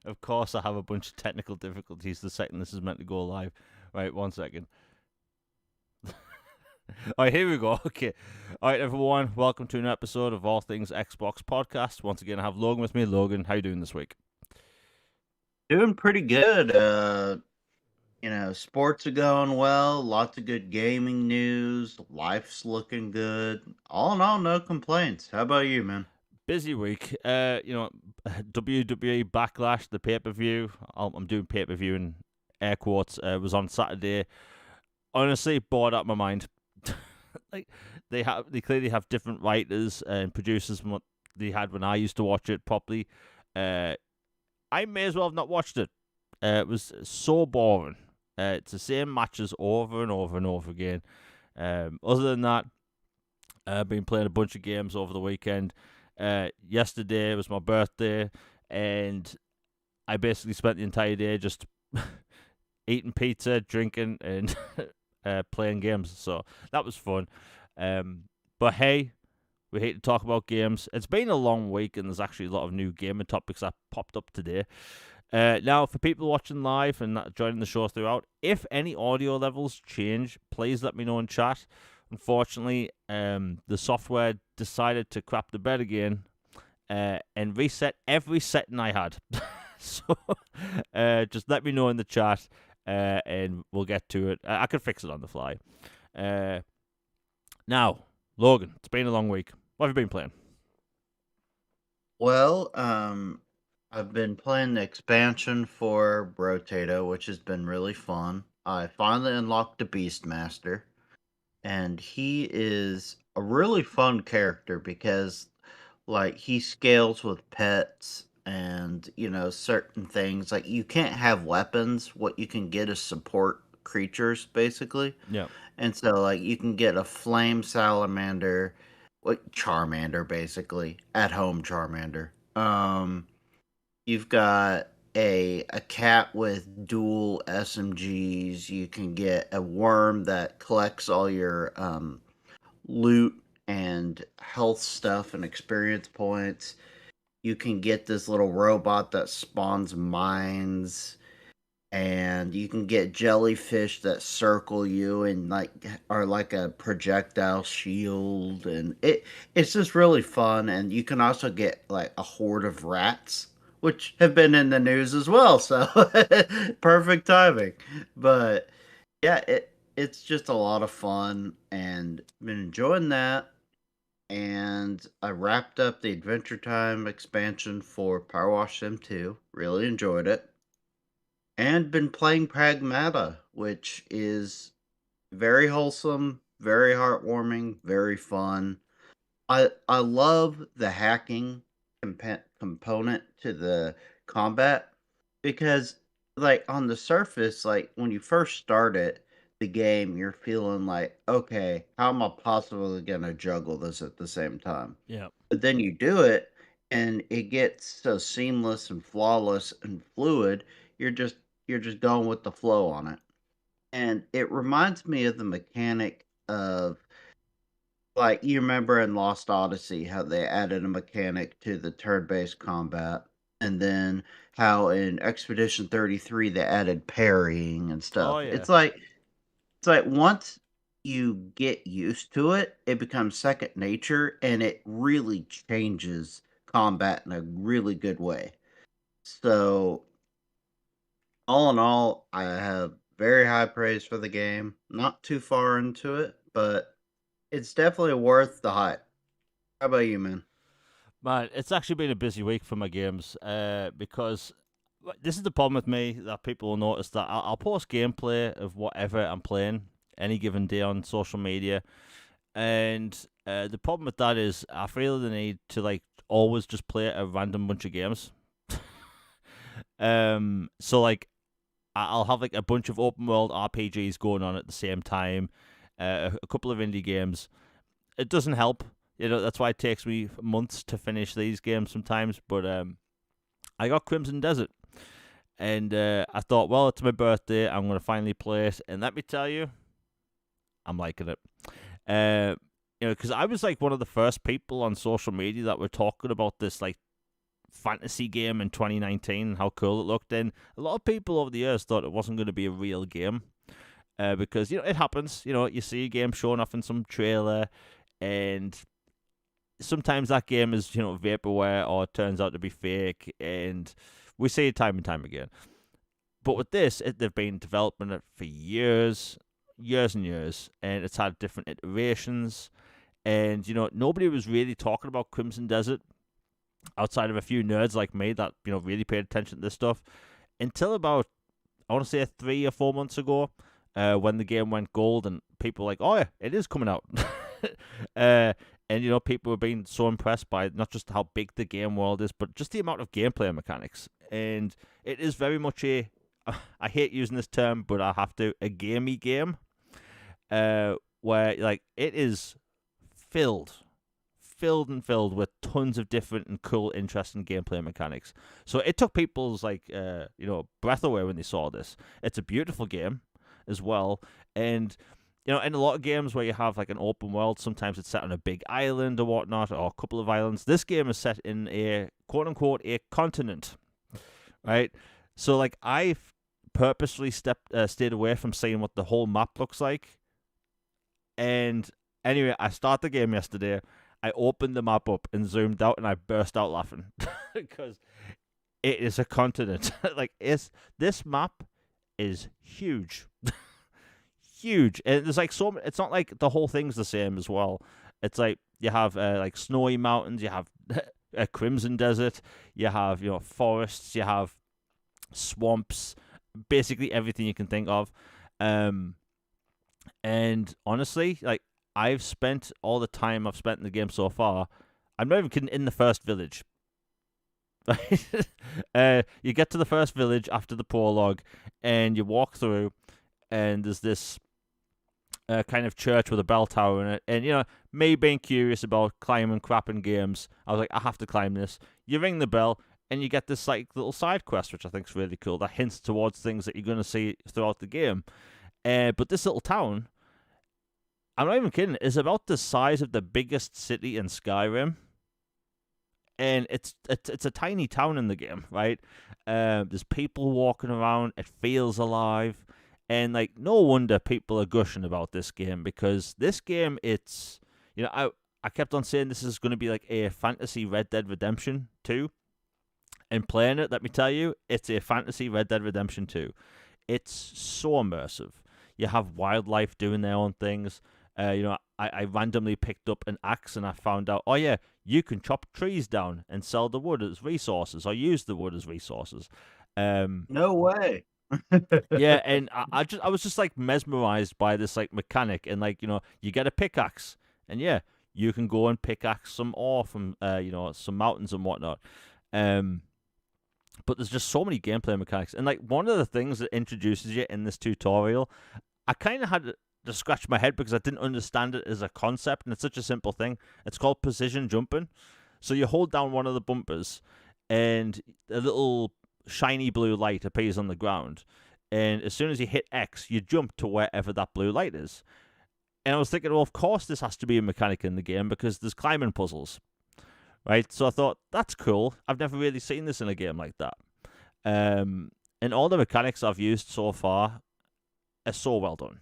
Of course, I have a bunch of technical difficulties the second this is meant to go live. Right, 1 second. All right, here we go. Okay. All right, everyone. Welcome to an episode of All Things Xbox Podcast. Once again, I have Logan with me. Logan, how you doing this week? Doing pretty good. Sports are going well. Lots of good gaming news. Life's looking good. All in all, no complaints. How about you, man? Busy week. WWE Backlash, the pay-per-view. I'm doing pay-per-view in air quotes. Was on Saturday. Honestly, bored out of my mind. Like they clearly have different writers and producers than what they had when I used to watch it properly. I may as well have not watched it. It was so boring. It's the same matches over and over and over again. Other than that, I've been playing a bunch of games over the weekend. Yesterday was my birthday, and I basically spent the entire day just eating pizza, drinking, and playing games. So that was fun. But hey, we hate to talk about games. It's been a long week, and there's actually a lot of new gaming topics that popped up today. Now, for people watching live and joining the show throughout, if any audio levels change, please let me know in chat. Unfortunately, the software decided to crap the bed again and reset every setting I had. So just let me know in the chat and we'll get to it. I can fix it on the fly. Now, Logan, it's been a long week. What have you been playing? Well, I've been playing the expansion for Brotato, which has been really fun. I finally unlocked the Beastmaster, and he is a really fun character because like he scales with pets and certain things like you can't have weapons. What you can get is support creatures basically. Yeah. And so like you can get a flame salamander, like Charmander basically, at home Charmander. You've got a cat with dual SMGs. You can get a worm that collects all your loot and health stuff and experience points. You can get this little robot that spawns mines, and you can get jellyfish that circle you and like are like a projectile shield, and it's just really fun. And you can also get like a horde of rats, which have been in the news as well, so perfect timing. But yeah, it's just a lot of fun and been enjoying that. And I wrapped up the Adventure Time expansion for Power Wash Sim 2. Really enjoyed it. And been playing Pragmata, which is very wholesome, very heartwarming, very fun. I love the hacking component to the combat because like on the surface, like when you first start it, the game, you're feeling like, okay, how am I possibly gonna juggle this at the same time? Yeah. But then you do it and it gets so seamless and flawless and fluid, you're just you're just going with the flow on it. And it reminds me of the mechanic of like you remember in Lost Odyssey how they added a mechanic to the turn-based combat, and then how in Expedition 33 they added parrying and Oh stuff. yeah. It's like once you get used to it, it becomes second nature and it really changes combat in a really good way. So, all in all, I have very high praise for the game. Not too far into it, but it's definitely worth the hype. How about you, man? Man, it's actually been a busy week for my games because this is the problem with me that people will notice that I'll post gameplay of whatever I'm playing any given day on social media, and the problem with that is I feel the need to like always just play a random bunch of games. So like I'll have like a bunch of open world RPGs going on at the same time, a couple of indie games. It doesn't help. That's why it takes me months to finish these games sometimes. But I got Crimson Desert, and I thought, well, it's my birthday. I'm gonna finally play it, and let me tell you, I'm liking it. Because I was like one of the first people on social media that were talking about this like fantasy game in 2019 and how cool it looked. And a lot of people over the years thought it wasn't going to be a real game because, it happens. You see a game showing off in some trailer, and sometimes that game is, vaporware or it turns out to be fake, and we see it time and time again. But with this, they've been developing it for years and years, and it's had different iterations. And, nobody was really talking about Crimson Desert outside of a few nerds like me that, really paid attention to this stuff until about, I want to say 3 or 4 months ago, when the game went gold and people were like, oh yeah, it is coming out. And, people were being so impressed by not just how big the game world is, but just the amount of gameplay mechanics. And it is very much I hate using this term, but I have to, a gamey game, where, like, it is filled with tons of different and cool, interesting gameplay mechanics. So it took people's, like, breath away when they saw this. It's a beautiful game as well. And, in a lot of games where you have, like, an open world, sometimes it's set on a big island or whatnot, or a couple of islands. This game is set in a, quote-unquote, a continent, right? So, like, I've purposely stayed away from seeing what the whole map looks like. And anyway, I started the game yesterday. I opened the map up and zoomed out, and I burst out laughing because it is a continent. Like, this map is huge. Huge. And there's like it's not like the whole thing's the same as well. It's like you have like snowy mountains, you have a Crimson Desert, you have forests, you have swamps, basically everything you can think of. And honestly, like, I've spent all the time I've spent in the game so far, I'm not even kidding, in the first village. You get to the first village after the prologue, and you walk through, and there's this kind of church with a bell tower in it. And, me being curious about climbing crap in games, I was like, I have to climb this. You ring the bell, and you get this, like, little side quest, which I think is really cool, that hints towards things that you're going to see throughout the game. But this little town, I'm not even kidding, is about the size of the biggest city in Skyrim. And it's a tiny town in the game, right? There's people walking around. It feels alive. And, like, no wonder people are gushing about this game, because this game, it's, I kept on saying this is going to be like a fantasy Red Dead Redemption 2. And playing it, let me tell you, it's a fantasy Red Dead Redemption 2. It's so immersive. You have wildlife doing their own things. I randomly picked up an axe, and I found out, oh yeah, you can chop trees down and sell the wood as resources, or use the wood as resources. No way. Yeah, and I was just like mesmerized by this, like, mechanic, and, like, you get a pickaxe, and yeah, you can go and pickaxe some ore from some mountains and whatnot. But there's just so many gameplay mechanics, and, like, one of the things that introduces you in this tutorial, I kind of had to scratch my head because I didn't understand it as a concept, and it's such a simple thing. It's called precision jumping. So you hold down one of the bumpers, and a little shiny blue light appears on the ground, and as soon as you hit X, you jump to wherever that blue light is. And I was thinking, well, of course this has to be a mechanic in the game because there's climbing puzzles, right? So I thought, that's cool. I've never really seen this in a game like that. And all the mechanics I've used so far are so well done.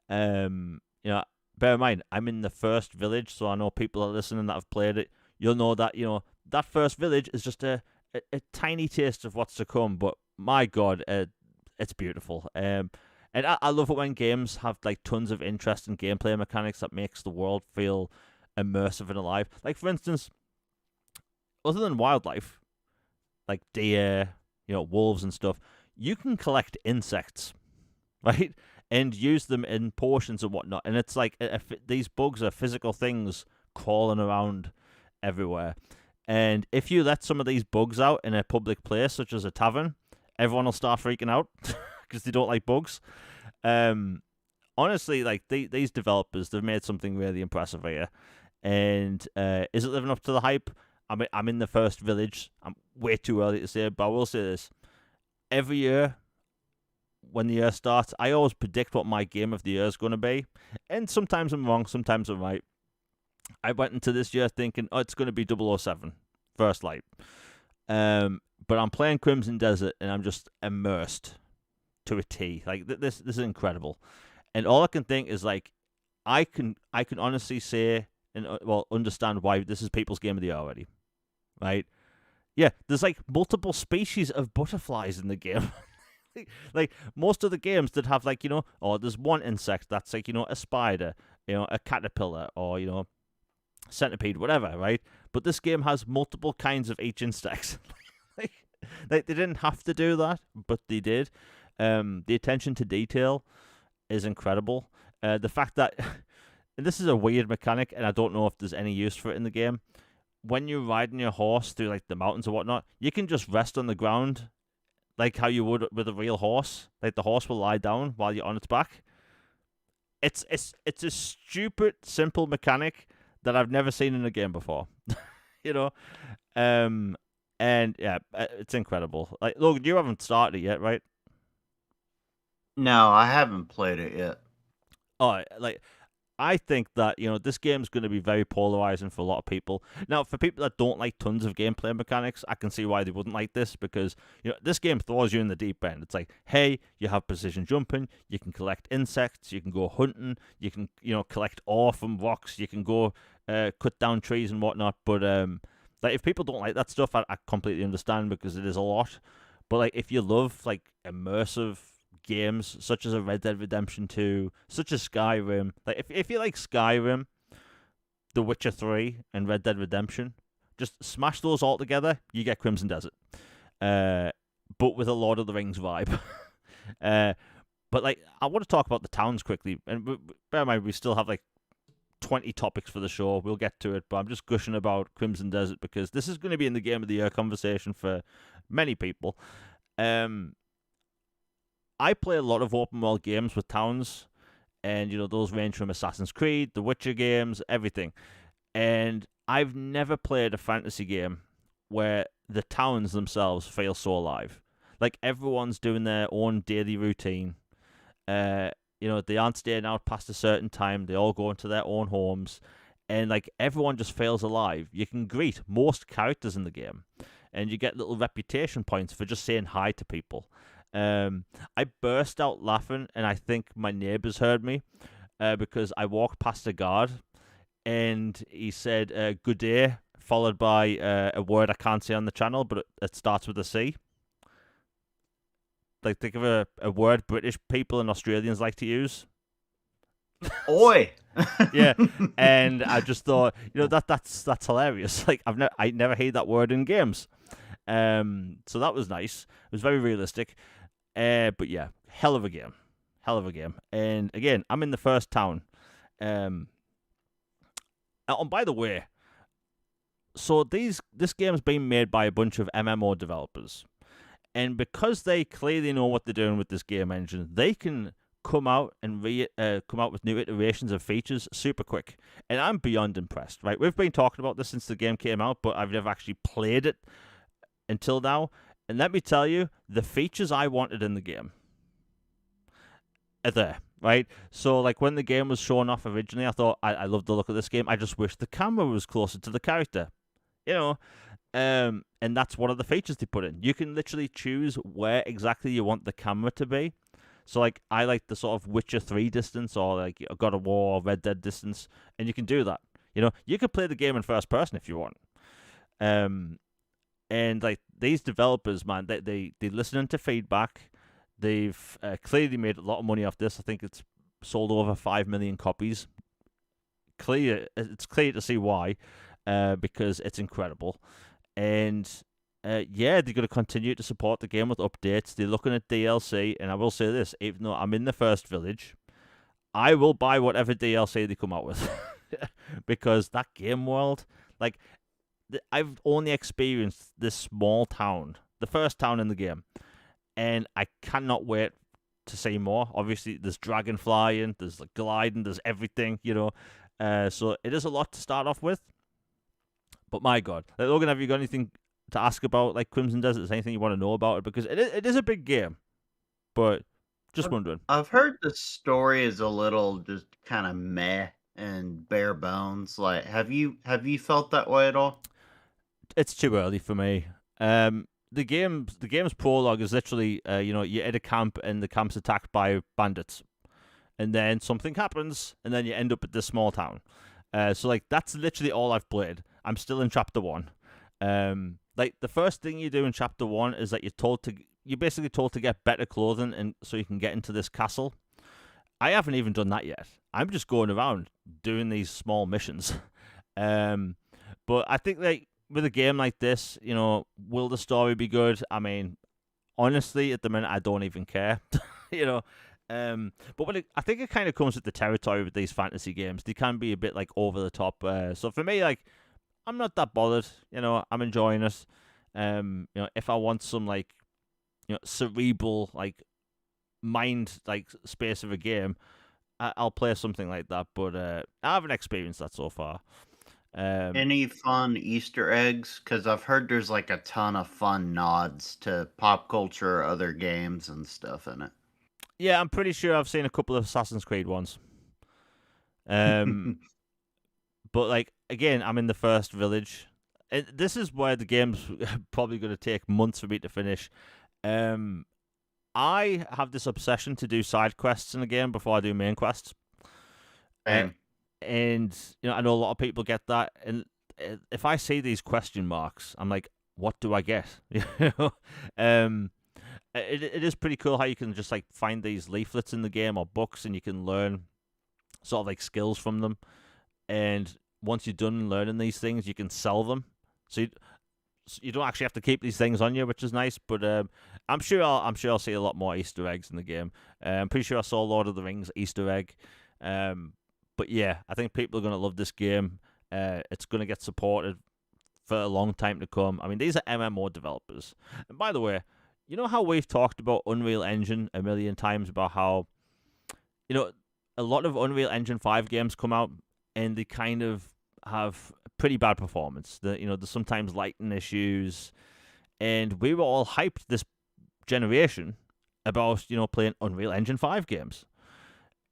Bear in mind, I'm in the first village, so I know people are listening that have played it. You'll know that, that first village is just a tiny taste of what's to come, but my God, it's beautiful. And I love it when games have, like, tons of interesting gameplay mechanics that makes the world feel immersive and alive. Like, for instance, other than wildlife, like deer, wolves and stuff, you can collect insects, right? And use them in potions and whatnot. And it's like these bugs are physical things crawling around everywhere. And if you let some of these bugs out in a public place, such as a tavern, everyone will start freaking out because they don't like bugs. Honestly, like, these developers, they've made something really impressive here. And is it living up to the hype? I'm in the first village. I'm way too early to say it, but I will say this. Every year, when the year starts, I always predict what my game of the year is going to be. And sometimes I'm wrong, sometimes I'm right. I went into this year thinking, it's going to be 007, First Light. But I'm playing Crimson Desert and I'm just immersed to a T. Like this is incredible. And all I can think is like I can honestly say and understand why this is people's game of the year already, right? Yeah, there's like multiple species of butterflies in the game. Like most of the games that have like there's one insect that's like a spider, a caterpillar, or centipede, whatever, right? But this game has multiple kinds of each insect. like, like they didn't have to do that, but they did. The attention to detail is incredible. The fact that and this is a weird mechanic, and I don't know if there's any use for it in the game. When you're riding your horse through like the mountains or whatnot, you can just rest on the ground, like how you would with a real horse. Like the horse will lie down while you're on its back. It's a stupid simple mechanic that I've never seen in a game before. you know, and yeah, it's incredible. Like, Logan, you haven't started it yet, right? No, I haven't played it yet. Oh, like I think that this game's going to be very polarizing for a lot of people. Now, for people that don't like tons of gameplay mechanics, I can see why they wouldn't like this because this game throws you in the deep end. It's like, hey, you have precision jumping, you can collect insects, you can go hunting, you can collect ore from rocks, you can go cut down trees and whatnot. But like if people don't like that stuff, I completely understand because it is a lot. But like if you love like immersive games such as a Red Dead Redemption 2, such as Skyrim. Like if you like Skyrim, The Witcher 3, and Red Dead Redemption, just smash those all together, you get Crimson Desert. But with a Lord of the Rings vibe. But like I want to talk about the towns quickly, and bear in mind we still have like 20 topics for the show. We'll get to it, but I'm just gushing about Crimson Desert because this is going to be in the Game of the Year conversation for many people. I play a lot of open world games with towns, and those range from Assassin's Creed, The Witcher games, everything. And I've never played a fantasy game where the towns themselves feel so alive. Like everyone's doing their own daily routine. They aren't staying out past a certain time. They all go into their own homes, and like everyone just feels alive. You can greet most characters in the game, and you get little reputation points for just saying hi to people. I burst out laughing, and I think my neighbors heard me because I walked past a guard, and he said "good day," followed by a word I can't say on the channel, but it starts with a C. Like think of a word British people and Australians like to use. Oi. Yeah, and I just thought, that's hilarious. Like I never heard that word in games. So that was nice. It was very realistic. But yeah, hell of a game. And again, I'm in the first town. And by the way, so this game's been made by a bunch of MMO developers. And because they clearly know what they're doing with this game engine, they can come out and come out with new iterations of features super quick. And I'm beyond impressed, right? We've been talking about this since the game came out, but I've never actually played it until now. And let me tell you, the features I wanted in the game are there, right? So, like, when the game was shown off originally, I thought, I love the look of this game. I just wish the camera was closer to the character, and that's one of the features they put in. You can literally choose where exactly you want the camera to be. So, like, I like the sort of Witcher 3 distance or, like, God of War or Red Dead distance, and you can do that. You can play the game in first person if you want. And like these developers, man, they listening to feedback. They've clearly made a lot of money off this. I think it's sold over 5 million copies. It's clear to see why, because it's incredible. And yeah, they're going to continue to support the game with updates. They're looking at DLC, and I will say this: even though I'm in the first village, I will buy whatever DLC they come out with, because that game world, like. I've only experienced this small town, the first town in the game, and I cannot wait to see more. Obviously, there's dragon flying, there's like gliding, there's everything, so it is a lot to start off with. But my God, like, Logan, have you got anything to ask about like Crimson Desert? Is there anything you want to know about it? Because it is a big game, but just wondering. I've heard the story is a little just kind of meh and bare bones. Like, have you felt that way at all? It's too early for me. The game's prologue is literally, you're at a camp and the camp's attacked by bandits, and then something happens, and then you end up at this small town. So like that's literally all I've played. I'm still in chapter 1. Like the first thing you do in chapter 1 is that you're basically told to get better clothing and so you can get into this castle. I haven't even done that yet. I'm just going around doing these small missions. But I think like with a game like this, will the story be good? I mean, honestly, at the minute, I don't even care. you know. But I think it kind of comes with the territory with these fantasy games. They can be a bit like over the top. So for me, like, I'm not that bothered. I'm enjoying it. If I want some like, cerebral like mind like space of a game, I'll play something like that. But I haven't experienced that so far. Any fun Easter eggs? Because I've heard there's like a ton of fun nods to pop culture, other games, and stuff in it. Yeah, I'm pretty sure I've seen a couple of Assassin's Creed ones. But like again, I'm in the first village. And this is where the game's probably going to take months for me to finish. I have this obsession to do side quests in a game before I do main quests. And I know a lot of people get that. And if I see these question marks, I'm like, what do I get? It is pretty cool how you can just like find these leaflets in the game or books, and you can learn sort of like skills from them. And once you're done learning these things, you can sell them. So you don't actually have to keep these things on you, which is nice. But I'm sure I'll see a lot more Easter eggs in the game. I'm pretty sure I saw Lord of the Rings Easter egg. But yeah, I think people are going to love this game. It's going to get supported for a long time to come. I mean, these are MMO developers. And by the way, you know how we've talked about Unreal Engine a million times about how, a lot of Unreal Engine 5 games come out and they kind of have pretty bad performance. There's sometimes lighting issues. And we were all hyped this generation about, playing Unreal Engine 5 games.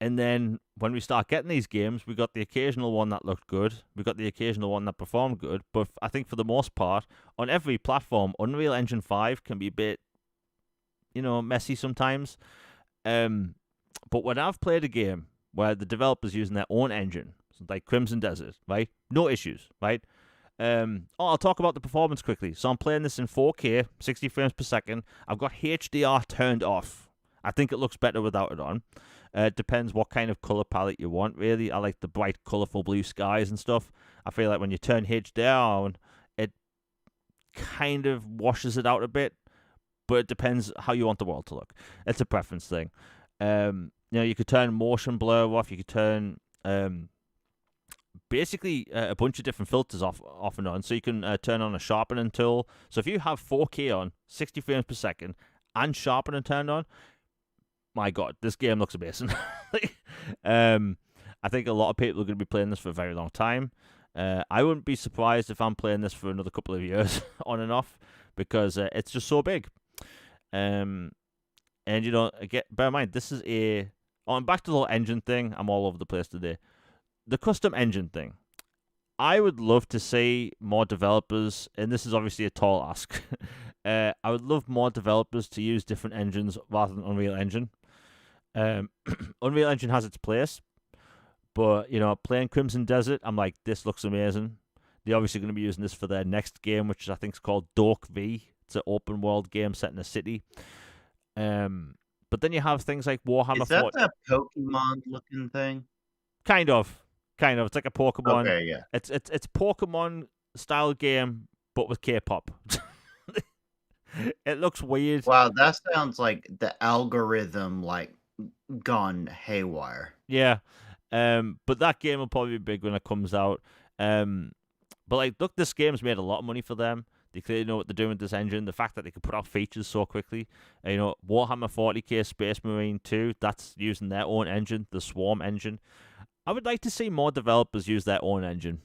And then when we start getting these games, we got the occasional one that looked good. We got the occasional one that performed good. But I think for the most part, on every platform, Unreal Engine 5 can be a bit, messy sometimes. But when I've played a game where the developer's using their own engine, like Crimson Desert, right? No issues, right? I'll talk about the performance quickly. So I'm playing this in 4K, 60 frames per second. I've got HDR turned off. I think it looks better without it on. It depends what kind of color palette you want, really. I like the bright, colorful blue skies and stuff. I feel like when you turn HDR on, it kind of washes it out a bit, but it depends how you want the world to look. It's a preference thing. You could turn motion blur off. You could turn basically a bunch of different filters off and on. So you can turn on a sharpening tool. So if you have 4K on, 60 frames per second, and sharpening turned on, my God, this game looks amazing. I think a lot of people are going to be playing this for a very long time. I wouldn't be surprised if I'm playing this for another couple of years on and off, because it's just so big. And again, bear in mind, this is I'm back to the whole engine thing. I'm all over the place today. The custom engine thing. I would love to see more developers, and this is obviously a tall ask. I would love more developers to use different engines rather than Unreal Engine. Unreal Engine has its place, but playing Crimson Desert, I'm like, this looks amazing. They're obviously going to be using this for their next game, which I think is called Dork V. It's an open world game set in a city. But then you have things like Warhammer. Is that that Pokemon looking thing? Kind of. It's like a Pokemon. Okay, yeah. It's Pokemon style game, but with K-pop. It looks weird. Wow, that sounds like the algorithm like gone haywire. Yeah. But that game will probably be big when it comes out. But like, look, this game's made a lot of money for them. They clearly know what they're doing with this engine. The fact that they can put out features so quickly. Warhammer 40k Space Marine 2, that's using their own engine, the Swarm engine. I would like to see more developers use their own engine,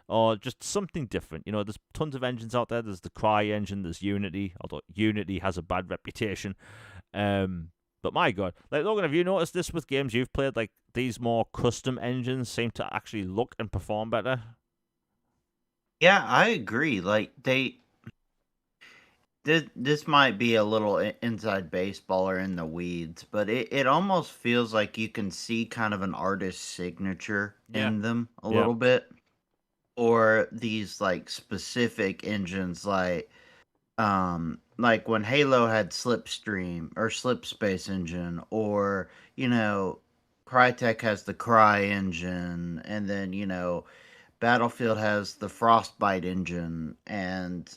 or just something different. There's tons of engines out there. There's the Cry engine, there's Unity, although Unity has a bad reputation. But my God, like, Logan, have you noticed this with games you've played? Like, these more custom engines seem to actually look and perform better. Yeah, I agree. Like, this might be a little inside baseball or in the weeds, but it almost feels like you can see kind of an artist's signature Yeah, in them a yeah, little bit, or these like specific engines, like when Halo had Slipstream or Slipspace engine, or Crytek has the Cry engine, and then Battlefield has the Frostbite engine, and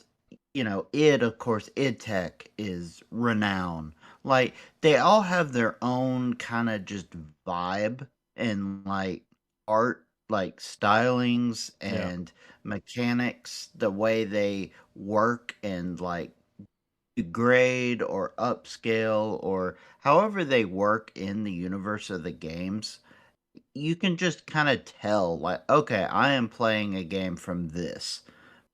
of course, id Tech is renowned. Like they all have their own kind of just vibe and like art, like stylings yeah. and mechanics, the way they work and like degrade or upscale or however they work in the universe of the games. You can just kind of tell, like, okay, I am playing a game from this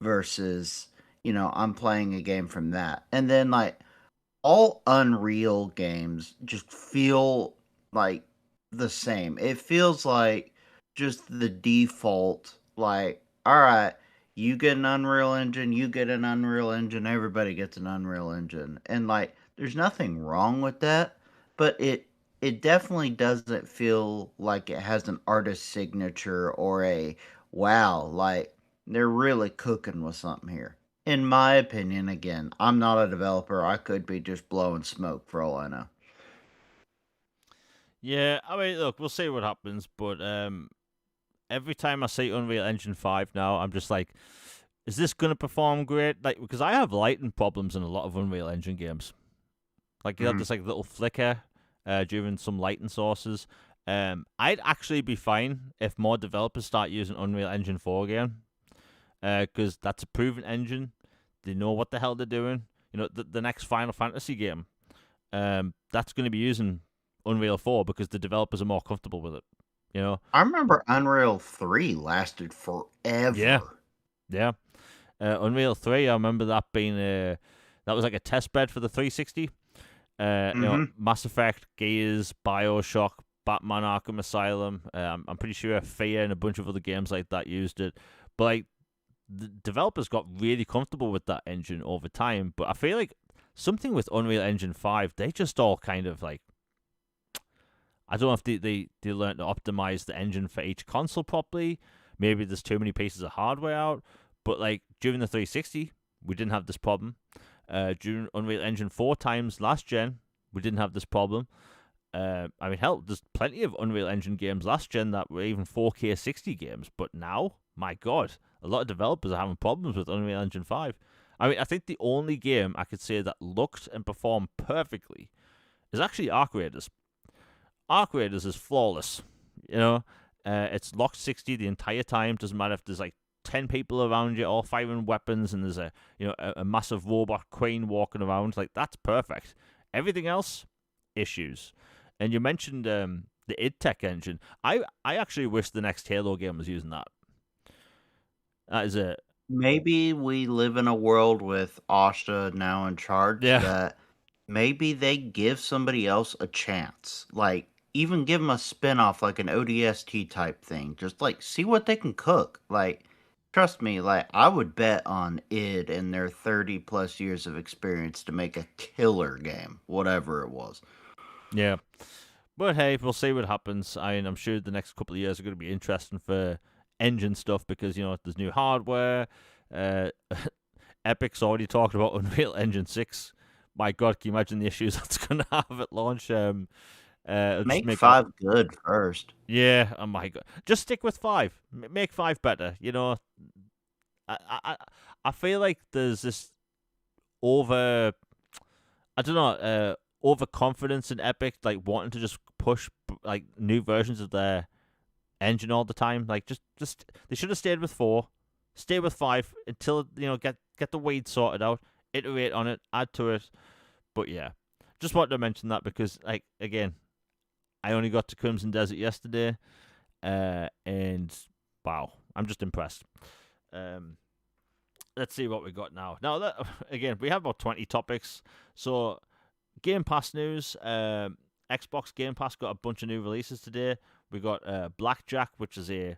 versus, I'm playing a game from that. And then, like, all Unreal games just feel like the same. It feels like just the default, like, all right, you get an Unreal Engine, you get an Unreal Engine, everybody gets an Unreal Engine. And like there's nothing wrong with that, but it definitely doesn't feel like it has an artist signature or a wow, like they're really cooking with something here. In my opinion, again, I'm not a developer. I could be just blowing smoke for all I know. Yeah, I mean, look, we'll see what happens, but every time I see Unreal Engine 5 now, I'm just like, is this going to perform great? Like, because I have lighting problems in a lot of Unreal Engine games. Like, you have Mm-hmm. this like little flicker during some lighting sources. I'd actually be fine if more developers start using Unreal Engine 4 again, because that's a proven engine. They know what the hell they're doing. The next Final Fantasy game, that's going to be using Unreal 4 because the developers are more comfortable with it. You know, I remember Unreal 3 lasted yeah, forever. yeah. Unreal 3, I remember that being that was like a test bed for the 360. Mm-hmm. Mass Effect, Gears, Bioshock, Batman: Arkham Asylum. I'm pretty sure Fear and a bunch of other games like that used it. But like the developers got really comfortable with that engine over time. But I feel like something with Unreal Engine 5, they just all kind of like, I don't know if they learned to optimize the engine for each console properly. Maybe there's too many pieces of hardware out. But like during the 360, we didn't have this problem. During Unreal Engine 4 times last gen, we didn't have this problem. I mean, hell, there's plenty of Unreal Engine games last gen that were even 4K 60 games. But now, my God, a lot of developers are having problems with Unreal Engine 5. I mean, I think the only game I could say that looked and performed perfectly is actually Arc Raiders. Arc Raiders is flawless. You know, it's locked 60 the entire time. Doesn't matter if there's like 10 people around you, all firing weapons, and there's a massive robot queen walking around. Like, that's perfect. Everything else, issues. And you mentioned the id Tech engine. I actually wish the next Halo game was using that. That is it. Maybe we live in a world with Asha now in charge Yeah. that maybe they give somebody else a chance. Like, even give them a spin-off like an ODST type thing. Just like see what they can cook. Like, trust me, like I would bet on id and their 30 plus years of experience to make a killer game, whatever it was. Yeah. But hey, we'll see what happens. I mean, I'm sure the next couple of years are going to be interesting for engine stuff because, there's new hardware. Uh, Epic's already talked about Unreal Engine 6. My God, can you imagine the issues that's going to have at launch? It'll just Make make it. 5 good first. Yeah, oh my God. Just stick with 5. Make 5 better. I, I, I feel like there's this over, I don't know, overconfidence in Epic, like wanting to just push like new versions of their engine all the time. Like just they should have stayed with 4, stay with 5 until get the weeds sorted out, iterate on it, add to it. But yeah, just wanted to mention that because like again, I only got to Crimson Desert yesterday, and wow, I'm just impressed. Um, let's see what we got now. Now that again, we have about 20 topics, so Game Pass news. Xbox Game Pass got a bunch of new releases today. We got Blackjack, which is a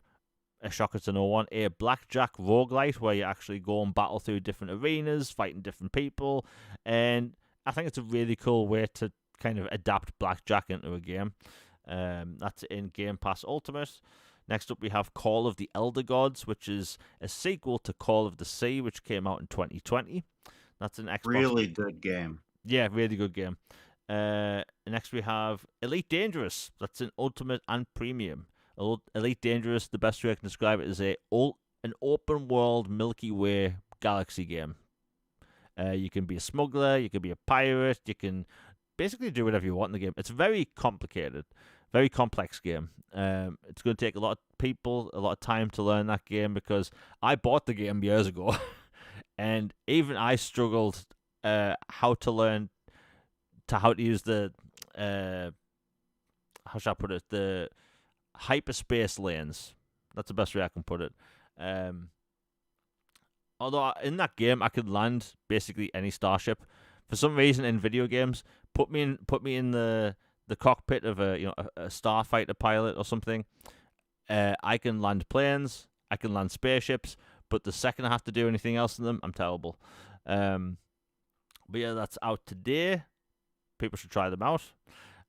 a shocker to no one, a blackjack roguelite where you actually go and battle through different arenas, fighting different people, and I think it's a really cool way to kind of adapt blackjack into a game. That's in Game Pass Ultimate. Next up, we have Call of the Elder Gods, which is a sequel to Call of the Sea, which came out in 2020. That's an Xbox. Really good game. Yeah, really good game. Next, we have Elite Dangerous. That's an Ultimate and Premium. Elite Dangerous, the best way I can describe it, is an open world Milky Way galaxy game. You can be a smuggler, you can be a pirate, you can basically do whatever you want in the game. It's very complicated, very complex game. It's going to take a lot of people, a lot of time to learn that game because I bought the game years ago, and even I struggled how to use the how shall I put it, the hyperspace lanes. That's the best way I can put it. Although in that game I could land basically any starship. For some reason in video games, put me in the cockpit of a starfighter pilot or something. I can land planes, I can land spaceships, but the second I have to do anything else in them, I'm terrible. But yeah, that's out today. People should try them out.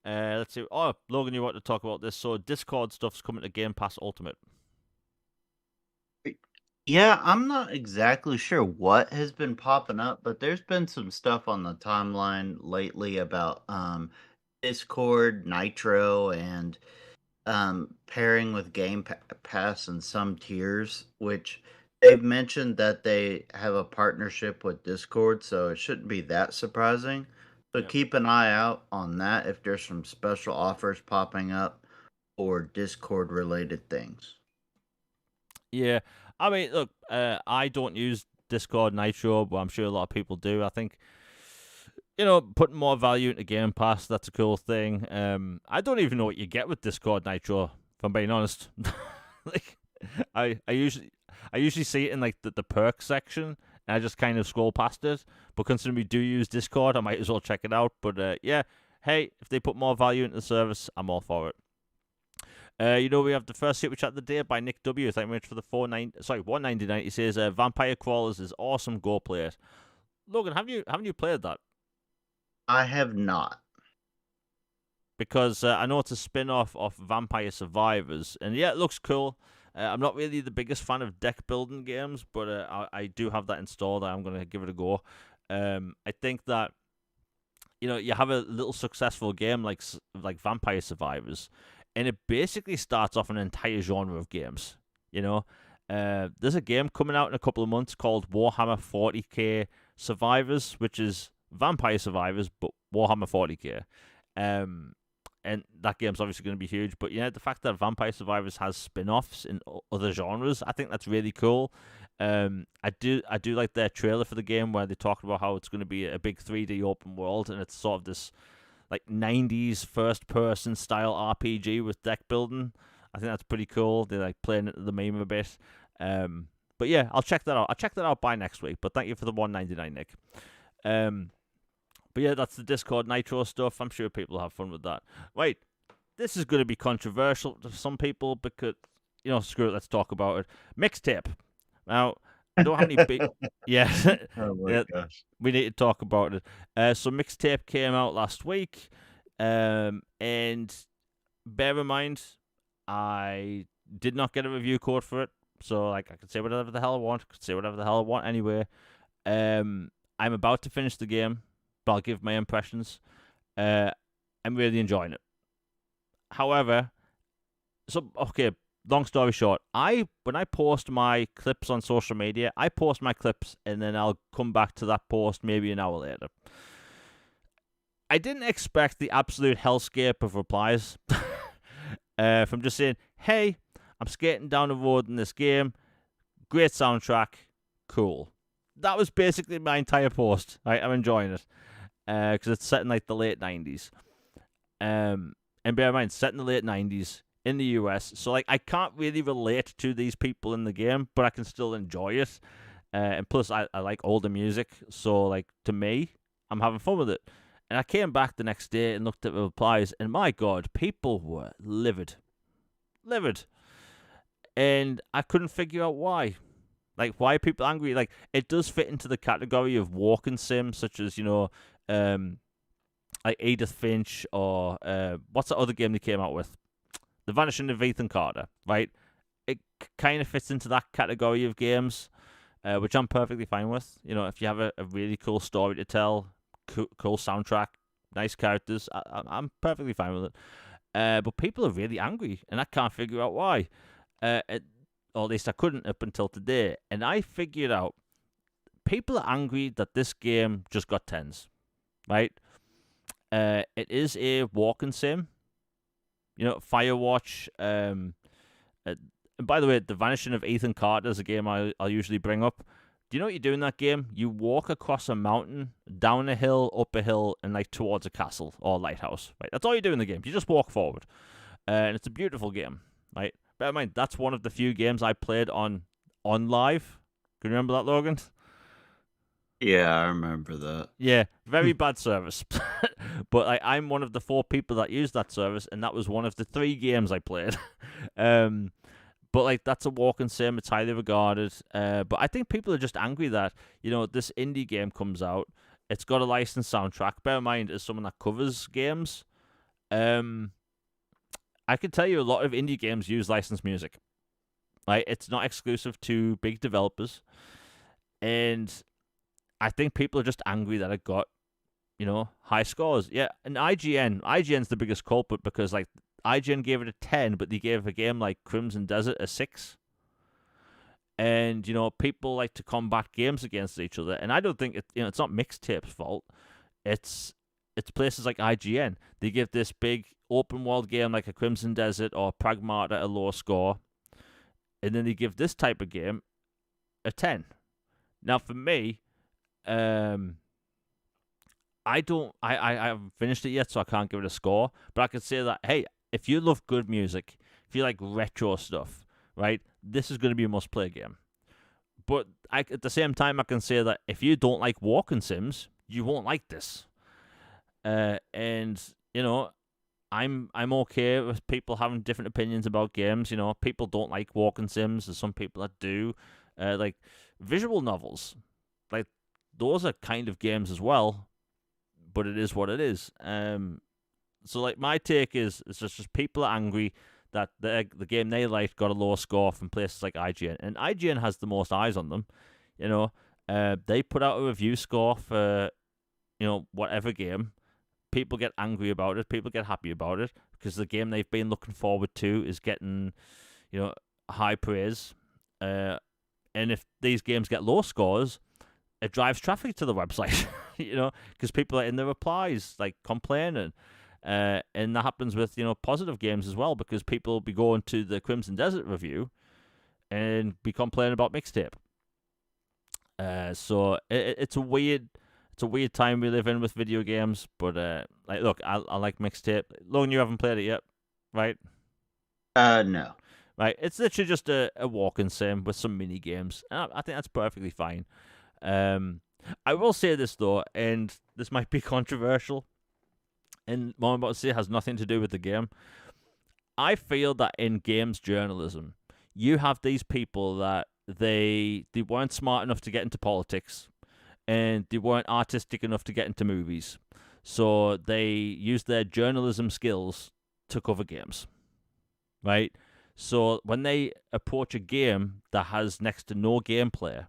Let's see. Oh, Logan, you want to talk about this? So Discord stuff's coming to Game Pass Ultimate. Yeah, I'm not exactly sure what has been popping up, but there's been some stuff on the timeline lately about Discord, Nitro, and pairing with Game Pass in some tiers, which they've mentioned that they have a partnership with Discord, so it shouldn't be that surprising. So keep an eye out on that if there's some special offers popping up or Discord related things. Yeah, I mean, look, I don't use Discord Nitro, but I'm sure a lot of people do. I think, putting more value into Game Pass, that's a cool thing. I don't even know what you get with Discord Nitro, if I'm being honest. Like, I usually see it in like the perks section, and I just kind of scroll past it. But considering we do use Discord, I might as well check it out. But yeah, hey, if they put more value into the service, I'm all for it. We have the first Super Chat of the day by Nick W. Thank you very much for the $1.99. He says, Vampire Crawlers is awesome. Go play it. Logan, haven't you played that? I have not. Because I know it's a spin-off of Vampire Survivors, and yeah, it looks cool. I'm not really the biggest fan of deck building games, but I do have that installed. I'm going to give it a go. I think that you have a little successful game like Vampire Survivors, and it basically starts off an entire genre of games. There's a game coming out in a couple of months called Warhammer 40k Survivors, which is Vampire Survivors but Warhammer 40k. And that game's obviously going to be huge. But the fact that Vampire Survivors has spin-offs in other genres, I think that's really cool. I do like their trailer for the game where they talked about how it's going to be a big 3D open world, and it's sort of this like 90s first-person style RPG with deck building. I think that's pretty cool. They're like playing it to the meme a bit. But yeah, I'll check that out. I'll check that out by next week. But thank you for the $1.99, Nick. But yeah, that's the Discord Nitro stuff. I'm sure people have fun with that. Wait, this is going to be controversial to some people because, screw it, let's talk about it. Mixtape. Now, I don't have any big... Yeah. Oh my gosh. We need to talk about it. So Mixtape came out last week. And bear in mind, I did not get a review code for it. So, I could say whatever the hell I want. Could say whatever the hell I want anyway. I'm about to finish the game, but I'll give my impressions. I'm really enjoying it. However, long story short, when I post my clips on social media, I post my clips and then I'll come back to that post maybe an hour later. I didn't expect the absolute hellscape of replies from just saying, hey, I'm skating down the road in this game. Great soundtrack. Cool. That was basically my entire post. I'm enjoying it. Because it's set in the late 90s. And bear in mind, set in the late 90s in the US. So I can't really relate to these people in the game, but I can still enjoy it. And plus, I like older music. So to me, I'm having fun with it. And I came back the next day and looked at the replies, and my God, people were livid. Livid. and I couldn't figure out why. Like, why are people angry? Like, it does fit into the category of walking sim, such as, like Edith Finch, or what's the other game they came out with? The Vanishing of Ethan Carter, right? It kind of fits into that category of games, which I'm perfectly fine with. If you have a really cool story to tell, cool soundtrack, nice characters, I'm perfectly fine with it. But people are really angry, and I can't figure out why. Or at least I couldn't up until today. And I figured out people are angry that this game just got 10s, right? It is a walking sim. Firewatch. And by the way, The Vanishing of Ethan Carter is a game I'll usually bring up. Do you know what you do in that game? You walk across a mountain, down a hill, up a hill, and like towards a castle or lighthouse. Right, that's all you do in the game. You just walk forward, and it's a beautiful game. Right, bear in mind that's one of the few games I played on live. Can you remember that, Logan? Yeah, I remember that. Yeah, very bad service. But I'm one of the 4 people that used that service, and that was one of the 3 games I played. But that's a walking sim. It's highly regarded. But I think people are just angry that this indie game comes out. It's got a licensed soundtrack. Bear in mind, as someone that covers games, I can tell you a lot of indie games use licensed music. Right, it's not exclusive to big developers, and I think people are just angry that it got, high scores. Yeah, and IGN's the biggest culprit because IGN gave it a 10, but they gave a game like Crimson Desert a 6. And people like to combat games against each other, and I don't think it's not Mixtape's fault. It's places like IGN. They give this big open world game like a Crimson Desert or Pragmata a low score, and then they give this type of game a 10. Now for me, I haven't finished it yet, so I can't give it a score. But I can say that, hey, if you love good music, if you like retro stuff, right, this is going to be a must-play game. But at the same time, I can say that if you don't like walking sims, you won't like this. And I'm okay with people having different opinions about games. People don't like walking sims. There's some people that do. Like visual novels, like those are kind of games as well, but it is what it is. So my take is it's just people are angry that the game they liked got a low score from places like IGN, and IGN has the most eyes on them. They put out a review score for whatever game. People get angry about it. People get happy about it because the game they've been looking forward to is getting high praise. And if these games get low scores, it drives traffic to the website, because people are in the replies, complaining. And that happens with, positive games as well, because people will be going to the Crimson Desert review and be complaining about Mixtape. So it's a weird time we live in with video games, but look, I like Mixtape. Logan, you haven't played it yet, right? No. Right, it's literally just a walking sim with some mini games. I think that's perfectly fine. I will say this though, and this might be controversial, and what I'm about to say has nothing to do with the game. I feel that in games journalism, you have these people that they weren't smart enough to get into politics, and they weren't artistic enough to get into movies, so they used their journalism skills to cover games, right? So when they approach a game that has next to no gameplay,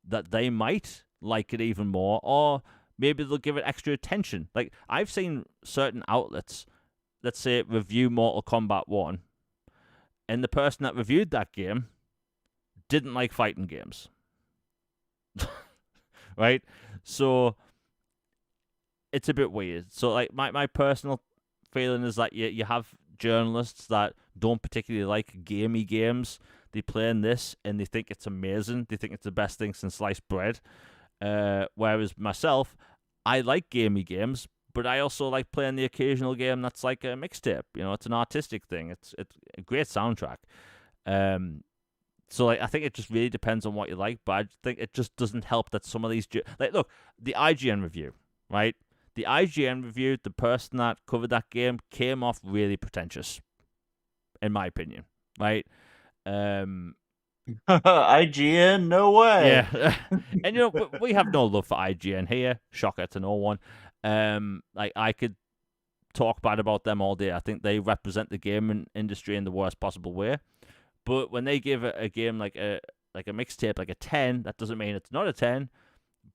that they might like it even more, or maybe they'll give it extra attention. Like, I've seen certain outlets, let's say, review Mortal Kombat 1, and the person that reviewed that game didn't like fighting games. Right? So it's a bit weird. So my personal feeling is that you have journalists that don't particularly like gamey games. They play in this and they think it's amazing. They think it's the best thing since sliced bread. Whereas myself, I like gamey games, but I also like playing the occasional game that's like a Mixtape. It's an artistic thing. It's a great soundtrack. So I think it just really depends on what you like, but I think it just doesn't help that some of these look, the IGN review, right? The IGN review, the person that covered that game came off really pretentious, in my opinion, right? Um, IGN, no way. yeah, and we have no love for IGN here. Shocker to no one. Like I could talk bad about them all day. I think they represent the gaming industry in the worst possible way. But when they give a game like a mixtape like a 10, that doesn't mean it's not a 10.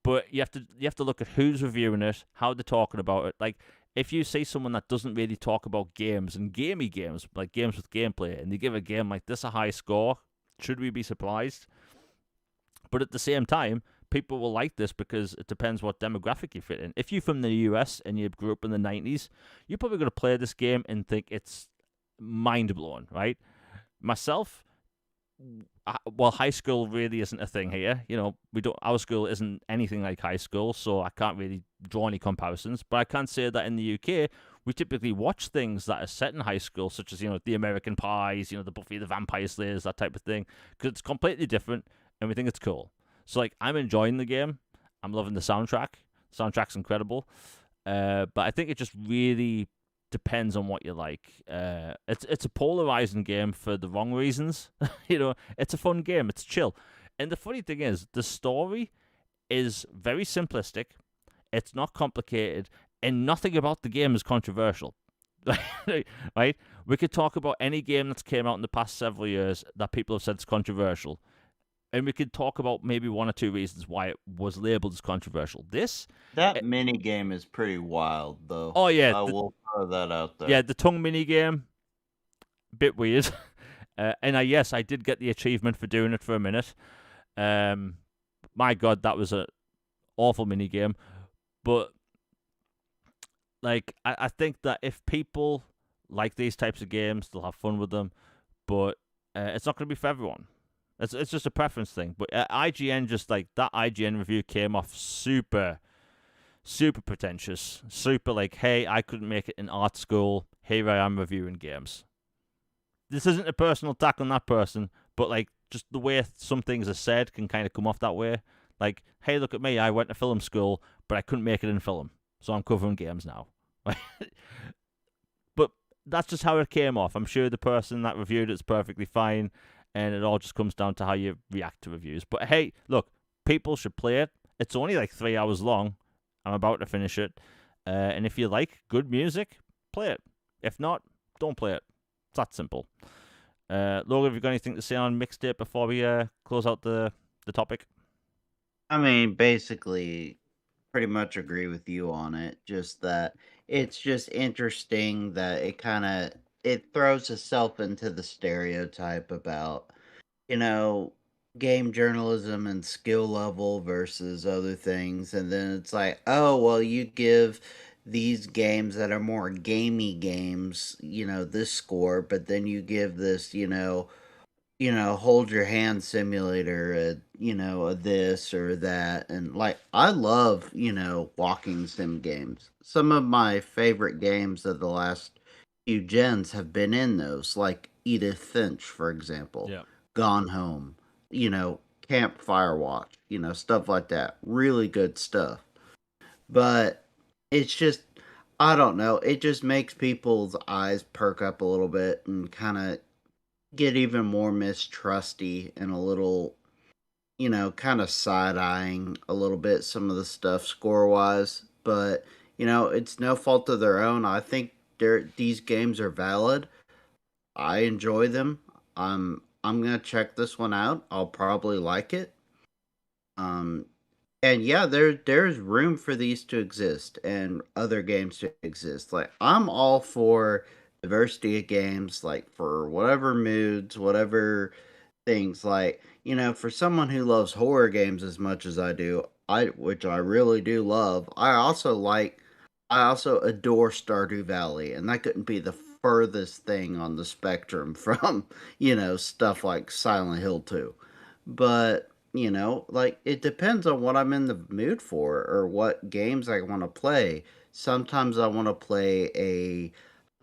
But you have to look at who's reviewing it, how they're talking about it. Like if you see someone that doesn't really talk about games and gamey games, like games with gameplay, and they give a game like this a high score, should we be surprised? But at the same time, people will like this because it depends what demographic you fit in. If you're from the US and you grew up in the 90s, you're probably going to play this game and think it's mind blowing, right? Myself, well, high school really isn't a thing here. You know, we don't. Our school isn't anything like high school, so I can't really draw any comparisons. But I can say that in the UK, we typically watch things that are set in high school, such as the American Pies, the Buffy the Vampire Slayers, that type of thing, because it's completely different, and we think it's cool. So like, I'm enjoying the game. I'm loving the soundtrack. The soundtrack's incredible. But I think it just really depends on what you like. It's a polarizing game for the wrong reasons. It's a fun game. It's chill. And the funny thing is, the story is very simplistic. It's not complicated, and nothing about the game is controversial. Right? We could talk about any game that's came out in the past several years that people have said is controversial, and we could talk about maybe one or two reasons why it was labeled as controversial. That mini game is pretty wild, though. Oh yeah, I will throw that out there. yeah, the tongue mini game, bit weird. And yes, I did get the achievement for doing it for a minute. My God, that was an awful mini game. But like, I think that if people like these types of games, they'll have fun with them. But it's not going to be for everyone. It's just a preference thing. But IGN, just like that IGN review came off super pretentious. Super like, hey, I couldn't make it in art school. Here I am reviewing games. This isn't a personal attack on that person, but like, just the way some things are said can kind of come off that way. Like, hey, look at me. I went to film school, but I couldn't make it in film, so I'm covering games now. But that's just how it came off. I'm sure the person that reviewed it's perfectly fine, and it all just comes down to how you react to reviews. But hey, look, people should play it. It's only like 3 hours long. I'm about to finish it. And if you like good music, play it. If not, don't play it. It's that simple. Logan, have you got anything to say on Mixtape before we close out the topic? I mean, basically, pretty much agree with you on it. Just that it's just interesting that it throws itself into the stereotype about, you know, game journalism and skill level versus other things. And then it's like, oh, well, you give these games that are more gamey games, this score, but then you give this, hold your hand simulator, a this or that. And like, I love, walking sim games. Some of my favorite games of the last few gens have been in those, like Edith Finch, for example, Yeah. Gone Home, Campfire Watch, stuff like that. Really good stuff. But it's just, I don't know, it just makes people's eyes perk up a little bit and kind of get even more mistrusty and a little, kind of side eyeing a little bit some of the stuff score wise. But, it's no fault of their own. I think these games are valid. I enjoy them. I'm gonna check this one out. I'll probably like it. Um, and yeah, there's room for these to exist and other games to exist. Like, I'm all for diversity of games, like for whatever moods, whatever things. Like, for someone who loves horror games as much as I do, which I really do love, I also adore Stardew Valley, and that couldn't be the furthest thing on the spectrum from, stuff like Silent Hill 2. But, like, it depends on what I'm in the mood for or what games I want to play. Sometimes I want to play a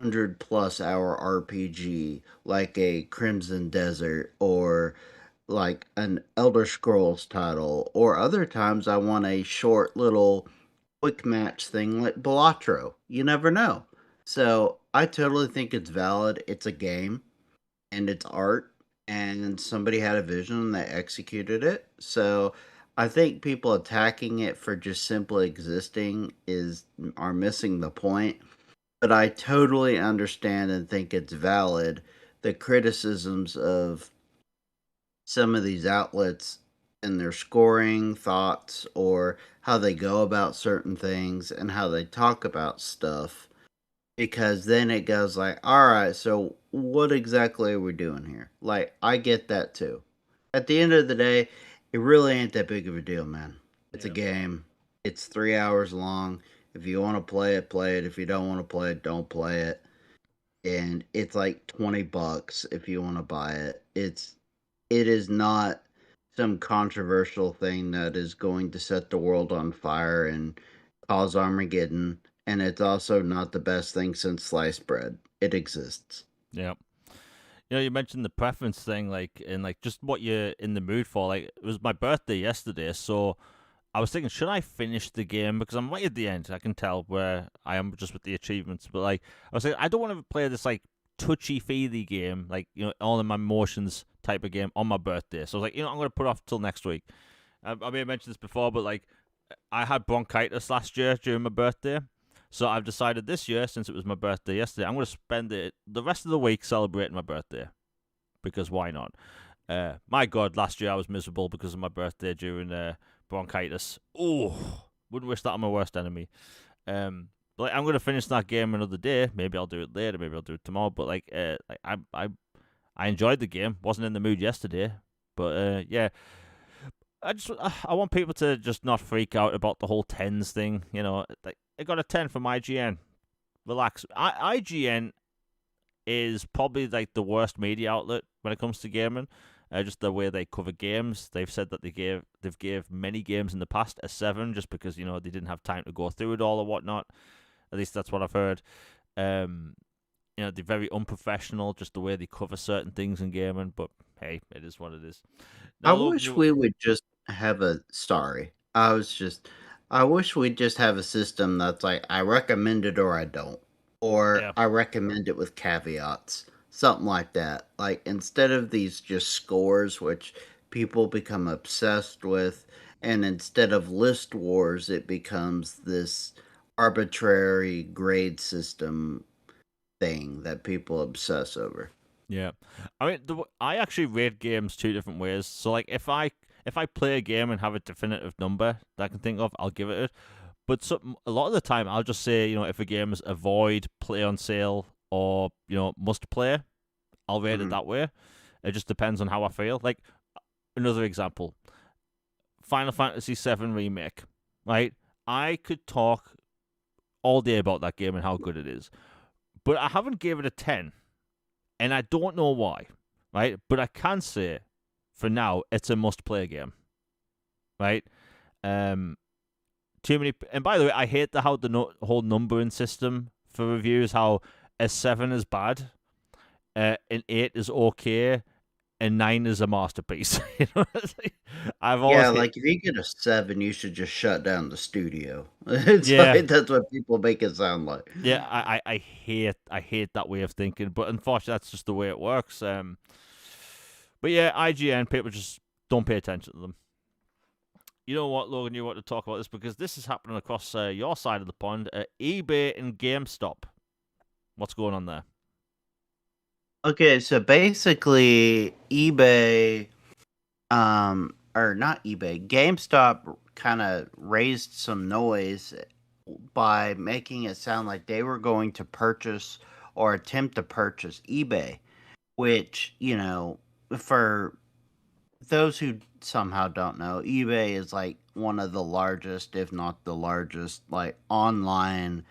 100+ hour RPG like a Crimson Desert or like an Elder Scrolls title, or other times I want a short little quick match thing like Balatro. You never know. So I totally think it's valid. It's a game and it's art, and somebody had a vision and they executed it. So I think people attacking it for just simply existing are missing the point. But I totally understand and think it's valid the criticisms of some of these outlets and their scoring thoughts or how they go about certain things and how they talk about stuff, because then it goes like, all right, so what exactly are we doing here? Like, I get that too. At the end of the day, it really ain't that big of a deal, man. It's a Yeah. game. It's 3 hours long. If you want to play it, play it. If you don't want to play it, don't play it. And it's like $20 if you want to buy it. It is not some controversial thing that is going to set the world on fire and cause Armageddon. And it's also not the best thing since sliced bread. It exists. Yeah. You mentioned the preference thing, like, and like just what you're in the mood for. Like, it was my birthday yesterday, so I was thinking, should I finish the game? Because I'm right at the end. I can tell where I am just with the achievements. But like, I was thinking, I don't want to play this like touchy feely game, like all in my emotions type of game on my birthday. So I was like, I'm going to put it off till next week. I may have mentioned this before, but like, I had bronchitis last year during my birthday. So I've decided this year, since it was my birthday yesterday, I'm going to spend the rest of the week celebrating my birthday. Because why not? My God, last year I was miserable because of my birthday during bronchitis. Oh, wouldn't wish that on my worst enemy. But like, I'm going to finish that game another day. Maybe I'll do it later. Maybe I'll do it tomorrow. But like, I enjoyed the game. Wasn't in the mood yesterday. But yeah, I want people to just not freak out about the whole tens thing. Like, I got a 10 from IGN. Relax. IGN is probably like the worst media outlet when it comes to gaming. Just the way they cover games. They've said that they've gave many games in the past a 7 just because they didn't have time to go through it all or whatnot. At least that's what I've heard. They're very unprofessional, just the way they cover certain things in gaming. But hey, it is what it is. I Now, Logan, wish we would just have a sorry. I wish we'd just have a system that's like I recommend it or I don't. Or yeah, I recommend it with caveats. Something like that. Like instead of these just scores which people become obsessed with, and instead of list wars it becomes this arbitrary grade system thing that people obsess over. yeah. I mean, I actually rate games 2 different ways. So like, if I play a game and have a definitive number that I can think of, I'll give it. But a lot of the time, I'll just say, if a game is avoid, play on sale, or must play, I'll rate it Mhm. that way. It just depends on how I feel. Like, another example, Final Fantasy VII Remake. Right, I could talk all day about that game and how good it is, but I haven't gave it a 10, and I don't know why. Right, but I can say, for now, it's a must-play game. Right, um, too many. And by the way, I hate how the whole numbering system for reviews. How a 7 is bad, an 8 is okay, and 9 is a masterpiece. I've always Yeah, hit. like if you get a 7, you should just shut down the studio. It's Yeah, like that's what people make it sound like. yeah. I hate that way of thinking, but unfortunately, that's just the way it works. But yeah, IGN people just don't pay attention to them. You know what, Logan? You want to talk about this because this is happening across your side of the pond. eBay and GameStop. What's going on there? Okay, so basically eBay or not eBay, GameStop kind of raised some noise by making it sound like they were going to purchase or attempt to purchase eBay, which, for those who somehow don't know, eBay is like one of the largest, if not the largest, like online,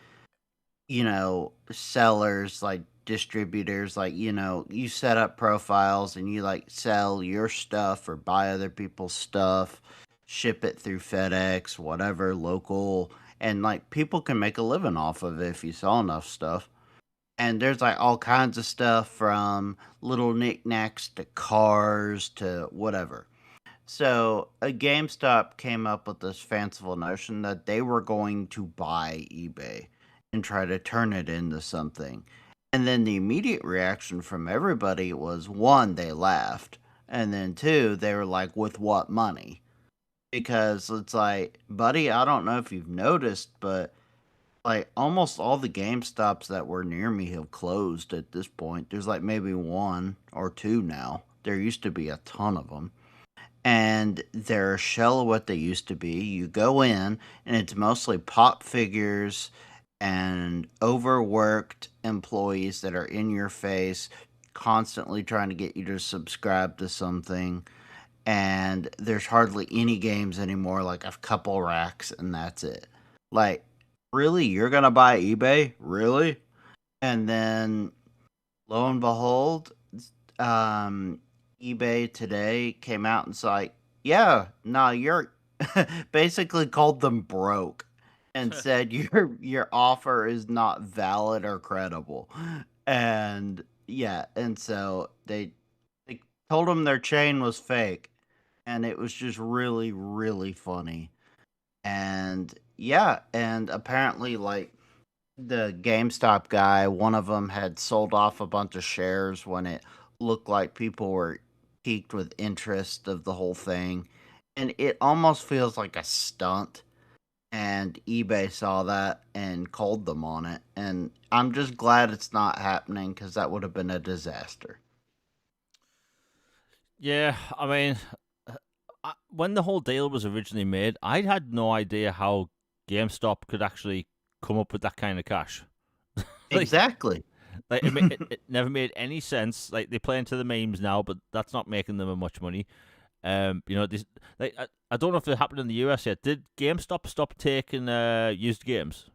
sellers, like distributors, like, you set up profiles and you like sell your stuff or buy other people's stuff, ship it through FedEx, whatever, local, and like people can make a living off of it if you sell enough stuff. And there's like all kinds of stuff from little knickknacks to cars to whatever. So, a GameStop came up with this fanciful notion that they were going to buy eBay and try to turn it into something. And then the immediate reaction from everybody was, one, they laughed, and then two, they were like, with what money? Because it's like, buddy, I don't know if you've noticed, but like almost all the GameStops that were near me have closed at this point. There's like maybe one or two now. There used to be a ton of them. And they're a shell of what they used to be. You go in, and it's mostly pop figures and overworked employees that are in your face, constantly trying to get you to subscribe to something. And there's hardly any games anymore, like a couple racks, and that's it. Like, really? You're going to buy eBay? Really? And then, lo and behold, um, eBay today came out and it's like, yeah, no, you're basically called them broke and said your offer is not valid or credible. And yeah, and so they told them their chain was fake, and it was just really really funny. And yeah, and apparently like the GameStop guy, one of them had sold off a bunch of shares when it looked like people were piqued with interest of the whole thing. And it almost feels like a stunt. And eBay saw that and called them on it. And I'm just glad it's not happening because that would have been a disaster. Yeah, I mean, when the whole deal was originally made, I had no idea how GameStop could actually come up with that kind of cash. like, Exactly. like it never made any sense. Like they play into the memes now, but that's not making them much money. This like I don't know if it happened in the US yet. Did GameStop stop taking used games?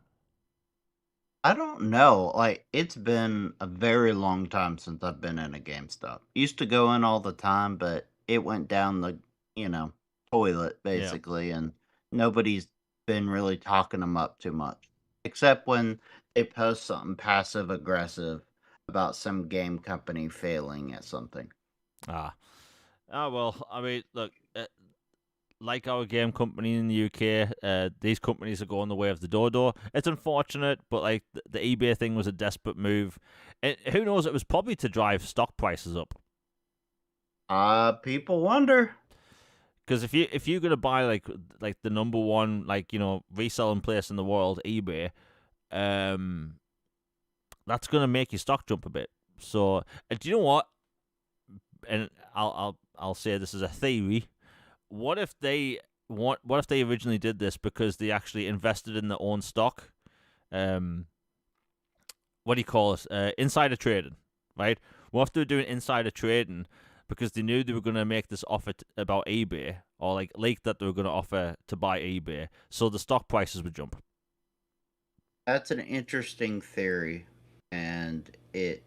I don't know. Like, it's been a very long time since I've been in a GameStop. Used to go in all the time, but it went down the, you know, toilet Yeah. basically, and nobody's been really talking them up too much. Except when they post something passive aggressive about some game company failing at something. Ah. Well, I mean, look, like our game company in the UK, these companies are going the way of the dodo. It's unfortunate, but like the eBay thing was a desperate move. And who knows? It was probably to drive stock prices up. People wonder. Because if you're gonna buy like the number one reselling place in the world, eBay, um, that's gonna make your stock jump a bit. So, do you know what? And I'll say this is a theory. What if they what if they originally did this because they actually invested in their own stock? Um, what do you call it? Insider trading, right? What if they were doing insider trading because they knew they were going to make this offer about eBay or like leak that they were going to offer to buy eBay, so the stock prices would jump. That's an interesting theory, and it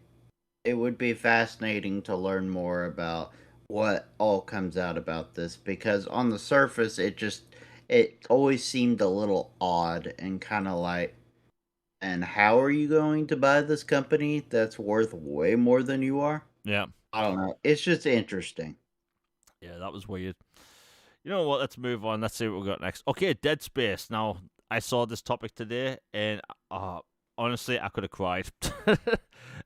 would be fascinating to learn more about what all comes out about this because on the surface it always seemed a little odd and kind of like, and how are you going to buy this company that's worth way more than you are? Yeah, I don't know. It's just interesting. yeah, that was weird. You know what? Let's move on. Let's see what we got next. Okay, Dead Space. Now, I saw this topic today, and honestly, I could have cried.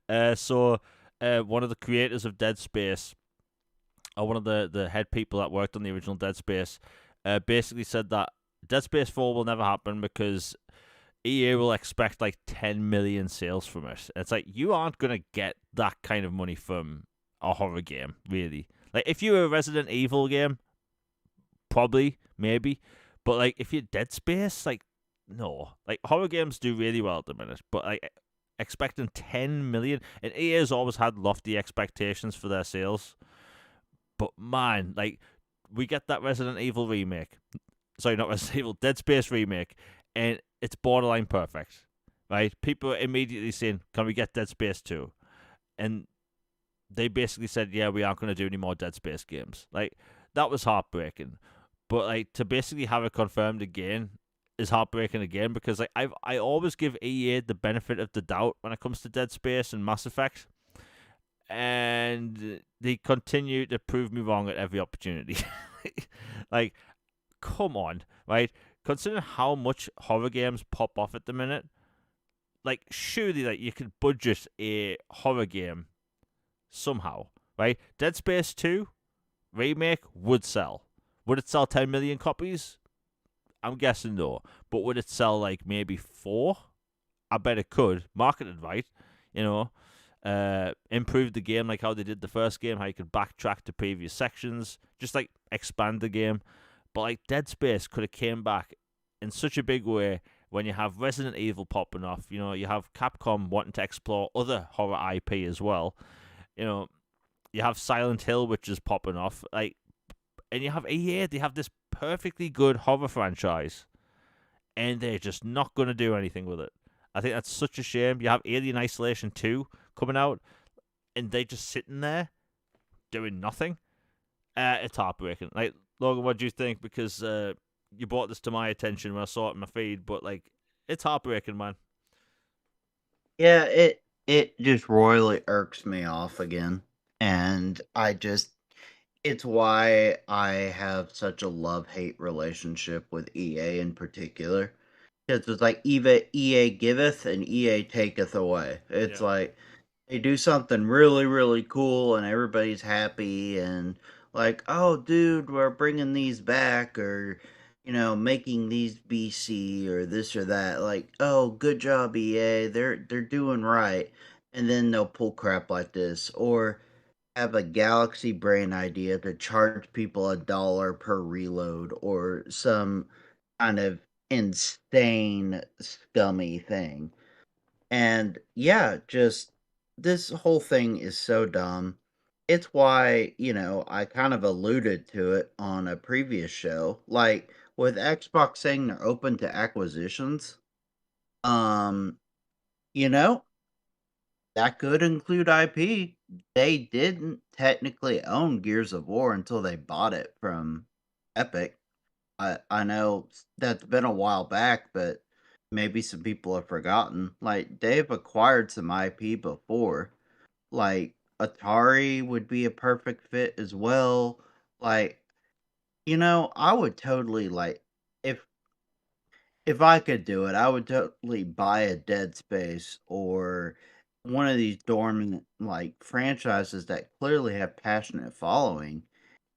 One of the creators of Dead Space, or one of the head people that worked on the original Dead Space, basically said that Dead Space 4 will never happen because EA will expect like 10 million sales from it. And it's like, you aren't going to get that kind of money from a horror game, really. Like, if you were a Resident Evil game, probably, maybe. But like, if you're Dead Space, like, no. Like, horror games do really well at the minute, but like, expecting 10 million, and EA has always had lofty expectations for their sales. But man, like, we get that Resident Evil remake. Sorry, not Resident Evil, Dead Space remake, and it's borderline perfect, right? People are immediately saying, "Can we get Dead Space 2?" And they basically said, "Yeah, we aren't going to do any more Dead Space games." Like, that was heartbreaking. But like, to basically have it confirmed again is heartbreaking again, because like I always give EA the benefit of the doubt when it comes to Dead Space and Mass Effect, and they continue to prove me wrong at every opportunity. Like, come on, right? Considering how much horror games pop off at the minute, like surely like you could budget a horror game somehow, right? Dead Space 2 remake would sell. Would it sell 10 million copies? I'm guessing no. But would it sell like maybe 4? I bet it could. Marketed right, you know. Improve the game like how they did the first game, how you could backtrack to previous sections, just like expand the game. But like Dead Space could have came back in such a big way when you have Resident Evil popping off. You know, you have Capcom wanting to explore other horror IP as well. You know, you have Silent Hill, which is popping off. Like, and you have EA. They have this perfectly good horror franchise, and they're just not going to do anything with it. I think that's such a shame. You have Alien Isolation 2 coming out, and they just sitting there doing nothing. It's heartbreaking. Like, Logan, what do you think? Because you brought this to my attention when I saw it in my feed, but like, it's heartbreaking, man. Yeah, it just royally irks me off again. And it's why I have such a love-hate relationship with EA in particular. Because it's like EA giveth and EA taketh away. It's Yeah. like they do something really, really cool and everybody's happy and like, oh, dude, we're bringing these back or, making these BC or this or that. Like, oh, good job, EA. They're doing right. And then they'll pull crap like this or have a galaxy brain idea to charge people $1 per reload or some kind of insane scummy thing. And yeah, just this whole thing is so dumb. It's why, I kind of alluded to it on a previous show. Like with Xbox saying they're open to acquisitions, um, you know, that could include IP. They didn't technically own Gears of War until they bought it from Epic. I know that's been a while back, but maybe some people have forgotten. Like they've acquired some IP before. Like Atari would be a perfect fit as well. Like, I would totally like if if I could do it, I would totally buy a Dead Space or one of these dormant like franchises that clearly have passionate following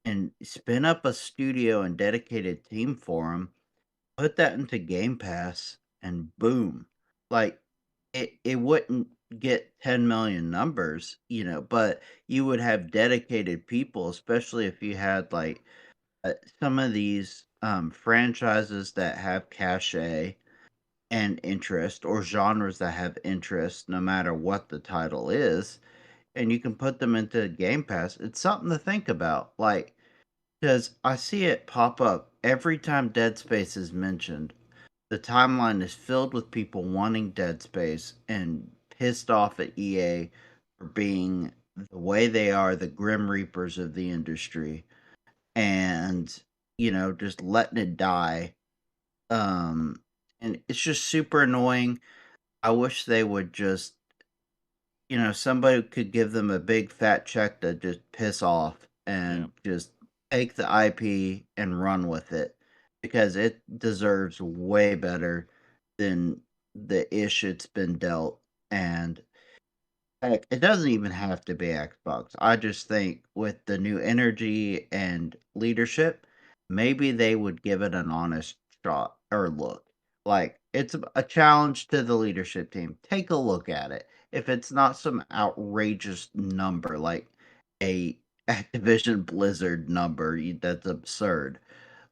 and spin up a studio and dedicated team for them. Put that into Game Pass and boom. Like it wouldn't get 10 million numbers, but you would have dedicated people, especially if you had like some of these franchises that have cachet and interest or genres that have interest no matter what the title is, and you can put them into Game Pass. It's something to think about. Like because I see it pop up every time Dead Space is mentioned. The timeline is filled with people wanting Dead Space and pissed off at EA for being the way they are, the Grim Reapers of the industry, and just letting it die. Um, and it's just super annoying. I wish they would just, somebody could give them a big fat check to just piss off Yeah. and just take the IP and run with it because it deserves way better than the ish it's been dealt. And heck, it doesn't even have to be Xbox. I just think with the new energy and leadership, maybe they would give it an honest shot or look. Like it's a challenge to the leadership team. Take a look at it. If it's not some outrageous number like a Activision Blizzard number, that's absurd.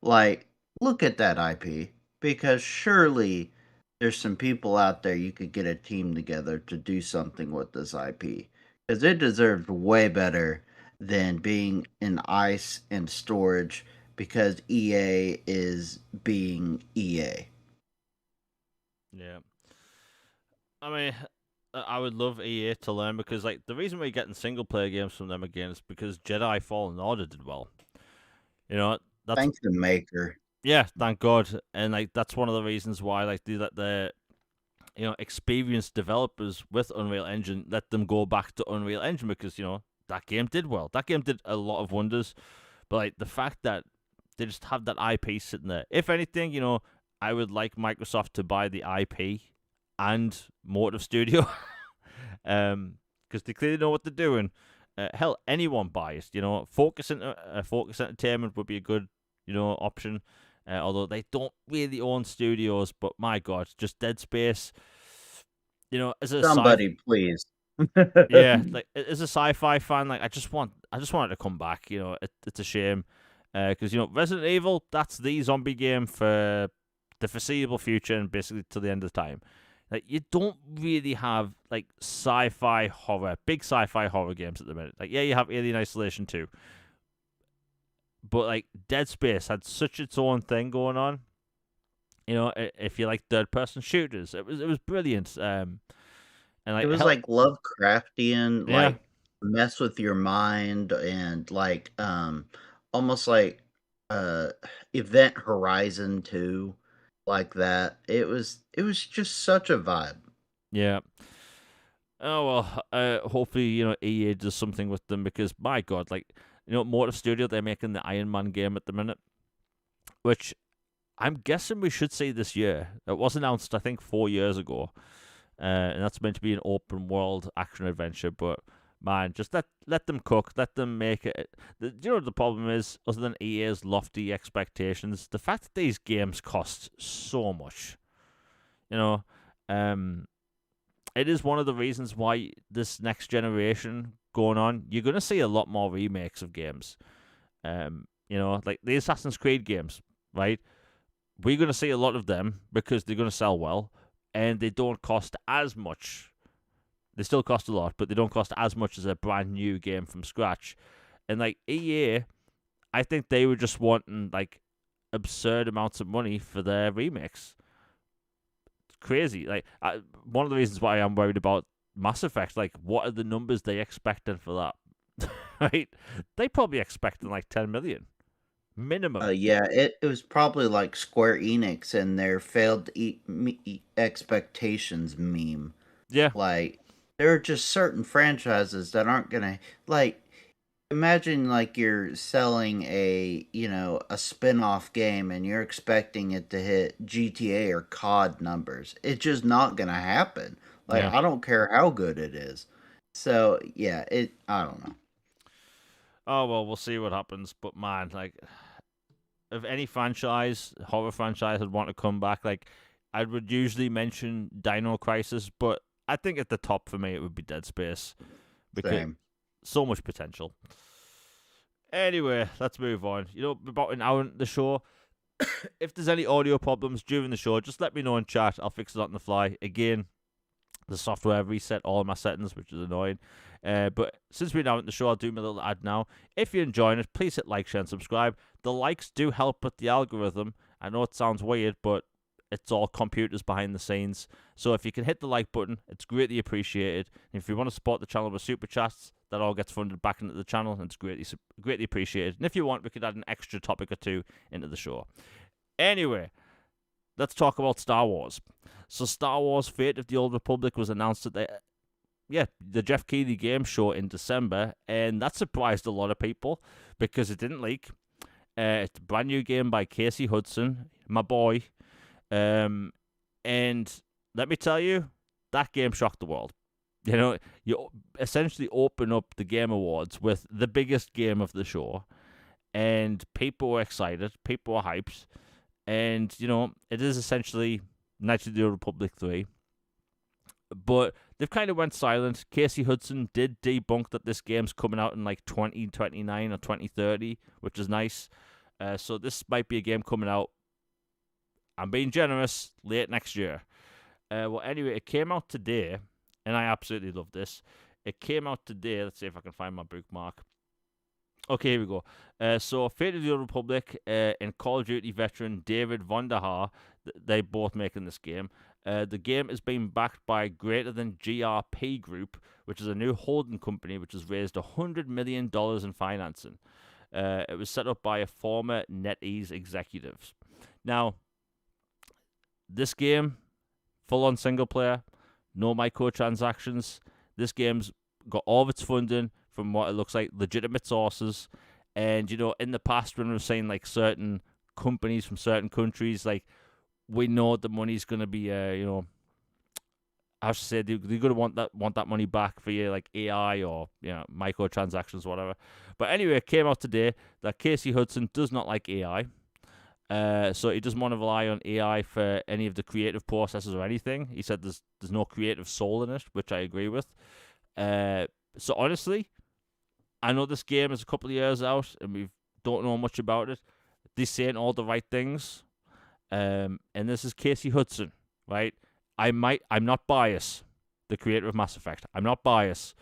Like, look at that IP because surely there's some people out there you could get a team together to do something with this IP because it deserves way better than being in ice and storage because EA is being EA. Yeah. I mean, I would love EA to learn because, like, the reason we're getting single player games from them again is because Jedi Fallen Order did well. You know, that's Thanks to Maker. yeah, thank God, and like that's one of the reasons why like they let the experienced developers with Unreal Engine let them go back to Unreal Engine because that game did well. That game did a lot of wonders, but like the fact that they just have that IP sitting there. If anything, I would like Microsoft to buy the IP and Motive Studio, because they clearly know what they're doing. Hell, anyone biased, Focus Entertainment would be a good, option. Although they don't really own studios, but my God, just Dead Space. As a Somebody, please. yeah, like as a sci-fi fan, like I just want it to come back. It's a shame, because Resident Evil, that's the zombie game for the foreseeable future and basically till the end of time. Like you don't really have like big sci-fi horror games at the minute. Like you have Alien Isolation 2, but like Dead Space had such its own thing going on. If you like third-person shooters, it was brilliant. And like It was like Lovecraftian, yeah. like mess with your mind, and like almost like uh Event Horizon 2, like that. It was just such a vibe. Yeah. Oh well. Hopefully, EA does something with them because my God, like Motive Studio, they're making the Iron Man game at the minute, which I'm guessing we should see this year. It was announced, I think, 4 years ago, and that's meant to be an open world action adventure. But man, just let them cook, let them make it. The problem is, other than EA's lofty expectations, the fact that these games cost so much. It is one of the reasons why this next generation going on, you're going to see a lot more remakes of games. Like the Assassin's Creed games, right? We're going to see a lot of them because they're going to sell well, and they don't cost as much. They still cost a lot, but they don't cost as much as a brand new game from scratch. And like EA, I think they were just wanting like absurd amounts of money for their remakes. Crazy. Like one of the reasons why I'm worried about Mass Effect, like what are the numbers they expected for that? Right? They probably expecting like 10 million minimum. Yeah, it was probably like Square Enix and their failed expectations meme. Yeah. Like, there are just certain franchises that aren't gonna, like, imagine like you're selling a spin-off game and you're expecting it to hit GTA or COD numbers. It's just not gonna happen. Like, Yeah. I don't care how good it is. So yeah, I don't know. Oh well, we'll see what happens. But man, like, if any horror franchise would want to come back, like, I would usually mention Dino Crisis, but I think at the top for me it would be Dead Space because Same. so much potential. Anyway, let's move on. About an hour into the show. If there's any audio problems during the show, just let me know in chat. I'll fix it on the fly. Again, the software reset all my settings, which is annoying. But since we're now in the show, I'll do my little ad now. If you're enjoying it, please hit like, share, and subscribe. The likes do help with the algorithm. I know it sounds weird, but it's all computers behind the scenes. So if you can hit the like button, it's greatly appreciated. And if you want to support the channel with super chats, that all gets funded back into the channel, and it's greatly appreciated. And if you want, we could add an extra topic or two into the show. Anyway, let's talk about Star Wars. So Star Wars Fate of the Old Republic was announced at the Jeff Keighley game show in December, and that surprised a lot of people because it didn't leak. It's a brand new game by Casey Hudson, my boy. And let me tell you, that game shocked the world. You essentially open up the Game Awards with the biggest game of the show, and people were excited, people were hyped, and, it is essentially Knights of the Old Republic 3. But they've kind of went silent. Casey Hudson did debunk that this game's coming out in like 2029 or 2030, which is nice. So this might be a game coming out, I'm being generous, late next year. Well, anyway, it came out today, and I absolutely love this. It came out today. Let's see if I can find my bookmark. Okay, here we go. So, Fate of the Old Republic and Call of Duty veteran David Vonderhaar, they both making this game. The game is being backed by Greater Than GRP Group, which is a new holding company which has raised $100 million in financing. It was set up by a former NetEase executive. Now, this game, full-on single-player, no microtransactions. This game's got all of its funding from what it looks like legitimate sources. And, in the past when we've seen, like, certain companies from certain countries, like, we know the money's going to be, I should say they're gonna want that money back for your like AI or microtransactions, whatever. But anyway, it came out today that Casey Hudson does not like AI. So he doesn't want to rely on AI for any of the creative processes or anything. He said there's no creative soul in it, which I agree with. So honestly, I know this game is a couple of years out and we don't know much about it. They're saying all the right things. And this is Casey Hudson, right? I'm not biased, the creator of Mass Effect. I'm not biased,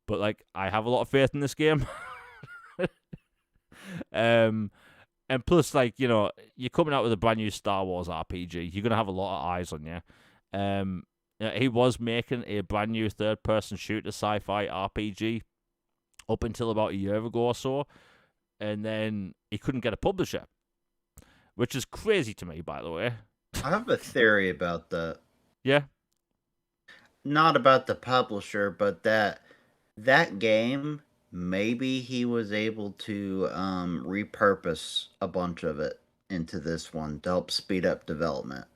but like I have a lot of faith in this game. And plus, like, you're coming out with a brand new Star Wars RPG. You're gonna have a lot of eyes on you. He was making a brand new third-person shooter sci-fi RPG up until about a year ago or so, and then he couldn't get a publisher, which is crazy to me, by the way. I have a theory about that. Yeah. Not about the publisher, but that game, maybe he was able to repurpose a bunch of it into this one to help speed up development.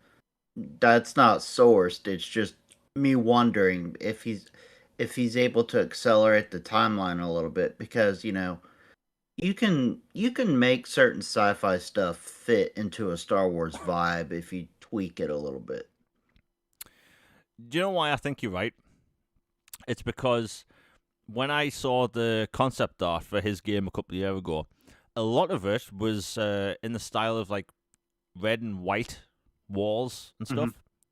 That's not sourced. It's just me wondering if he's able to accelerate the timeline a little bit, because you can make certain sci-fi stuff fit into a Star Wars vibe if you tweak it a little bit. Do you know why I think you're right? It's because when I saw the concept art for his game a couple of years ago, a lot of it was in the style of like red and white walls and stuff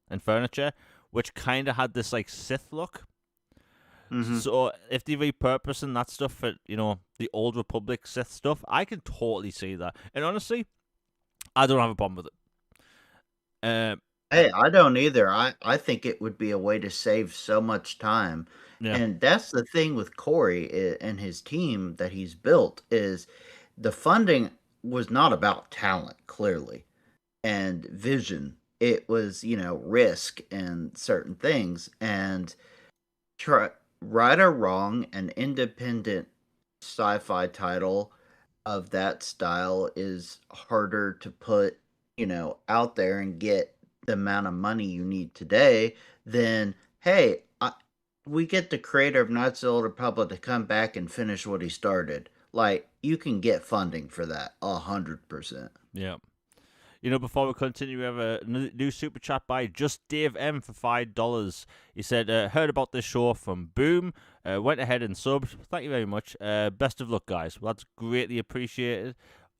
and furniture, which kind of had this like Sith look. So if they're repurposing that stuff for the Old Republic Sith stuff, I can totally see that. And honestly, I don't have a problem with it. Hey, I don't either. I think it would be a way to save so much time. Yeah. And that's the thing with Corey and his team that he's built, is the funding was not about talent, clearly, and vision. It was, risk and certain things. And right or wrong, an independent sci-fi title of that style is harder to put, out there and get the amount of money you need today than, hey, we get the creator of Knights of the Old Republic to come back and finish what he started. Like, you can get funding for that 100%. Yeah. Before we continue, we have a new super chat by Just Dave M for $5. He said, heard about this show from Boom, went ahead and subbed. Thank you very much. Best of luck, guys. Well, that's greatly appreciated.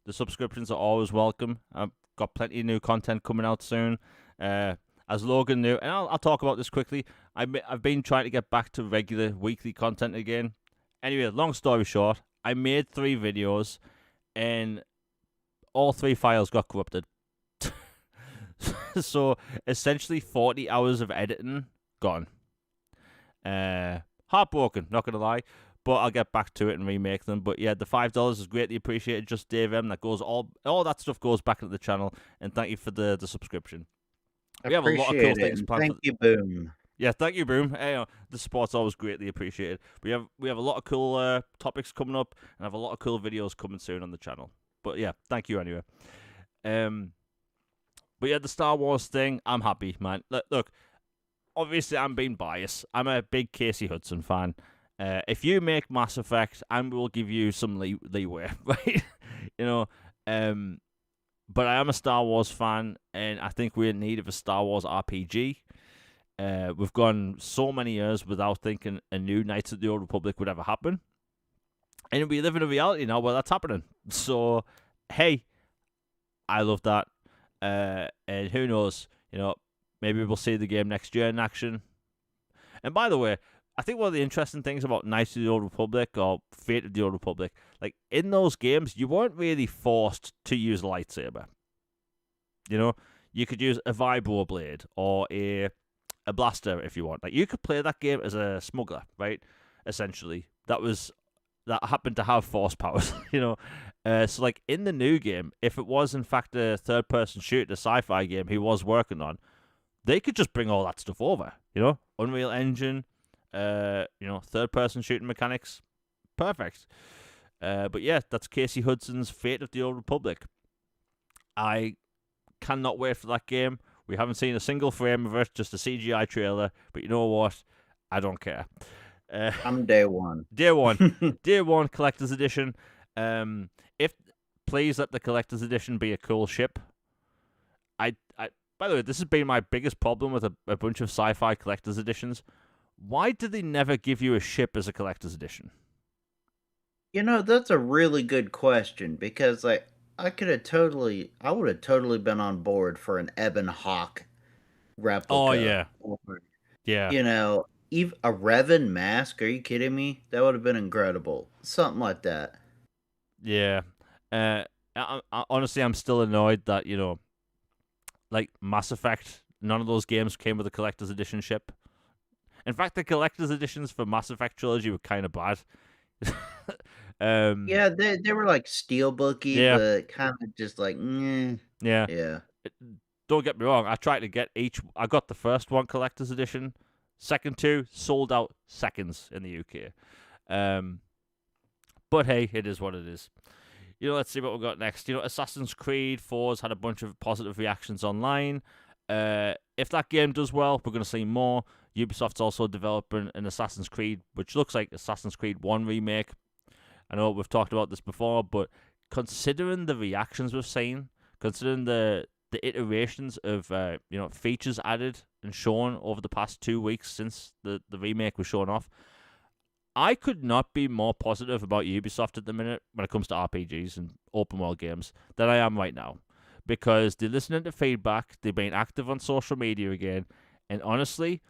The subscriptions are always welcome. I've got plenty of new content coming out soon. As Logan knew, and I'll talk about this quickly, I've been trying to get back to regular weekly content again. Anyway, long story short, I made 3 videos, and all 3 files got corrupted. So, essentially, 40 hours of editing gone. Heartbroken, not going to lie. But I'll get back to it and remake them. But yeah, the $5 is greatly appreciated. Just Dave M. That goes all that stuff goes back into the channel. And thank you for the subscription. We have a lot of cool things planned. Thank you, Boom. Yeah, thank you, Boom. Hey, the support's always greatly appreciated. We have a lot of cool topics coming up, and have a lot of cool videos coming soon on the channel. But yeah, thank you anyway. But yeah, the Star Wars thing, I'm happy, man. Look, obviously I'm being biased. I'm a big Casey Hudson fan. If you make Mass Effect, I will give you some leeway, right? But I am a Star Wars fan, and I think we're in need of a Star Wars RPG. We've gone so many years without thinking a new Knights of the Old Republic would ever happen. And we live in a reality now where that's happening. So, hey, I love that. And who knows, maybe we'll see the game next year in action. And by the way, I think one of the interesting things about Knights of the Old Republic or Fate of the Old Republic, like in those games, you weren't really forced to use a lightsaber. You could use a vibro blade or a blaster if you want. Like you could play that game as a smuggler, right? Essentially, that happened to have force powers, So like in the new game, if it was in fact a third-person shooter, a sci-fi game he was working on, they could just bring all that stuff over, Unreal Engine, third-person shooting mechanics, perfect. But yeah, that's Casey Hudson's Fate of the Old Republic. I cannot wait for that game. We haven't seen a single frame of it, just a CGI trailer. But you know what? I don't care. I'm day one. Day one. Day one collector's edition. If please let the collector's edition be a cool ship. By the way, this has been my biggest problem with a bunch of sci-fi collector's editions. Why did they never give you a ship as a collector's edition? That's a really good question because I would have totally been on board for an Ebon Hawk Oh replica. yeah, Or, yeah, even a Revan mask. Are you kidding me? That would have been incredible. Something like that. yeah. Honestly, I'm still annoyed that like Mass Effect, none of those games came with a collector's edition ship. In fact, the collector's editions for Mass Effect trilogy were kind of bad. Yeah, they were like steelbooky, Yeah, but kind of just like, yeah. yeah. Don't get me wrong. I tried to get each. I got the first one collector's edition. Second two sold out seconds in the UK. But hey, it is what it is. Let's see what we got next. Assassin's Creed 4's had a bunch of positive reactions online. If that game does well, we're going to see more. Ubisoft's also developing an Assassin's Creed, which looks like Assassin's Creed 1 remake. I know we've talked about this before, but considering the reactions we've seen, considering the iterations of features added and shown over the past 2 weeks since the remake was shown off, I could not be more positive about Ubisoft at the minute when it comes to RPGs and open world games than I am right now. Because they're listening to feedback, they're being active on social media again, and honestly,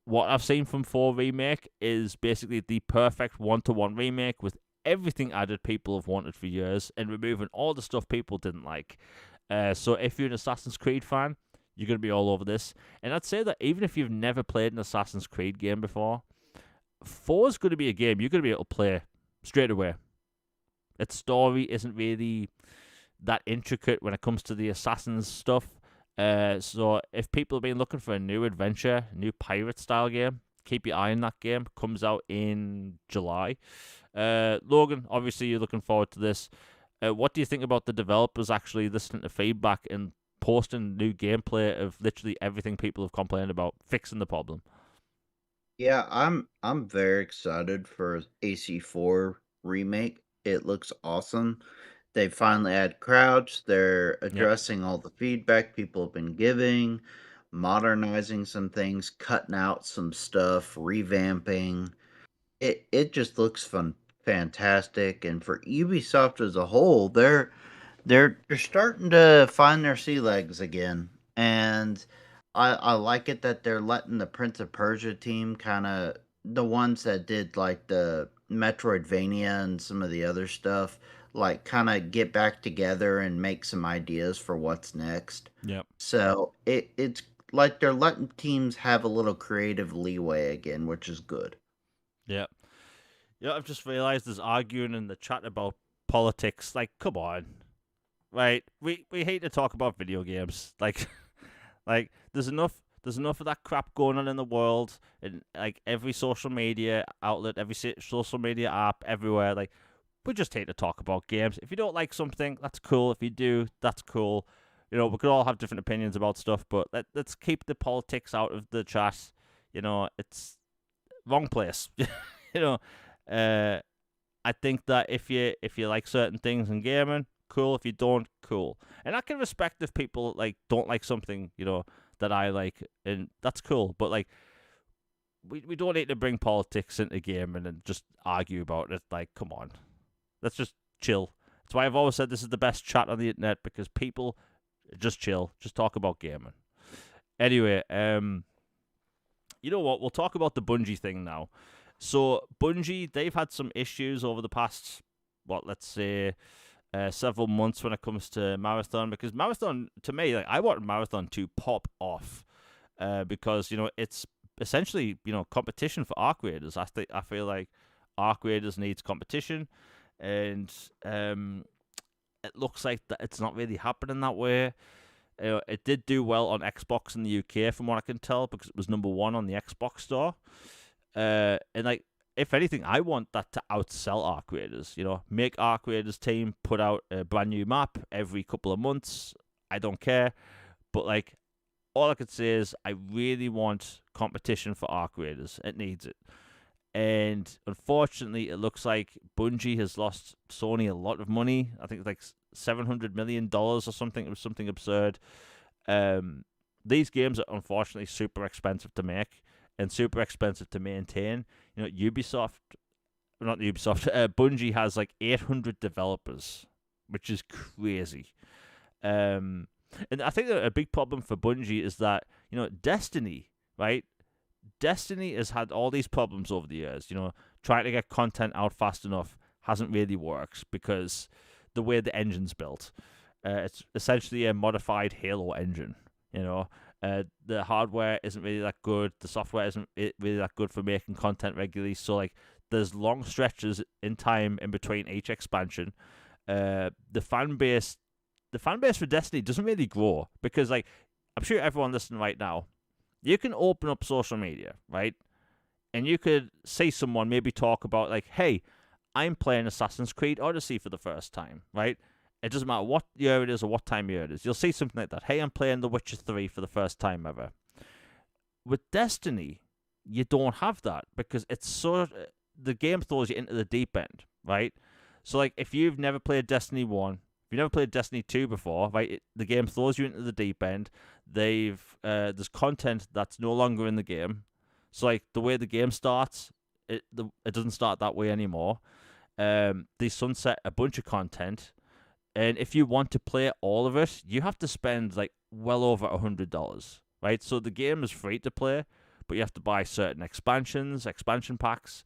what I've seen from 4 Remake is basically the perfect one-to-one remake with everything added people have wanted for years and removing all the stuff people didn't like. So if you're an Assassin's Creed fan, you're going to be all over this. And I'd say that even if you've never played an Assassin's Creed game before, 4 is going to be a game you're going to be able to play straight away. Its story isn't really that intricate when it comes to the Assassin's stuff. So if people have been looking for a new adventure, new pirate-style game, keep your eye on that game. Comes out in July. Logan, obviously you're looking forward to this. What do you think about the developers actually listening to feedback and posting new gameplay of literally everything people have complained about, fixing the problem? Yeah, I'm very excited for AC4 remake. It looks awesome. They finally had Crouch. They're Yep. addressing all the feedback people have been giving, modernizing some things, cutting out some stuff, revamping. It just looks fantastic. And for Ubisoft as a whole, they're starting to find their sea legs again, and I like it that they're letting the Prince of Persia team kind of the ones that did like the Metroidvania and some of the other stuff, like kind of get back together and make some ideas for what's next. Yep. So it's like they're letting teams have a little creative leeway again, which is good. Yep. Yeah, I've just realised there's arguing in the chat about politics. Like, come on. Right? We hate to talk about video games. Like there's enough of that crap going on in the world, and like every social media outlet, every social media app, everywhere. Like, we just hate to talk about games. If you don't like something, that's cool. If you do, that's cool. We could all have different opinions about stuff, but let's keep the politics out of the chat. It's wrong place. you know, I think that if you like certain things in gaming, cool. If you don't, cool. And I can respect if people like don't like something, that I like, and that's cool. But like, we don't need to bring politics into gaming and just argue about it. Like, come on, let's just chill. That's why I've always said this is the best chat on the internet, because people just chill, just talk about gaming. Anyway, you know what? We'll talk about the Bungie thing now. So Bungie, they've had some issues over the past, let's say, several months when it comes to Marathon, because Marathon, to me, like, I want Marathon to pop off, because it's essentially competition for Arc Raiders. I feel like Arc Raiders needs competition, and it looks like that it's not really happening that way. It did do well on Xbox in the UK, from what I can tell, because it was number 1 on the Xbox store. And like, if anything, I want that to outsell Arc Raiders. Make Arc Raiders team put out a brand new map every couple of months. I don't care, but like, all I could say is I really want competition for Arc Raiders. It needs it. And unfortunately, it looks like Bungie has lost Sony a lot of money. I think it's like $700 million or something. It was something absurd. These games are unfortunately super expensive to make and super expensive to maintain. You know, Bungie has like 800 developers, which is crazy. And I think that a big problem for Bungie is that, you know, Destiny, right? Destiny has had all these problems over the years. You know, trying to get content out fast enough hasn't really worked because the way the engine's built. It's essentially a modified Halo engine. You know, the hardware isn't really that good. The software isn't really that good for making content regularly. So like, there's long stretches in time in between each expansion. The fan base for Destiny doesn't really grow because, like, I'm sure everyone listening right now, you can open up social media, right? And you could see someone maybe talk about, like, hey, I'm playing Assassin's Creed Odyssey for the first time, right? It doesn't matter what year it is or what time of year it is. You'll see something like that. Hey, I'm playing The Witcher 3 for the first time ever. With Destiny, you don't have that because it's so... The game throws you into the deep end, right? So, like, if you've never played Destiny 1, if you've never played Destiny 2 before, right, the game throws you into the deep end. There's content that's no longer in the game. So, like, the way the game starts, it doesn't start that way anymore. They sunset a bunch of content, and if you want to play all of it, you have to spend, like, well over $100, right? So the game is free to play, but you have to buy certain expansion packs,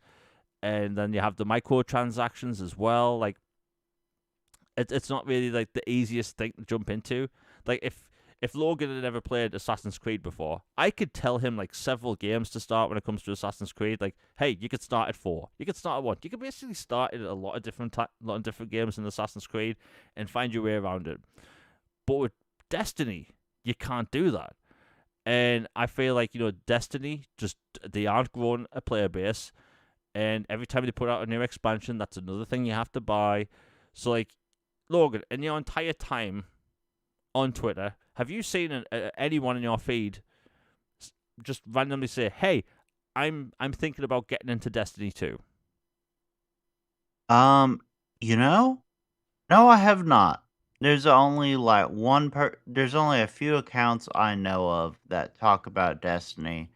and then you have the microtransactions as well. Like, it's not really like the easiest thing to jump into. Like, if Logan had never played Assassin's Creed before, I could tell him like several games to start when it comes to Assassin's Creed. Like, hey, you could start at 4, you could start at 1, you could basically start at a lot of different games in Assassin's Creed and find your way around it. But with Destiny, you can't do that. And I feel like, you know, Destiny, just, they aren't growing a player base. And every time they put out a new expansion, that's another thing you have to buy. So, like, Logan, in your entire time on Twitter, have you seen anyone in your feed just randomly say, hey, I'm thinking about getting into Destiny 2? You know, no, I have not. There's only like there's only a few accounts I know of that talk about Destiny,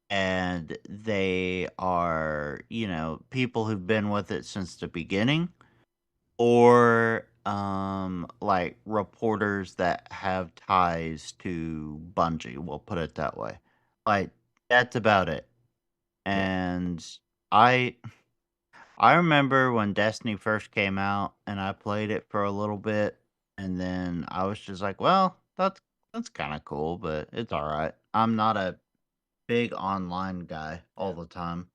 and they are, you know, people who've been with it since the beginning, or like reporters that have ties to Bungie, we'll put it that way. Like, that's about it. Yeah. And I I remember when Destiny first came out and I played it for a little bit, and then I was just like, well, that's kind of cool, but it's all right. I'm not a big online guy all Yeah. the time.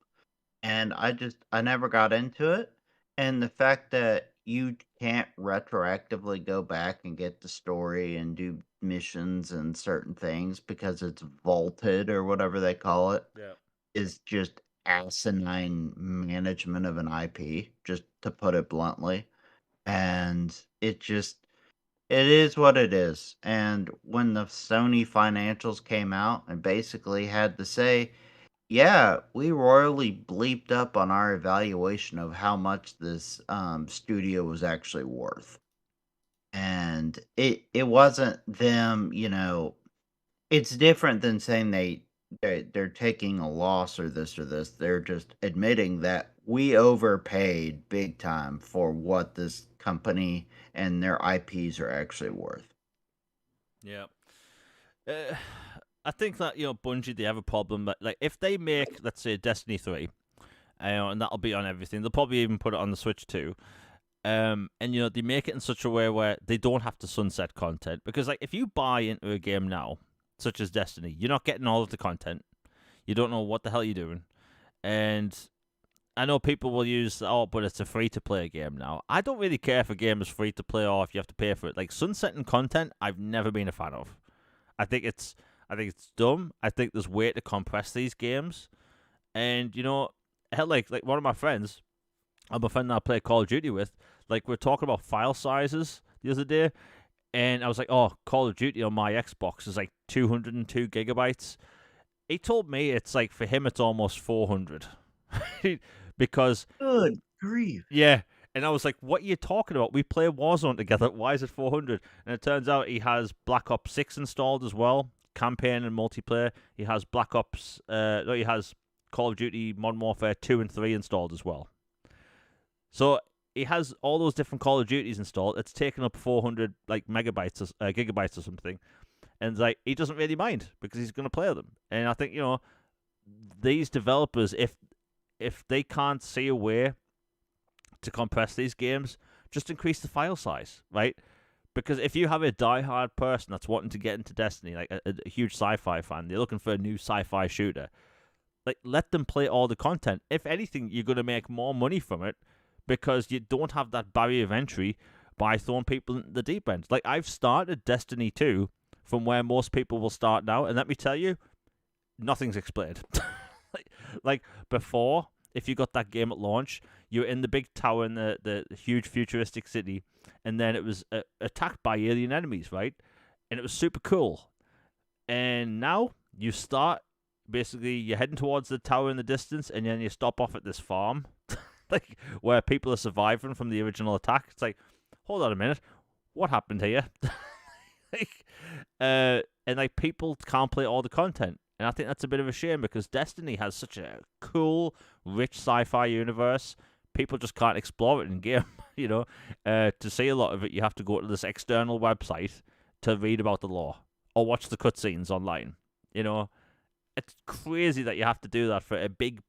And I never got into it. And the fact that you can't retroactively go back and get the story and do missions and certain things because it's vaulted or whatever they call it Yeah. is just asinine management of an IP, just to put it bluntly. And it is what it is. And when the Sony financials came out and basically had to say, yeah, we royally bleeped up on our evaluation of how much this studio was actually worth. And it wasn't them, you know, it's different than saying they're taking a loss or this or this. They're just admitting that we overpaid big time for what this company and their IPs are actually worth. Yeah. Uh, I think that, you know, Bungie, they have a problem that, like, if they make, let's say, Destiny 3, and that'll be on everything, they'll probably even put it on the Switch too. And, you know, they make it in such a way where they don't have to sunset content. Because, like, if you buy into a game now, such as Destiny, you're not getting all of the content. You don't know what the hell you're doing. And I know people will use, oh, but it's a free-to-play game now. I don't really care if a game is free-to-play or if you have to pay for it. Like, sunsetting content, I've never been a fan of. I think it's dumb. I think there's way to compress these games. And, you know, hell, like one of my friends, I'm a friend that I play Call of Duty with, like, we're talking about file sizes the other day, And I was like, oh, Call of Duty on my Xbox is like 202 gigabytes. He told me it's like, for him, it's almost 400. Because, Good grief. yeah. And I was like, what are you talking about? We play Warzone together. Why is it 400? And it turns out he has Black Ops 6 installed as well, campaign and multiplayer. He has he has Call of Duty Modern Warfare 2 and 3 installed as well. So he has all those different Call of Duties installed. It's taken up 400 like megabytes or gigabytes or something. And like, he doesn't really mind because he's going to play them. And I think, these developers, if they can't see a way to compress these games, just increase the file size, right? Because if you have a diehard person that's wanting to get into Destiny, like a huge sci-fi fan, they're looking for a new sci-fi shooter, like, let them play all the content. If anything, you're going to make more money from it because you don't have that barrier of entry by throwing people into the deep end. Like, I've started Destiny 2 from where most people will start now, and let me tell you, nothing's explained. like before, if you got that game at launch, you were in the big tower in the huge futuristic city, and then it was attacked by alien enemies, right? And it was super cool. And now you start, basically, you're heading towards the tower in the distance, and then you stop off at this farm, like, where people are surviving from the original attack. It's like, hold on a minute, what happened here? And like, people can't play all the content. And I think that's a bit of a shame because Destiny has such a cool, rich sci-fi universe. People just can't explore it in game, To see a lot of it, you have to go to this external website to read about the lore or watch the cutscenes online. It's crazy that you have to do that for a big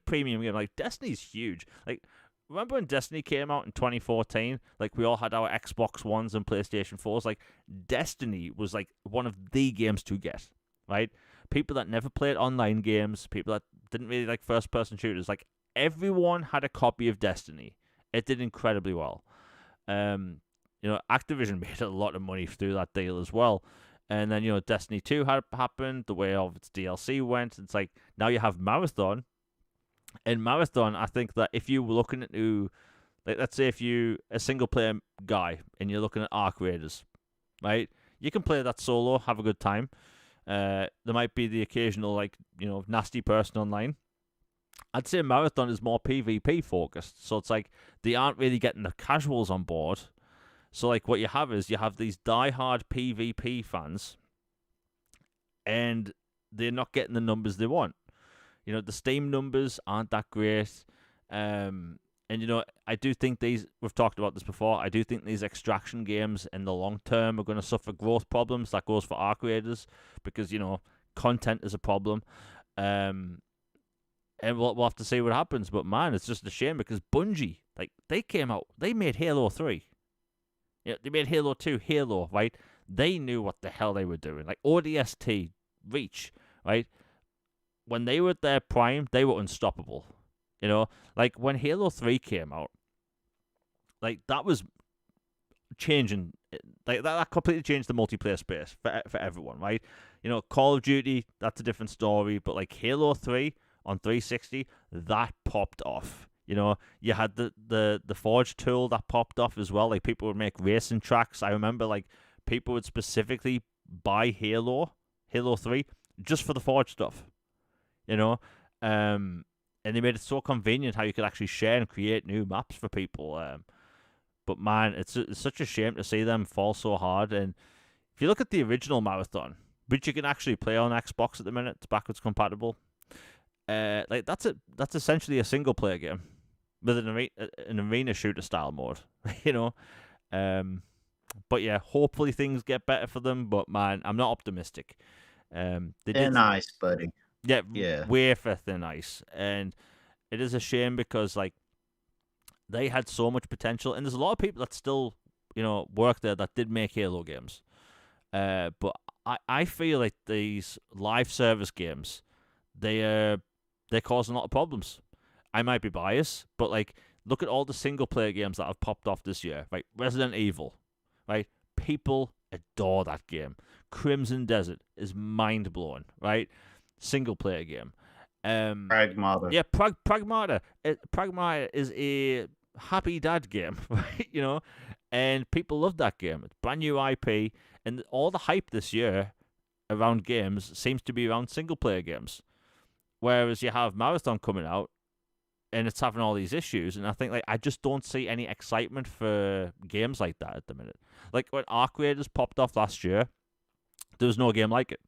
premium game. Like, Destiny's huge. Like, remember when Destiny came out in 2014? Like, we all had our Xbox Ones and PlayStation 4s. Like, Destiny was like one of the games to get, right? People that never played online games, people that didn't really like first-person shooters, like, everyone had a copy of Destiny. It did incredibly well. Activision made a lot of money through that deal as well. And then, Destiny 2 had happened, the way of its DLC went. It's like, now you have Marathon. And Marathon, I think that if you were looking into, like, let's say if you a single-player guy and you're looking at Arc Raiders, right? You can play that solo, have a good time. There might be the occasional, like, nasty person online. I'd say Marathon is more PvP focused, so it's like they aren't really getting the casuals on board. So like, what you have is you have these die-hard PvP fans, and they're not getting the numbers they want. The Steam numbers aren't that great. And I do think we've talked about this before, I do think these extraction games in the long term are going to suffer growth problems. That goes for Arc Raiders because, content is a problem. And we'll have to see what happens. But man, it's just a shame because Bungie, like, they made Halo 3. They made Halo 2, Halo, right? They knew what the hell they were doing. Like, ODST, Reach, right? When they were at their prime, they were unstoppable. Like, when Halo 3 came out, like, that was changing. Like, that completely changed the multiplayer space for everyone, right? Call of Duty, that's a different story. But, like, Halo 3 on 360, that popped off. You had the Forge tool that popped off as well. Like, people would make racing tracks. I remember, like, people would specifically buy Halo 3, just for the Forge stuff. And they made it so convenient how you could actually share and create new maps for people. But man, it's such a shame to see them fall so hard. And if you look at the original Marathon, which you can actually play on Xbox at the minute, it's backwards compatible. Like, that's essentially a single player game with an arena shooter style mode. But yeah, hopefully things get better for them. But man, I'm not optimistic. They're nice, buddy. Yeah, way for thin ice. And it is a shame because, like, they had so much potential. And there's a lot of people that still, work there that did make Halo games. But I feel like these live service games, they're causing a lot of problems. I might be biased, but, like, look at all the single-player games that have popped off this year. Right? Resident Evil, right? People adore that game. Crimson Desert is mind-blowing, right? Single-player game. Pragmata. Yeah, Pragmata. Pragmata is a happy dad game, right? and people love that game. It's brand new IP, and all the hype this year around games seems to be around single player games. Whereas you have Marathon coming out, and it's having all these issues, and I think I just don't see any excitement for games like that at the minute. Like when Arc Raiders popped off last year, there was no game like it,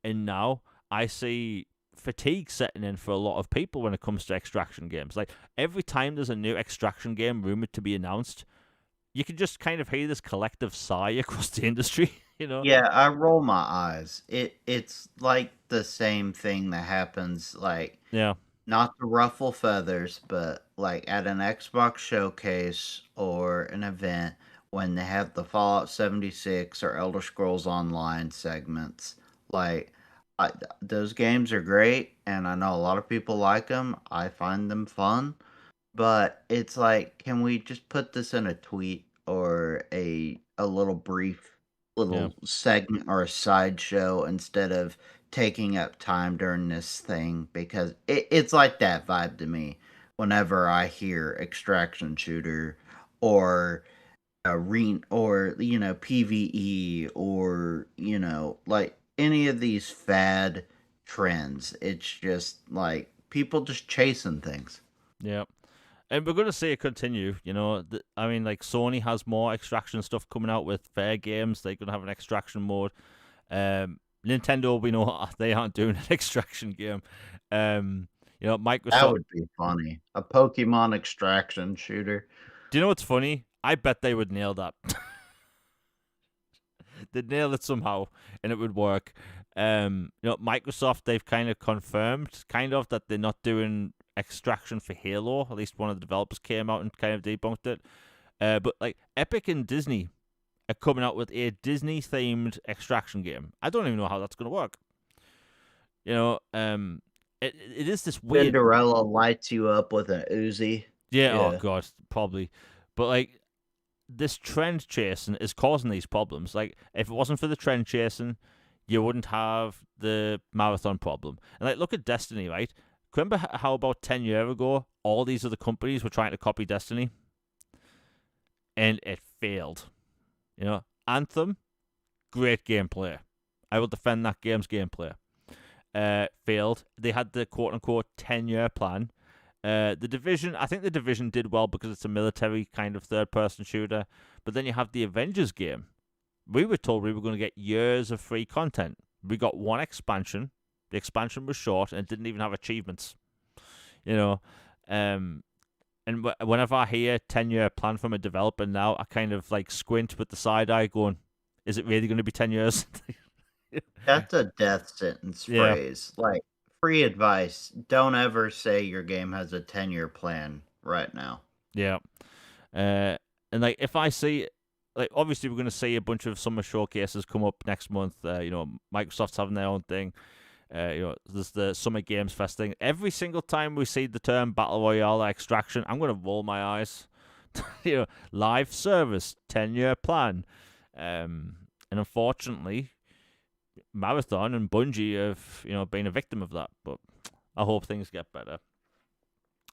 and now I see fatigue setting in for a lot of people when it comes to extraction games. Like every time there's a new extraction game rumored to be announced, you can just kind of hear this collective sigh across the industry. Yeah, I roll my eyes. It's like the same thing that happens, like, Yeah. not to ruffle feathers, but like at an Xbox showcase or an event when they have the Fallout 76 or Elder Scrolls Online segments. Like, those games are great, and I know a lot of people like them. I find them fun, but it's like, can we just put this in a tweet or a little brief Yeah. little segment or a sideshow instead of taking up time during this thing? Because it's like that vibe to me whenever I hear extraction shooter or or PvE or like any of these fad trends. It's just like people just chasing things. Yeah. And we're going to see it continue. I mean, like Sony has more extraction stuff coming out with their games. They're going to have an extraction mode. Nintendo, we know they aren't doing an extraction game. Microsoft. That would be funny. A Pokemon extraction shooter. Do you know what's funny? I bet they would nail that. They'd nail it somehow, and it would work. Microsoft, they've kind of confirmed, that they're not doing extraction for Halo. At least one of the developers came out and kind of debunked it. But like Epic and Disney are coming out with a Disney-themed extraction game. I don't even know how that's going to work. It is this weird. Cinderella lights you up with an Uzi. Yeah. Oh god, probably. But like this trend chasing is causing these problems. Like if it wasn't for the trend chasing, you wouldn't have the marathon problem. And like look at Destiny, right? Remember how about 10 years ago, all these other companies were trying to copy Destiny? And it failed. Anthem, great gameplay. I will defend that game's gameplay. Failed. They had the quote-unquote 10-year plan. The Division, I think the Division did well because it's a military kind of third-person shooter. But then you have the Avengers game. We were told we were going to get years of free content. We got one expansion. The expansion was short and it didn't even have achievements. And whenever I hear 10-year plan from a developer now, I kind of like squint with the side eye going, is it really going to be 10 years? That's a death sentence phrase. Like, free advice. Don't ever say your game has a 10-year plan right now. Yeah. And like if I see, like obviously we're going to see a bunch of summer showcases come up next month. Microsoft's having their own thing. There's the Summer Games Fest thing. Every single time we see the term Battle Royale extraction, I'm going to roll my eyes. Live service, 10-year plan. And unfortunately, Marathon and Bungie have, been a victim of that. But I hope things get better.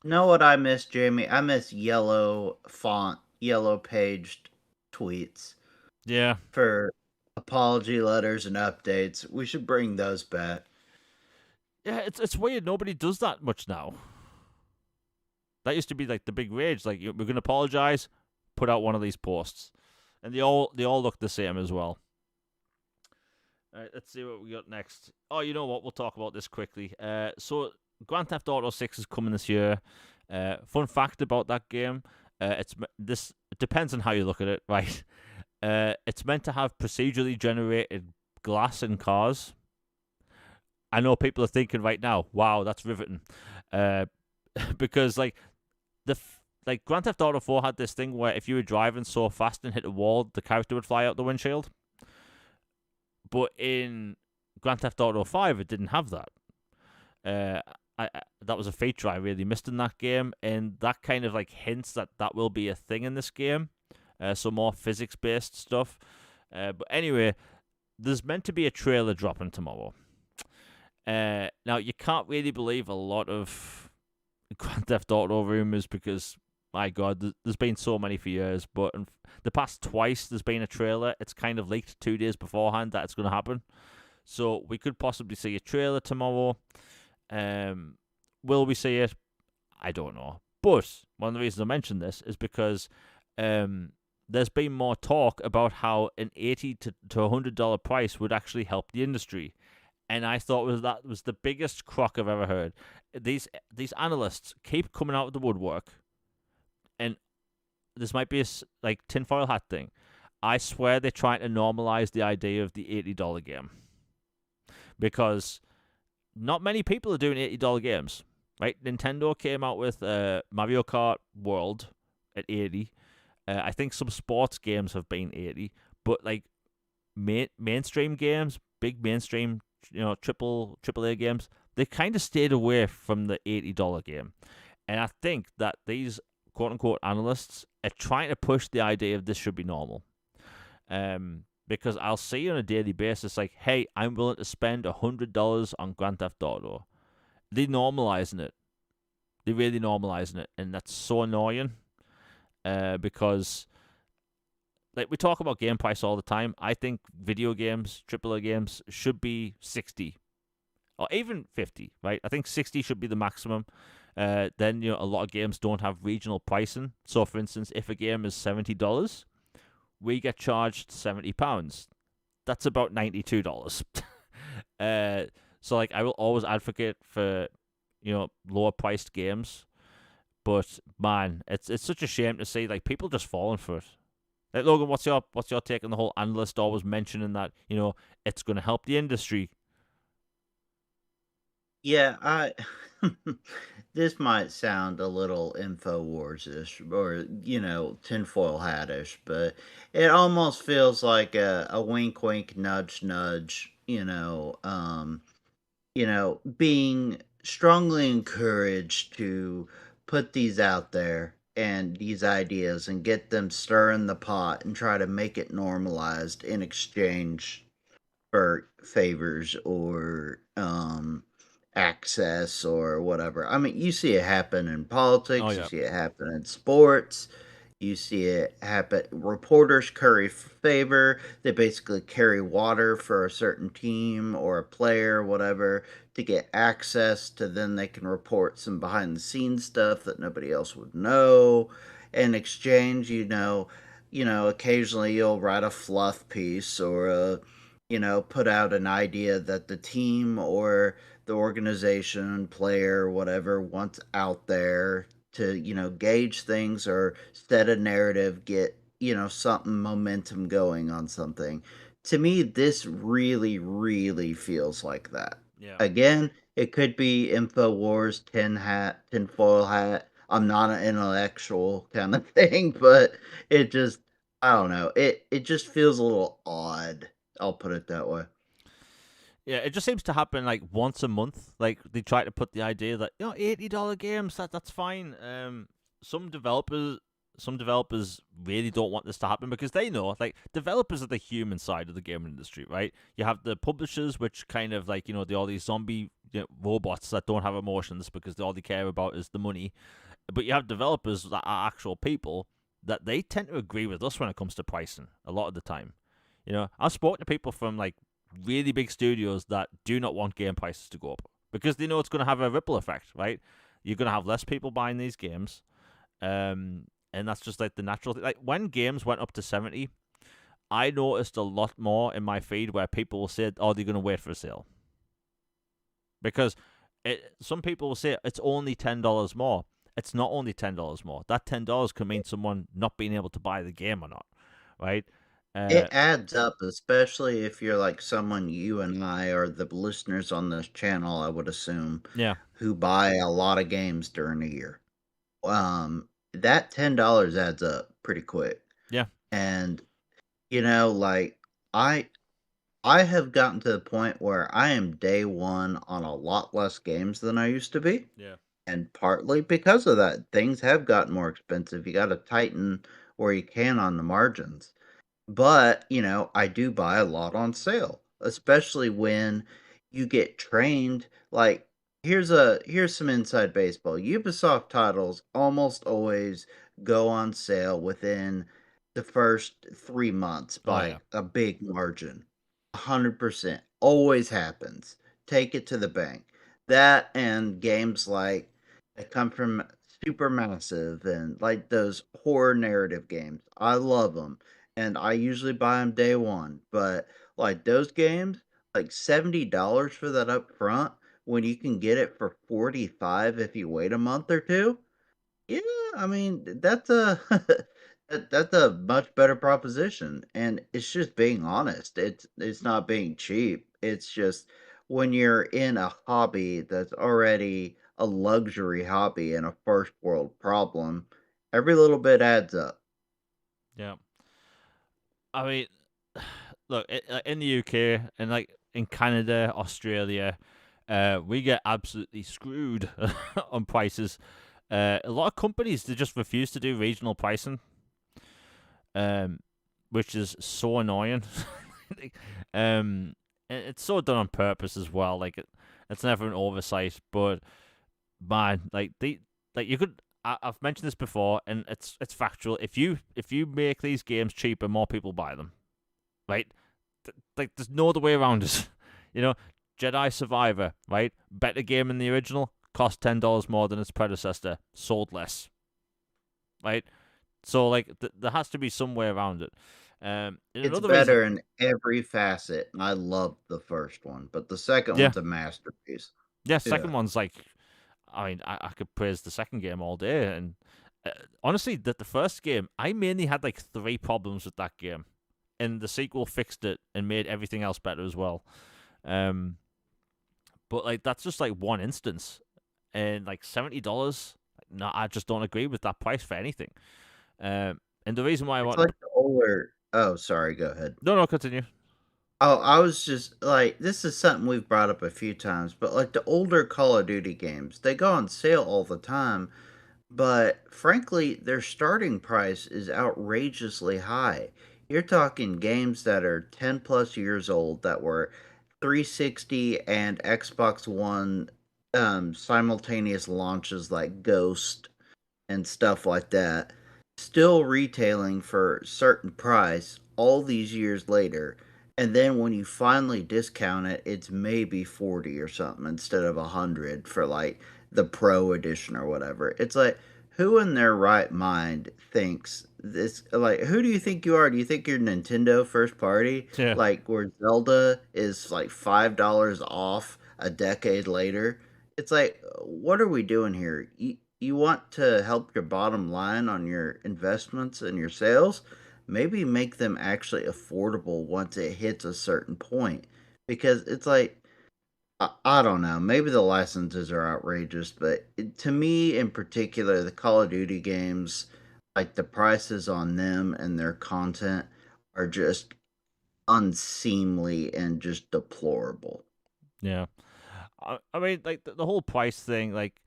Know what I miss, Jamie? I miss yellow font, yellow paged tweets. Yeah. For apology letters and updates. We should bring those back. Yeah, it's weird. Nobody does that much now. That used to be like the big rage. Like we're gonna apologize, put out one of these posts, and they all look the same as well. All right, let's see what we got next. Oh, you know what? We'll talk about this quickly. So Grand Theft Auto 6 is coming this year. Fun fact about that game: it depends on how you look at it, right? It's meant to have procedurally generated glass in cars. I know people are thinking right now, wow, that's riveting. Because like Grand Theft Auto 4 had this thing where if you were driving so fast and hit a wall, the character would fly out the windshield. But in Grand Theft Auto 5, it didn't have that. That was a feature I really missed in that game, and that kind of like hints that will be a thing in this game. So more physics-based stuff. But anyway, there's meant to be a trailer dropping tomorrow. Now, you can't really believe a lot of Grand Theft Auto rumors because my God, there's been so many for years, but the past twice there's been a trailer. It's kind of leaked 2 days beforehand that it's going to happen. So we could possibly see a trailer tomorrow. Um, will we see it? I don't know. But one of the reasons I mention this is because there's been more talk about how an $80 to $100 price would actually help the industry. And I thought that was the biggest crock I've ever heard. These analysts keep coming out of the woodwork, and this might be a like tinfoil hat thing. I swear they're trying to normalize the idea of the $80 game, because not many people are doing $80 games, right? Nintendo came out with Mario Kart World at 80. I think some sports games have been 80, but like mainstream games, big mainstream, triple A games, they kind of stayed away from the $80 game. And I think that these quote unquote analysts are trying to push the idea of this should be normal. Because I'll see on a daily basis, like, hey, I'm willing to spend $100 on Grand Theft Auto. They're normalizing it. They're really normalizing it, and that's so annoying. Because, like, we talk about game price all the time. I think video games, AAA games, should be 60 or even 50, right? I think 60 should be the maximum. Then, a lot of games don't have regional pricing. So, for instance, if a game is $70, we get charged £70. That's about $92. So, like, I will always advocate for, lower priced games. But man, it's such a shame to see like people just falling for it. Like, Logan, what's your take on the whole analyst always mentioning that it's going to help the industry? Yeah, this might sound a little InfoWars-ish or, tinfoil hat-ish, but it almost feels like a wink wink, nudge nudge, being strongly encouraged to put these out there and these ideas and get them stirring the pot and try to make it normalized in exchange for favors or access or whatever. I mean, you see it happen in Oh politics, you yeah, see it happen in sports, you see it happen. Reporters curry favor. They basically carry water for a certain team or a player, whatever, to get access to then they can report some behind the scenes stuff that nobody else would know. In exchange, occasionally you'll write a fluff piece or put out an idea that the team or the organization, player, whatever, wants out there to, gauge things or set a narrative, get, something momentum going on something. To me, this really, really feels like that. yeah. Again, it could be InfoWars, tinfoil hat. I'm not an intellectual kind of thing, but it just, I don't know. It just feels a little odd. I'll put it that way. Yeah, it just seems to happen like once a month. Like they try to put the idea that $80 games that's fine. Some developers really don't want this to happen because they know like developers are the human side of the gaming industry, right? You have the publishers, which kind of like they're all these zombie robots that don't have emotions because all they care about is the money. But you have developers that are actual people that they tend to agree with us when it comes to pricing a lot of the time. I've spoken to people from like really big studios that do not want game prices to go up because they know it's going to have a ripple effect, right? You're going to have less people buying these games, and that's just like the natural thing. Like when games went up to 70, I noticed a lot more in my feed where people will say, "Oh, they're going to wait for a sale," because some people will say it's only $10 more. It's not only $10 more. That $10 can mean someone not being able to buy the game or not, right? Uh, It adds up, especially if you're like someone you and I or the listeners on this channel, I would assume, yeah, who buy a lot of games during the year. That $10 adds up pretty quick. yeah, And like I I have gotten to the point where I am day one on a lot less games than I used to be. yeah. And partly because of that, things have gotten more expensive. You got to tighten where you can on the margins. But, I do buy a lot on sale, especially when you get trained. Like, here's some inside baseball. Ubisoft titles almost always go on sale within the first 3 months Oh yeah. by a big margin. 100% always happens. Take it to the bank. That and games like that come from Supermassive and like those horror narrative games. I love them, and I usually buy them day one. But like those games, like $70 for that up front when you can get it for 45 if you wait a month or 2? Yeah, I mean, that's a that's a much better proposition, and it's just being honest. It's not being cheap. It's just when you're in a hobby that's already a luxury hobby and a first world problem, every little bit adds up. Yeah. I mean, look, in the UK and like in Canada, Australia, we get absolutely screwed on prices. A lot of companies they just refuse to do regional pricing, um, which is so annoying. Like, and it's so done on purpose as well. Like it's never an oversight, but man, like you could. I've mentioned this before, and it's factual. If you make these games cheaper, more people buy them, right? Like there's no other way around it. You know, Jedi Survivor, right? Better game than the original, cost $10 more than its predecessor, sold less, right? So like there has to be some way around it. And It's another reason, better in every facet. And I love the first one, but the second yeah, one's a masterpiece. yeah. Yeah. Second one's like, I mean, I could praise the second game all day, and honestly, the first game, I mainly had like three problems with that game, and the sequel fixed it and made everything else better as well. Um, but like that's just like one instance, and like $70. No, I just don't agree with that price for anything. And the reason why I It's wanted like to, the older Oh, sorry, go ahead. no, no, continue. Oh, I was just like, this is something we've brought up a few times, but like the older Call of Duty games, they go on sale all the time, but frankly, their starting price is outrageously high. You're talking games that are 10 plus years old that were 360 and Xbox One simultaneous launches like Ghost and stuff like that, still retailing for a certain price all these years later. And then when you finally discount it, it's maybe 40 or something instead of 100 for like the pro edition or whatever. It's like, who in their right mind thinks this? Like, who do you think you are? Do you think you're Nintendo first party? Yeah, Like, where Zelda is like $5 off a decade later? It's like, what are we doing here? You want to help your bottom line on your investments and your sales? Maybe make them actually affordable once it hits a certain point. Because it's like, I don't know, maybe the licenses are outrageous, but to me in particular, the Call of Duty games, like the prices on them and their content are just unseemly and just deplorable. yeah. I mean, like the whole price thing, like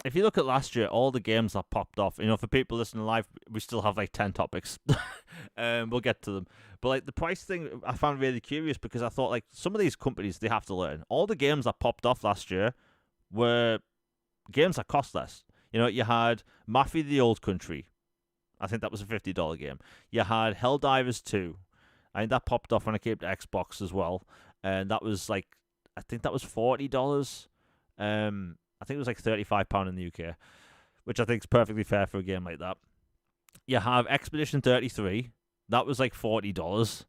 if you look at last year, all the games that popped off, for people listening live, we still have like 10 topics. We'll get to them. But like the price thing, I found really curious because I thought like some of these companies, they have to learn. All the games that popped off last year were games that cost less. You had Mafia the Old Country. I think that was a $50 game. You had Helldivers 2. I think that popped off when it came to Xbox as well. And that was like, I think that was $40. I think it was like £35 in the UK, which I think is perfectly fair for a game like that. You have Expedition 33, that was like $40,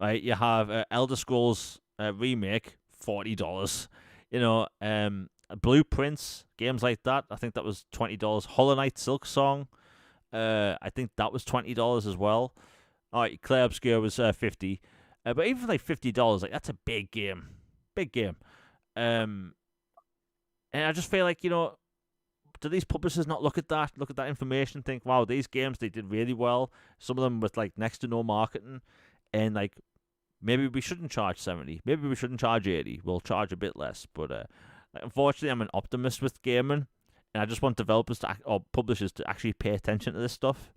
right? You have Elder Scrolls Remake, $40. Blueprints, games like that, I think that was $20. Hollow Knight Silk Song, I think that was $20 as well. All right, Clay Obscure was 50, but even for like $50, like that's a big game. Um, and I just feel like, do these publishers not look at that information, think, wow, these games, they did really well. Some of them with like next to no marketing, and like maybe we shouldn't charge 70, maybe we shouldn't charge 80. We'll charge a bit less. But unfortunately, I'm an optimist with gaming, and I just want developers or publishers to actually pay attention to this stuff.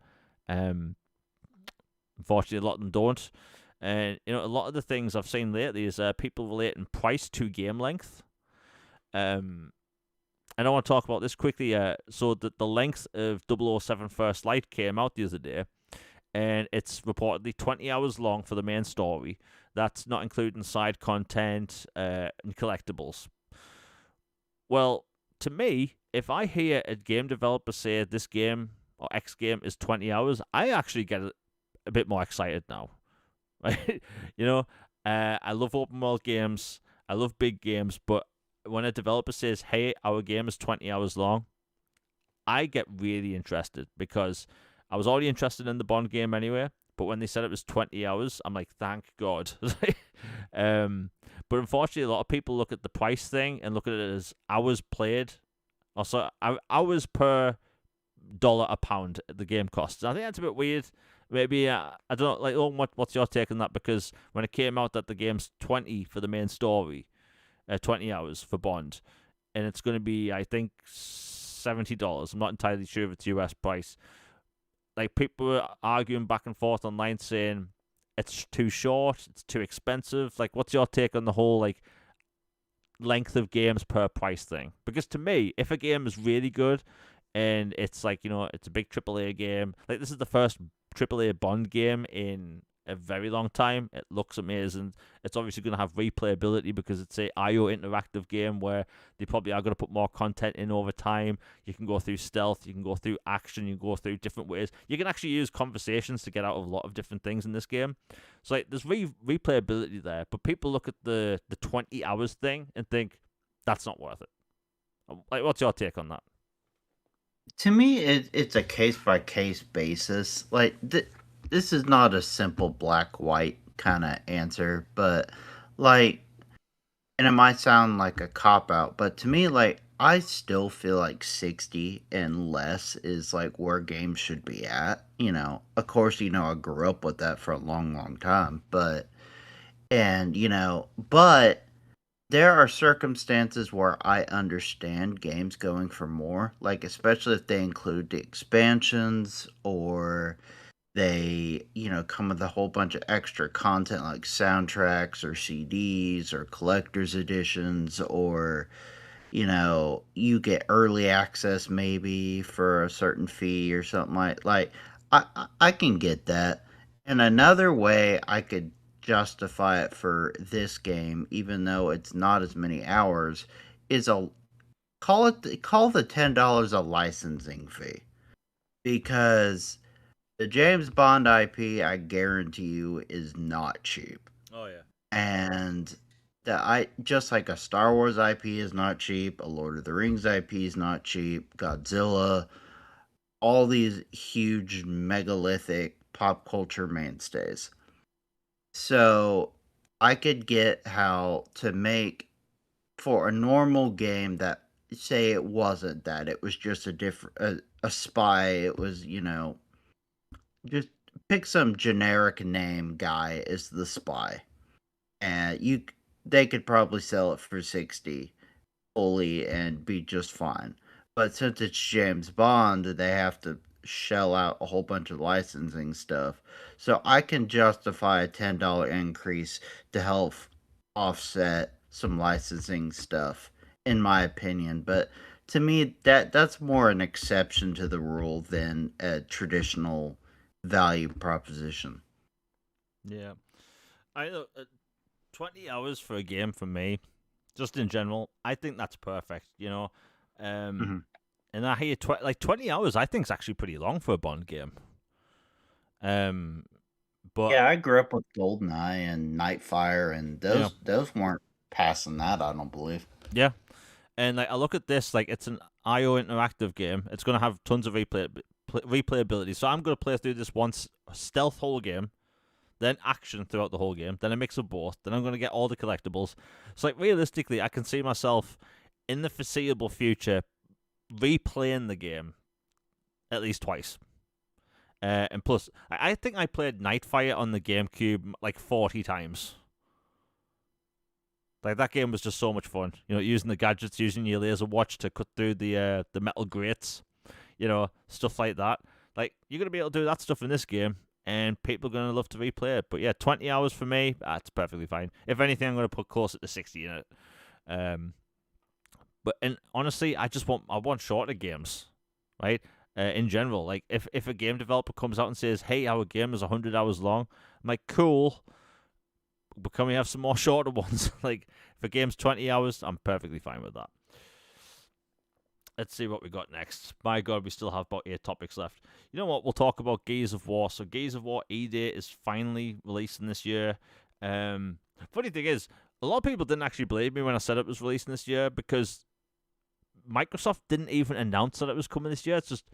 Unfortunately, a lot of them don't. And a lot of the things I've seen lately is people relating price to game length. And I want to talk about this quickly. So the length of 007 First Light came out the other day, and it's reportedly 20 hours long for the main story. That's not including side content and collectibles. Well, to me, if I hear a game developer say this game or X game is 20 hours, I actually get a bit more excited now. Right? I love open world games. I love big games, but when a developer says, "Hey, our game is 20 hours long," I get really interested because I was already interested in the Bond game anyway. But when they said it was 20 hours, I'm like, thank God. But unfortunately, a lot of people look at the price thing and look at it as hours played. Also, hours per dollar a pound the game costs. I think that's a bit weird. Maybe I don't know. Like, what's your take on that? Because when it came out that the game's 20 for the main story, 20 hours for Bond, and it's going to be, I think, $70. I'm not entirely sure if it's US price. Like, people were arguing back and forth online saying it's too short, it's too expensive. Like, what's your take on the whole like length of games per price thing? Because to me, if a game is really good and it's like, it's a big AAA game, like this is the first AAA Bond game in a very long time. It looks amazing. It's obviously going to have replayability because it's a IO interactive game where they probably are going to put more content in over time. You can go through stealth, you can go through action, you can go through different ways. You can actually use conversations to get out of a lot of different things in this game. So like there's replayability there, but people look at the 20 hours thing and think that's not worth it. Like, what's your take on that? To me, it's a case by case basis. Like this is not a simple black white kind of answer, but like, and it might sound like a cop out, but to me, like, I still feel like 60 and less is like where games should be at. Of course, I grew up with that for a long, long time, but there are circumstances where I understand games going for more, like especially if they include the expansions or they, come with a whole bunch of extra content like soundtracks or CDs or collector's editions or, you get early access maybe for a certain fee or something like I can get that. And another way I could justify it for this game, even though it's not as many hours, is call the $10 a licensing fee. Because the James Bond IP, I guarantee you, is not cheap. Oh yeah. And just like a Star Wars IP is not cheap, a Lord of the Rings IP is not cheap, Godzilla, all these huge megalithic pop culture mainstays. So I could get how to make for a normal game that say it wasn't that, it was just a spy, it was, just pick some generic name guy as the spy. And they could probably sell it for 60 fully and be just fine. But since it's James Bond, they have to shell out a whole bunch of licensing stuff. So I can justify a $10 increase to help offset some licensing stuff, in my opinion. But to me, that's more an exception to the rule than a traditional value proposition. Yeah. I 20 hours for a game for me, just in general, I think that's perfect, Mhm. And I hear 20 hours, I think is actually pretty long for a Bond game. But Yeah, I grew up with GoldenEye and Nightfire, and yeah, those weren't passing that, I don't believe. yeah, and like I look at this, like it's an IO interactive game. It's gonna have tons of replayability. So I'm gonna play through this once stealth whole game, then action throughout the whole game, then a mix of both. Then I'm gonna get all the collectibles. So like realistically, I can see myself in the foreseeable future replaying the game at least twice. And plus, I think I played Nightfire on the GameCube like 40 times. Like that game was just so much fun. Using the gadgets, using your laser watch to cut through the metal grates, stuff like that. Like you're gonna be able to do that stuff in this game, and people are gonna love to replay it. But yeah, 20 hours for me, that's perfectly fine. If anything, I'm gonna put closer to 60 in it. And honestly, I want shorter games, right? In general, like if a game developer comes out and says, "Hey, our game is 100 hours long," I'm like, "Cool, but can we have some more shorter ones?" Like if a game's 20 hours, I'm perfectly fine with that. Let's see what we got next. My God, we still have about 8 topics left. You know what? We'll talk about Gears of War. So Gears of War E-Day is finally releasing this year. Funny thing is, a lot of people didn't actually believe me when I said it was releasing this year because Microsoft didn't even announce that it was coming this year. It's just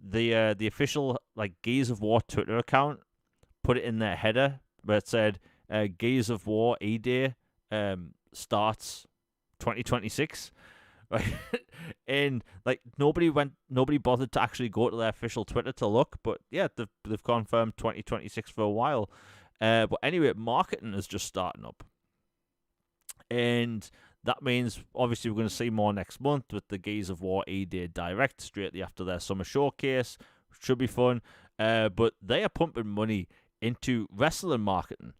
the official like Gears of War Twitter account put it in their header where it said Gears of War E-Day starts 2026. Right? And like nobody bothered to actually go to their official Twitter to look, but yeah, they've confirmed 2026 for a while. But anyway, marketing is just starting up, and that means obviously we're going to see more next month with the Gears of War E-Day Direct straight after their summer showcase. Should be fun. But they are pumping money into wrestling marketing.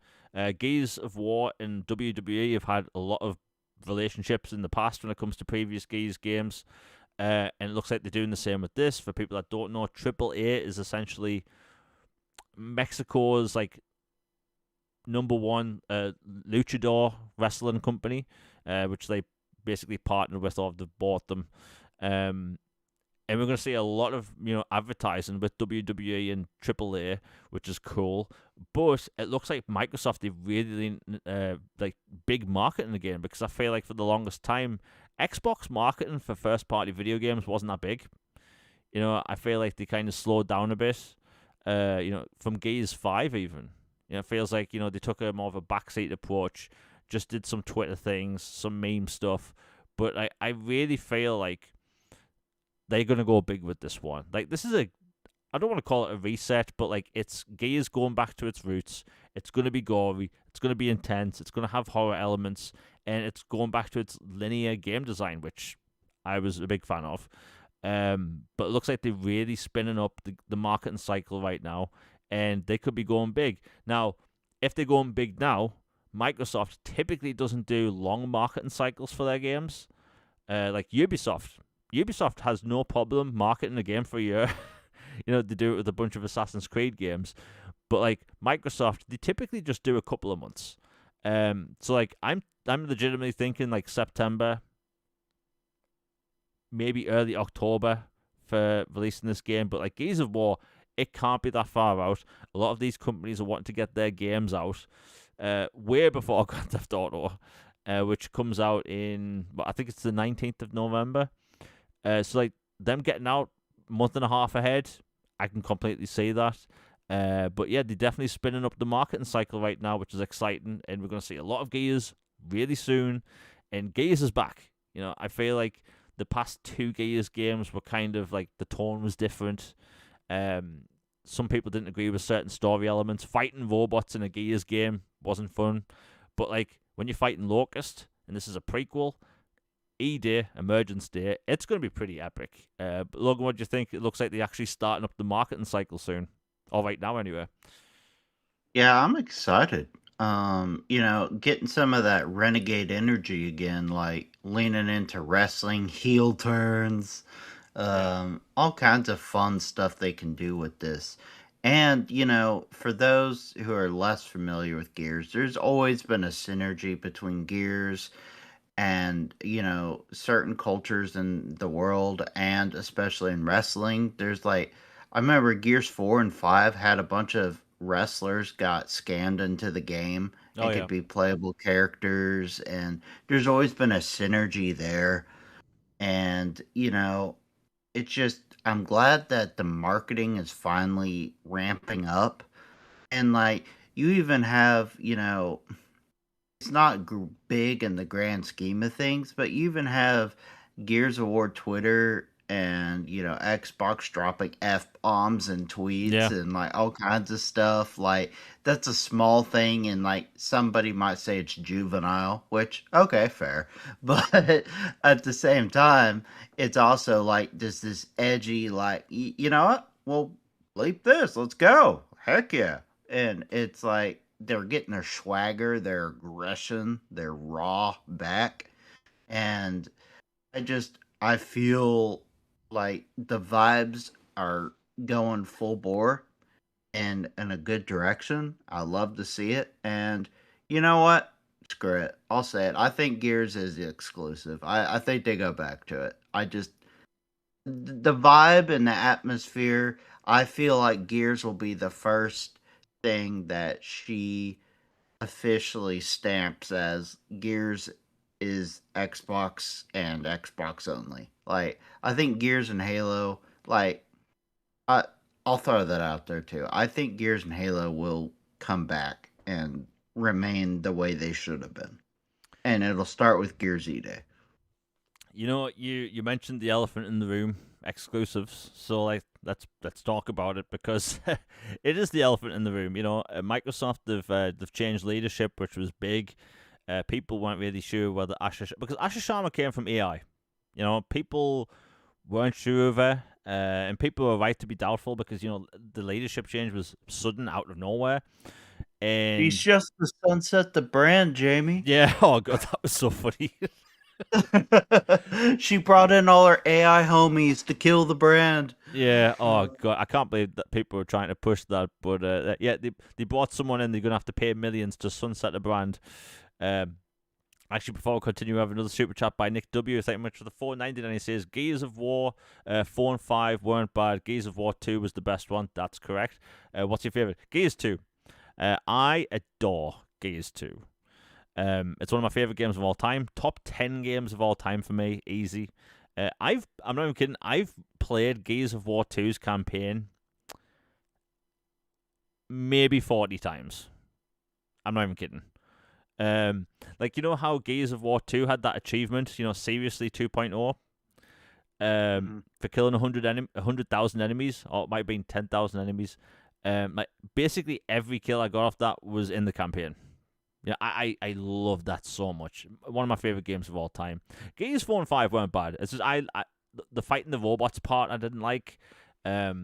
Gears of War and WWE have had a lot of relationships in the past when it comes to previous Gears games, and it looks like they're doing the same with this. For people that don't know, AAA is essentially Mexico's like number one luchador wrestling company, which they basically partnered with or they've bought them. And we're going to see a lot of advertising with WWE and AAA, which is cool. But it looks like Microsoft they really like big marketing again, because I feel like for the longest time, Xbox marketing for first party video games wasn't that big. I feel like they kind of slowed down a bit. From Gears 5 even. It feels like they took a more of a backseat approach, just did some Twitter things, some meme stuff. But I really feel like they're going to go big with this one. Like, this is I don't want to call it a reset, but like it's Gears going back to its roots. It's going to be gory. It's going to be intense. It's going to have horror elements, and it's going back to its linear game design, which I was a big fan of. But it looks like they're really spinning up the marketing cycle right now, and they could be going big. Now, if they're going big now, Microsoft typically doesn't do long marketing cycles for their games. Like Ubisoft. Ubisoft has no problem marketing a game for a year. They do it with a bunch of Assassin's Creed games. But like Microsoft, they typically just do a couple of months. So like I'm legitimately thinking like September, maybe early October for releasing this game. But like Gears of War, it can't be that far out. A lot of these companies are wanting to get their games out way before Grand Theft Auto, which comes out in, I think it's the 19th of November. So like them getting out a month and a half ahead, I can completely see that. But yeah, they're definitely spinning up the marketing cycle right now, which is exciting. And we're going to see a lot of Gears really soon. And Gears is back. I feel like the past two Gears games were kind of like the tone was different. Some people didn't agree with certain story elements. Fighting robots in a Gears game wasn't fun. But like when you're fighting Locust, and this is a prequel, E-Day, Emergence Day, it's going to be pretty epic. But Logan, what do you think? It looks like they're actually starting up the marketing cycle soon. Or right now, anyway. Yeah, I'm excited. Getting some of that renegade energy again, like leaning into wrestling, heel turns, all kinds of fun stuff they can do with this. And, for those who are less familiar with Gears, there's always been a synergy between Gears and, certain cultures in the world and especially in wrestling. There's like, I remember Gears 4 and 5 had a bunch of wrestlers got scanned into the game Oh, and yeah. could be playable characters, and there's always been a synergy there. And, it's just, I'm glad that the marketing is finally ramping up. And like, you even have, it's not big in the grand scheme of things, but you even have Gears of War Twitter and Xbox dropping f bombs and tweets Yeah. and like all kinds of stuff. Like that's a small thing, and like somebody might say it's juvenile, which okay, fair, but at the same time, it's also like just this edgy, like you know what? Well, bleep this, let's go, heck yeah, and it's like they're getting their swagger, their aggression, their raw back. And I feel like the vibes are going full bore and in a good direction. I love to see it. And you know what? Screw it. I'll say it. I think Gears is the exclusive. I think they go back to it. The vibe and the atmosphere, I feel like Gears will be the first thing that she officially stamps as Gears is Xbox and Xbox only. Like I think Gears and Halo, like I I'll throw that out there too. I think Gears and Halo will come back and remain the way they should have been. And it'll start with Gears E Day. You mentioned the elephant in the room, exclusives. So like, let's talk about it because it is the elephant in the room. Microsoft they've changed leadership, which was big. People weren't really sure whether because Asha Sharma came from AI. People weren't sure of her, and people were right to be doubtful because the leadership change was sudden out of nowhere. She's And just the sunset the brand, Jamie. yeah, oh god, that was so funny. She brought in all her AI homies to kill the brand. Yeah. Oh god, I can't believe that people were trying to push that. But yeah, they brought someone in. They're gonna have to pay millions to sunset the brand. Um, Actually, before we continue, we have another super chat by Nick W. Thank you much for the 4.99. He says Gears of War 4 and 5 weren't bad. Gears of War 2 was the best one. That's correct. What's your favorite? Gears 2. I adore Gears 2. It's one of my favorite games of all time. Top 10 games of all time for me. Easy. I'm not even kidding. I've played Gears of War 2's campaign maybe 40 times. I'm not even kidding. Like, how Gears of War 2 had that achievement, seriously 2.0, for killing 100,000 enemies, or it might have been 10,000 enemies. Like, basically every kill I got off that was in the campaign. Yeah, I love that so much. One of my favorite games of all time. Gears 4 and 5 weren't bad. It's just the fighting the robots part I didn't like. There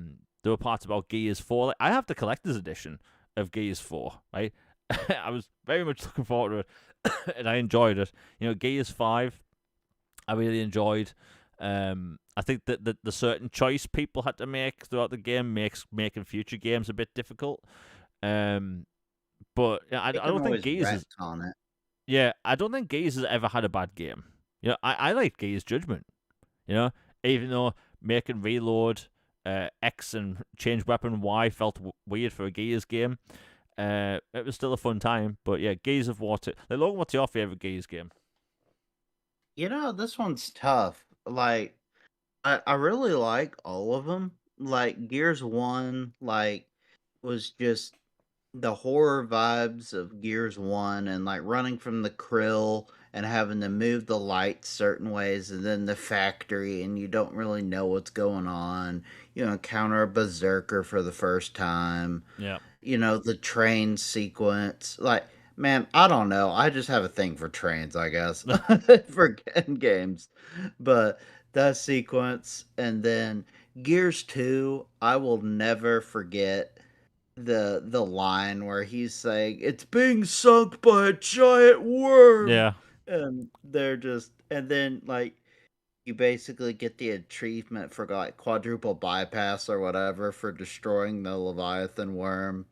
were parts about Gears 4. Like, I have the collector's edition of Gears 4, right? I was very much looking forward to it, and I enjoyed it. Gears 5, I really enjoyed. I think that the certain choice people had to make throughout the game makes making future games a bit difficult. But I They can don't think always Gears is. on it. Yeah, I don't think Gears has ever had a bad game. I like Gears Judgment. Even though making reload X and change weapon Y felt weird for a Gears game. It was still a fun time, but yeah, Gears of War 2. Like, Logan, what's your favorite Gears game? This one's tough. Like, I really like all of them. Like, Gears 1, like, was just the horror vibes of Gears 1 and, like, running from the krill and having to move the lights certain ways and then the factory and you don't really know what's going on. You encounter a berserker for the first time. Yeah. The train sequence. Like, man, I don't know. I just have a thing for trains, I guess, for games. But that sequence, and then Gears 2, I will never forget the line where he's saying, "It's being sunk by a giant worm." Yeah. And then, like, you basically get the achievement for, like, quadruple bypass or whatever for destroying the Leviathan worm.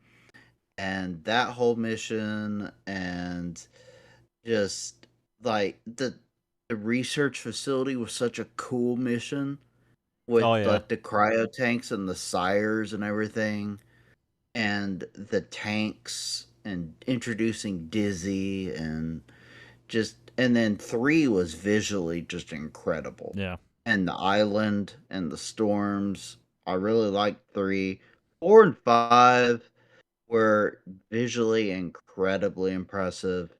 And that whole mission, and just like the research facility was such a cool mission with Oh yeah. like the cryo tanks and the sires and everything, and the tanks and introducing Dizzy, and then 3 was visually just incredible. Yeah. And the island and the storms, I really liked 3. 4 and 5 were visually incredibly impressive.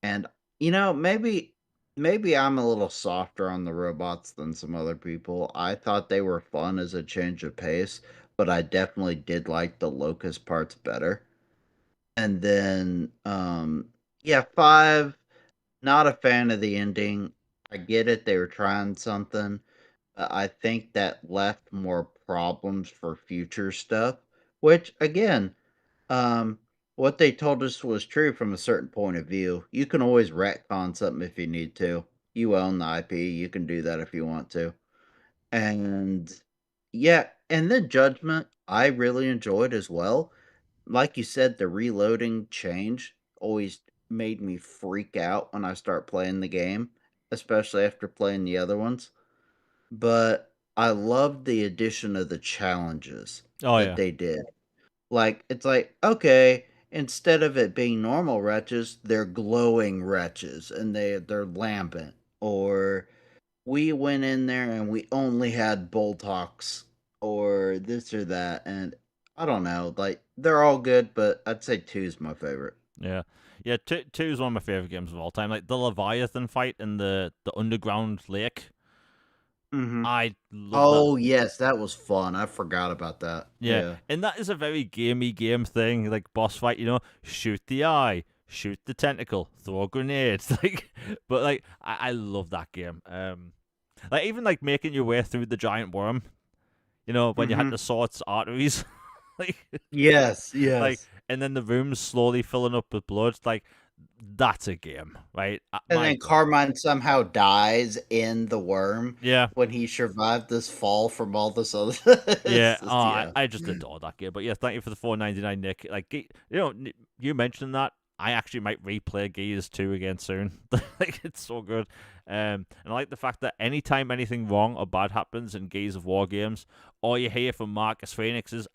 And maybe I'm a little softer on the robots than some other people. I thought they were fun as a change of pace, but I definitely did like the locust parts better. And then yeah, 5, not a fan of the ending. I get it, they were trying something. I think that left more problems for future stuff, which again, um, what they told us was true from a certain point of view. You can always retcon something if you need to. You own the IP. You can do that if you want to. And yeah, and then Judgment, I really enjoyed as well. Like you said, the reloading change always made me freak out when I start playing the game, especially after playing the other ones. But I loved the addition of the challenges Oh that yeah, they did. Like, it's like, okay, instead of it being normal wretches, they're glowing wretches and they're lambent. Or we went in there and we only had Boltox or this or that, and I don't know, like they're all good, but I'd say two's my favorite. yeah, yeah. Two is one of my favorite games of all time. Like the Leviathan fight in the underground lake. Mm-hmm. I love that. Oh yes, that was fun. I forgot about that. Yeah, Yeah. and that is a very gamey game thing, like boss fight. Shoot the eye, shoot the tentacle, throw grenades. But I love that game. Like even like making your way through the giant worm. When you had Mm-hmm. to saw its arteries, like Yes, like, yes. and then the room's slowly filling up with blood. Like that's a game, right? And My then God. Carmine somehow dies in the worm Yeah, when he survived this fall from all this other. yeah. It's Oh, just, yeah. I just adore that game. But yeah, thank you for the 4.99, Nick. Like, you mentioned that. I actually might replay Gears 2 again soon. Like, it's so good. And I like the fact that anytime anything wrong or bad happens in Gears of War games, all you hear from Marcus Phoenix is,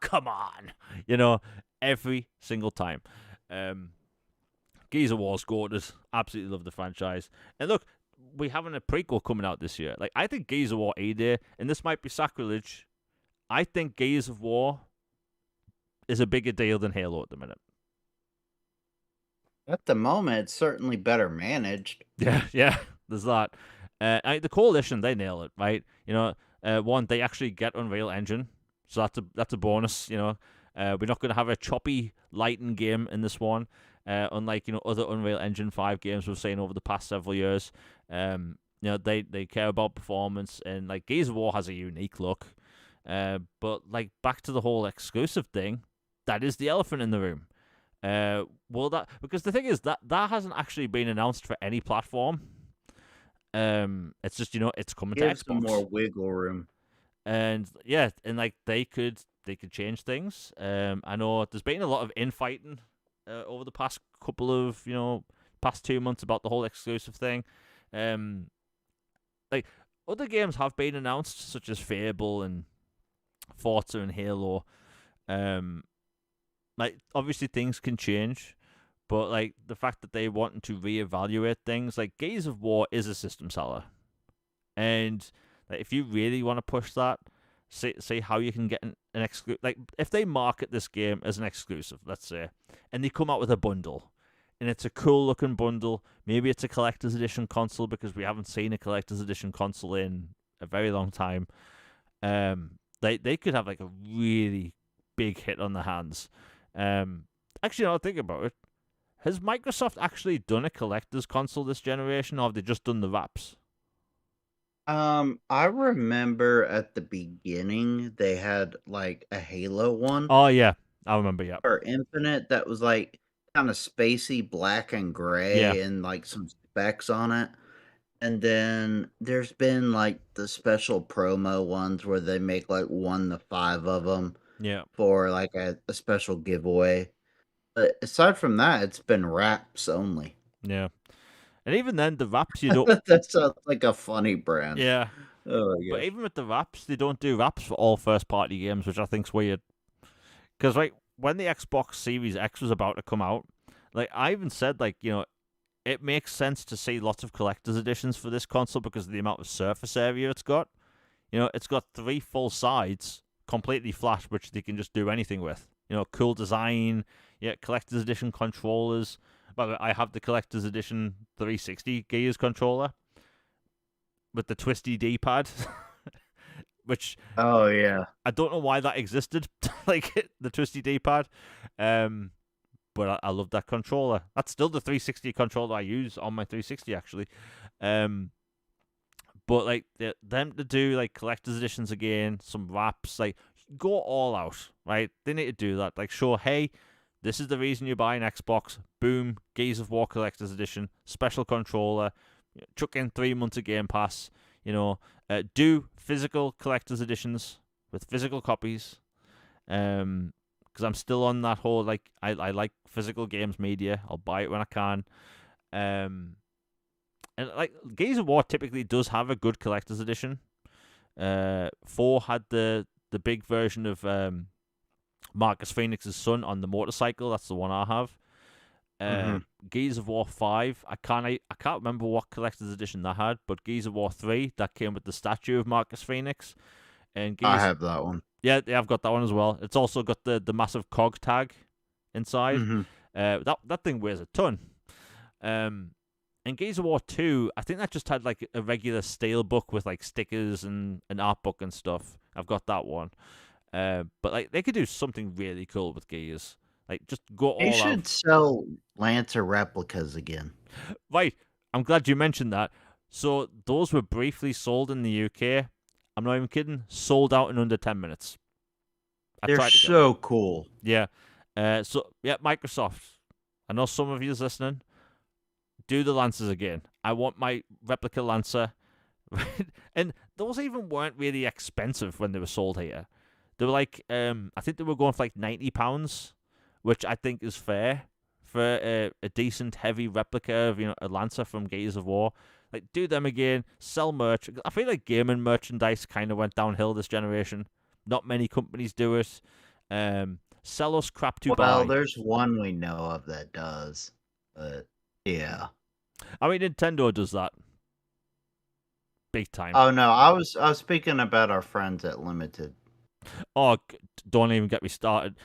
come on. You know, every single time. Um, Gears of War's gorgeous. Absolutely love the franchise. And look, we having a prequel coming out this year. Like, I think Gears of War A-Day, and this might be sacrilege, I think Gears of War is a bigger deal than Halo at the minute. At the moment, it's certainly better managed. Yeah, yeah. There's that. The Coalition, they nail it, right? One, they actually get Unreal Engine, so that's a bonus. We're not going to have a choppy lighting game in this one, unlike other Unreal Engine 5 games we've seen over the past several years. They care about performance, and like Gears of War has a unique look. But like back to the whole exclusive thing, that is the elephant in the room. Will that, because the thing is that hasn't actually been announced for any platform. It's just it's coming to Give some Xbox, more wiggle room. and yeah, and like they could change things. I know there's been a lot of infighting over the past couple of past 2 months about the whole exclusive thing. Um, like other games have been announced, such as Fable and Forza and Halo. Um, like obviously things can change, but like the fact that they wanting to reevaluate things, like Gears of War is a system seller, and like, if you really want to push that, see how you can get an exclusive. Like if they market this game as an exclusive, let's say, and they come out with a bundle, and it's a cool looking bundle. Maybe it's a collector's edition console because we haven't seen a collector's edition console in a very long time. They could have like a really big hit on their hands. Actually, now I think about it, has Microsoft actually done a collector's console this generation, or have they just done the wraps? I remember at the beginning they had like a Halo one Oh yeah, I remember. Yeah, or Infinite that was like kind of spacey black and yeah, gray and like some specs on it. And then there's been like the special promo ones where they make like 1 to 5 of them yeah, for like a special giveaway. But aside from that, it's been wraps only. yeah. And even then, the wraps you don't. That sounds like a funny brand. Yeah, Oh my but gosh. even with the wraps, they don't do wraps for all first-party games, which I think's weird. Because like when the Xbox Series X was about to come out, like I even said, like it makes sense to see lots of collector's editions for this console because of the amount of surface area it's got. It's got 3 full sides, completely flat, which they can just do anything with. Cool design. Yeah, collector's edition controllers. But I have the collector's edition 360 Gears controller with the twisty D-pad, which Oh yeah. I don't know why that existed, like the twisty D-pad. But I love that controller. That's still the 360 controller I use on my 360 actually. But like them to do like collector's editions again, some wraps, like go all out, right? They need to do that. Like show, hey, this is the reason you buy an Xbox. Boom, Gears of War collector's edition, special controller. chuck in 3 months of Game Pass. Do physical collector's editions with physical copies. Because I'm still on that whole I like physical games media. I'll buy it when I can. And Gears of War typically does have a good collector's edition. 4 had the big version of Marcus Phoenix's son on the motorcycle. That's the one I have. Gears of War 5, I can't remember what collector's edition that had, but Gears of War 3 that came with the statue of Marcus Phoenix. And I have that one. Yeah, I've got that one as well. It's also got the massive cog tag inside. That thing weighs a ton. And Gears of War 2, I think that just had a regular steel book with stickers and an art book and stuff. I've got that one. But they could do something really cool with Gears. Just go all out. They should sell Lancer replicas again. Right. I'm glad you mentioned that. So those were briefly sold in the UK. I'm not even kidding. Sold out in under 10 minutes. They're so cool. Yeah. Microsoft. I know some of you's listening. Do the Lancers again. I want my replica Lancer. And those even weren't really expensive when they were sold here. They were I think they were going for £90, which I think is fair for a decent heavy replica of a Lancer from Gears of War. Do them again, sell merch. I feel like gaming merchandise kind of went downhill this generation. Not many companies do it. Sell us crap to buy. Well, there's one we know of that does, but yeah. I mean, Nintendo does that big time. Oh no, I was speaking about our friends at Limited. Oh, don't even get me started.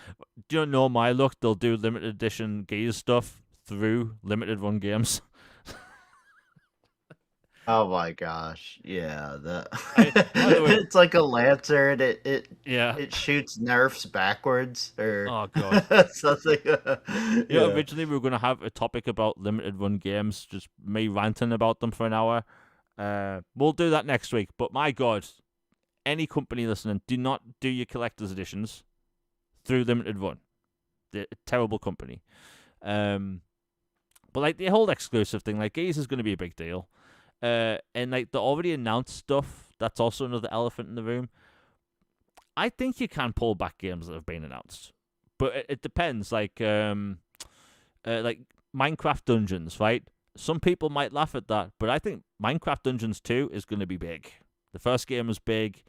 Do you know my luck? They'll do limited edition Gears stuff through limited run games. Oh my gosh, yeah, it's like a Lancer and it shoots nerfs backwards or oh god something. Originally we were going to have a topic about limited run games, just me ranting about them for an hour. We'll do that next week. But my god, any company listening, do not do your collector's editions through limited run. They're a terrible company. But the whole exclusive thing, Gears is going to be a big deal. And the already announced stuff, that's also another elephant in the room. I think you can pull back games that have been announced, but it depends. Minecraft Dungeons, right? Some people might laugh at that, but I think Minecraft Dungeons 2 is going to be big. The first game was big.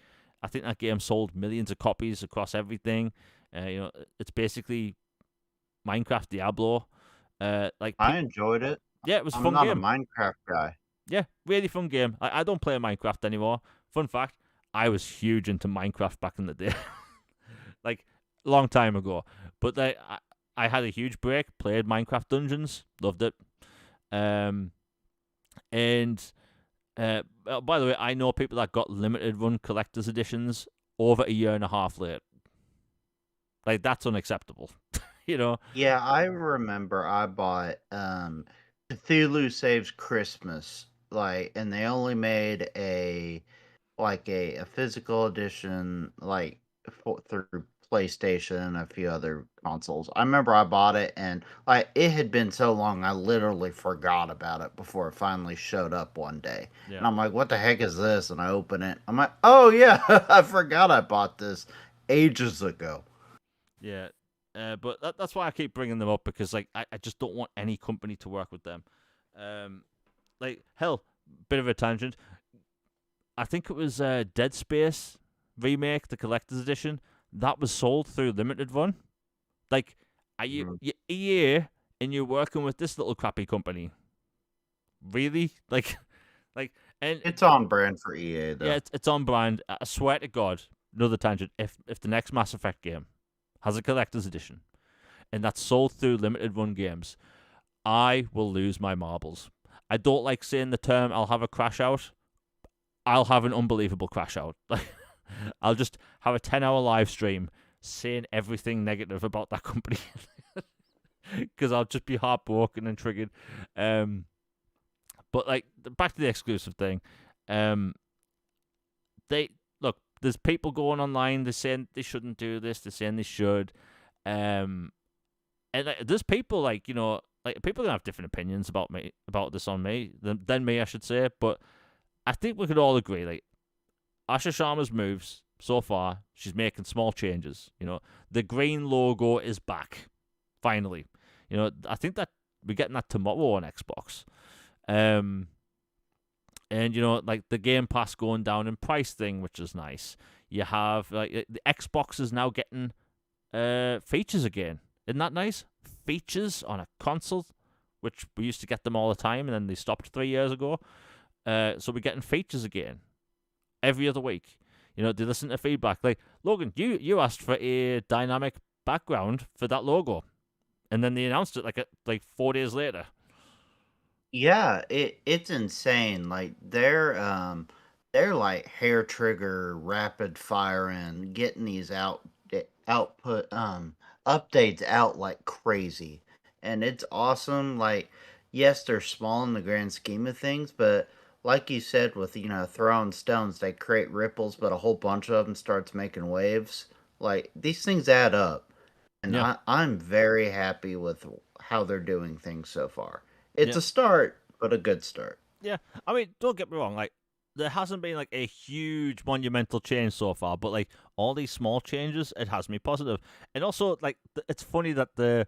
I think that game sold millions of copies across everything. It's basically Minecraft Diablo. I enjoyed it. Yeah, it was a fun game. I'm not a Minecraft guy. Yeah, really fun game. I don't play Minecraft anymore. Fun fact, I was huge into Minecraft back in the day. Long time ago. But I had a huge break, played Minecraft Dungeons, loved it. By the way, I know people that got limited run collector's editions over a year and a half late. That's unacceptable. Yeah, I remember I bought Cthulhu Saves Christmas, and they only made a physical edition through PlayStation and a few other consoles. I remember I bought it and it had been so long I literally forgot about it before it finally showed up one day. Yeah. And I'm like, what the heck is this? And I open it. I'm like, oh yeah, I forgot I bought this ages ago. Yeah. But that's why I keep bringing them up, because I just don't want any company to work with them. Hell, bit of a tangent. I think it was DeadSpace Remake, the collector's edition. That was sold through limited run. Are you EA and you're working with this little crappy company? Really? And it's on brand for EA though. Yeah, it's on brand. I swear to God, another tangent. If the next Mass Effect game has a collector's edition and that's sold through limited run games, I will lose my marbles. I don't like saying the term I'll have a crash out. I'll have an unbelievable crash out. I'll just have a 10-hour live stream saying everything negative about that company because I'll just be heartbroken and triggered. But back to the exclusive thing. There's people going online. They're saying they shouldn't do this. They're saying they should. And there's people like people are gonna have different opinions about this on me than me, I should say. But I think we could all agree, like Asha Sharma's moves so far, she's making small changes. You know, the green logo is back finally. You know, I think that we're getting that tomorrow on Xbox. And you know, like the Game Pass going down in price thing, which is nice. You have like the Xbox is now getting features again. Isn't that nice? Features on a console, which we used to get them all the time, and then they stopped 3 years ago. So we're getting features again every other week. You know, they listen to feedback. Like Logan, you asked for a dynamic background for that logo, and then they announced it like 4 days later. Yeah, it's insane. Like they're like hair trigger rapid firing, getting these output updates out like crazy. And it's awesome. Like yes, they're small in the grand scheme of things, but like you said with throwing stones, they create ripples, but a whole bunch of them starts making waves. Like these things add up. And Yeah, I'm very happy with how they're doing things so far. It's yeah, a start, but a good start. yeah. I mean, don't get me wrong. Like there hasn't been like a huge monumental change so far, but like all these small changes, it has me positive. And also, like it's funny that the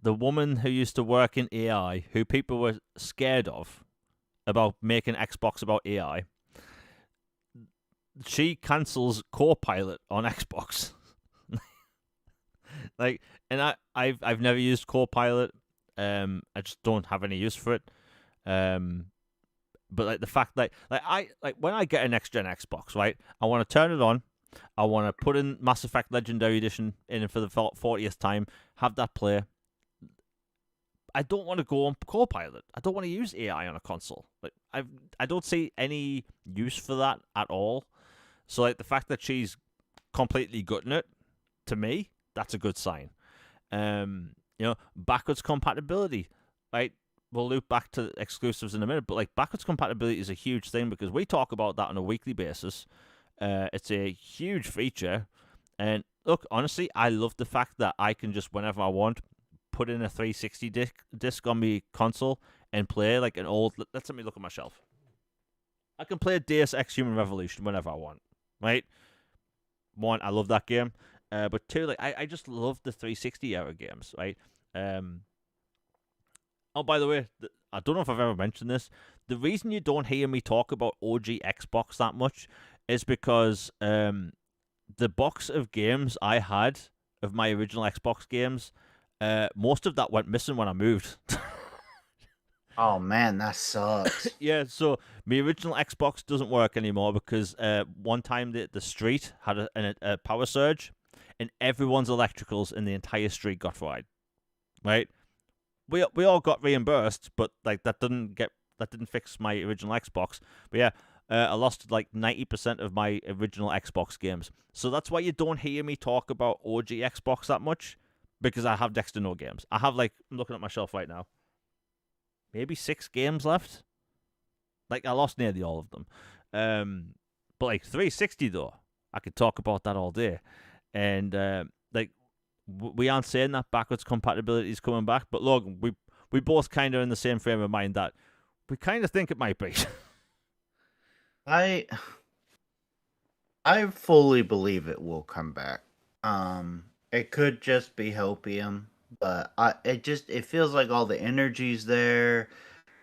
woman who used to work in AI, who people were scared of about making Xbox about AI, she cancels Copilot on Xbox. Like, and I've never used Copilot. I just don't have any use for it. But like the fact that I when I get a next gen Xbox, right, I want to turn it on. I want to put in Mass Effect Legendary Edition in for the 40th time, have that play. I don't want to go on Copilot. I don't want to use AI on a console. Like I don't see any use for that at all. So like the fact that she's completely gutting it, to me, that's a good sign. You know, backwards compatibility, right? We'll loop back to exclusives in a minute, but like backwards compatibility is a huge thing because we talk about that on a weekly basis. It's a huge feature, and look, honestly, I love the fact that I can just whenever I want put in a 360 disc on my console and play like an old. Let's let me look at my shelf. I can play Deus Ex Human Revolution whenever I want, right? One, I love that game. But two, like I just love the 360 era games, right? Oh, by the way, I don't know if I've ever mentioned this. The reason you don't hear me talk about OG Xbox that much is because the box of games I had of my original Xbox games, most of that went missing when I moved. Oh man, that sucks. Yeah, so my original Xbox doesn't work anymore because one time the street had a power surge, and everyone's electricals in the entire street got fried. Right? We all got reimbursed, but like that didn't fix my original Xbox. But yeah, I lost like 90% of my original Xbox games. So that's why you don't hear me talk about OG Xbox that much, because I have next to no games. I have like I'm looking at my shelf right now, maybe 6 games left. Like I lost nearly all of them. But like 360 though, I could talk about that all day. And like we aren't saying that backwards compatibility is coming back, but Logan, we both kind of in the same frame of mind that we kind of think it might be. I I fully believe it will come back. It could just be hopium, but it feels like all the energy's there,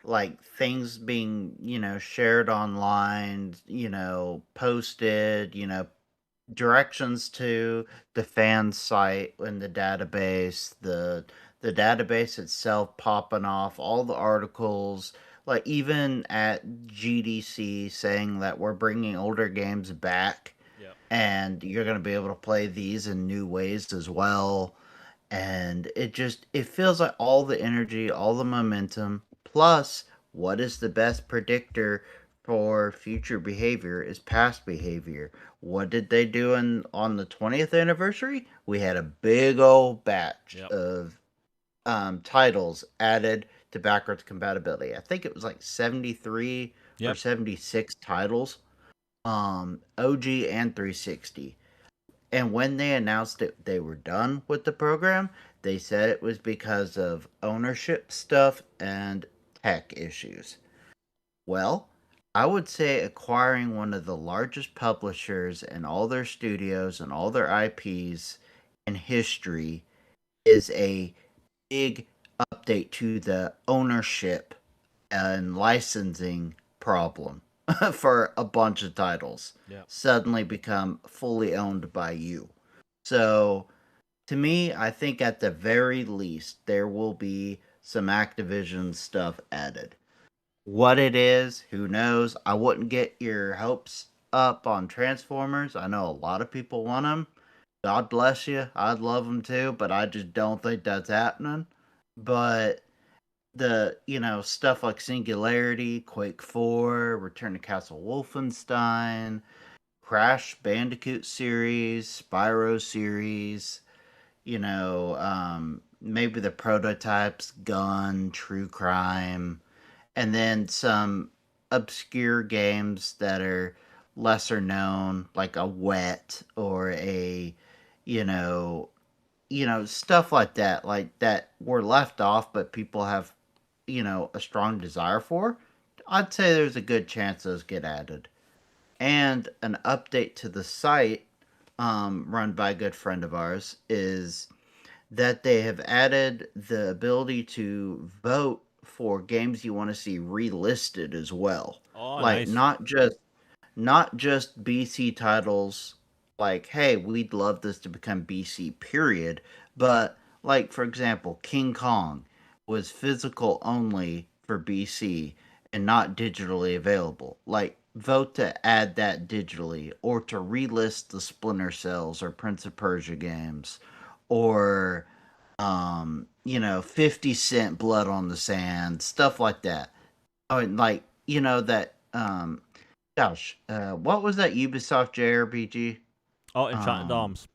like things being shared online, posted, directions to the fan site in the database, the database itself popping off, all the articles, like even at GDC saying that we're bringing older games back Yeah. and you're going to be able to play these in new ways as well. And it feels like all the energy, all the momentum, plus what is the best predictor for future behavior is past behavior. What did they do on the 20th anniversary? We had a big old batch Yep. of titles added to backwards compatibility. I think it was like 73 or Yep. 76 titles, OG and 360. And when they announced that they were done with the program, They said it was because of ownership stuff and tech issues. Well, I would say acquiring one of the largest publishers and all their studios and all their IPs in history is a big update to the ownership and licensing problem for a bunch of titles Yeah. suddenly become fully owned by you. So, to me, I think at the very least, there will be some Activision stuff added. What it is, who knows? I wouldn't get your hopes up on Transformers. I know a lot of people want them. God bless you. I'd love them too, but I just don't think that's happening. But stuff like Singularity, Quake 4, Return to Castle Wolfenstein, Crash Bandicoot series, Spyro series, maybe the prototypes, Gun, True Crime, and then some obscure games that are lesser known, like a Wet or a, you know, stuff like that were left off, but people have, a strong desire for. I'd say there's a good chance those get added. And an update to the site, run by a good friend of ours, is that they have added the ability to vote for games you want to see relisted as well. Oh, Like nice. not just BC titles like, hey, we'd love this to become BC period, but like for example, King Kong was physical only for BC and not digitally available. Like vote to add that digitally or to relist the Splinter Cells or Prince of Persia games or 50 Cent Blood on the Sand, stuff like that. Oh, and like, that what was that Ubisoft JRPG? Oh, Enchanted Um, Arms.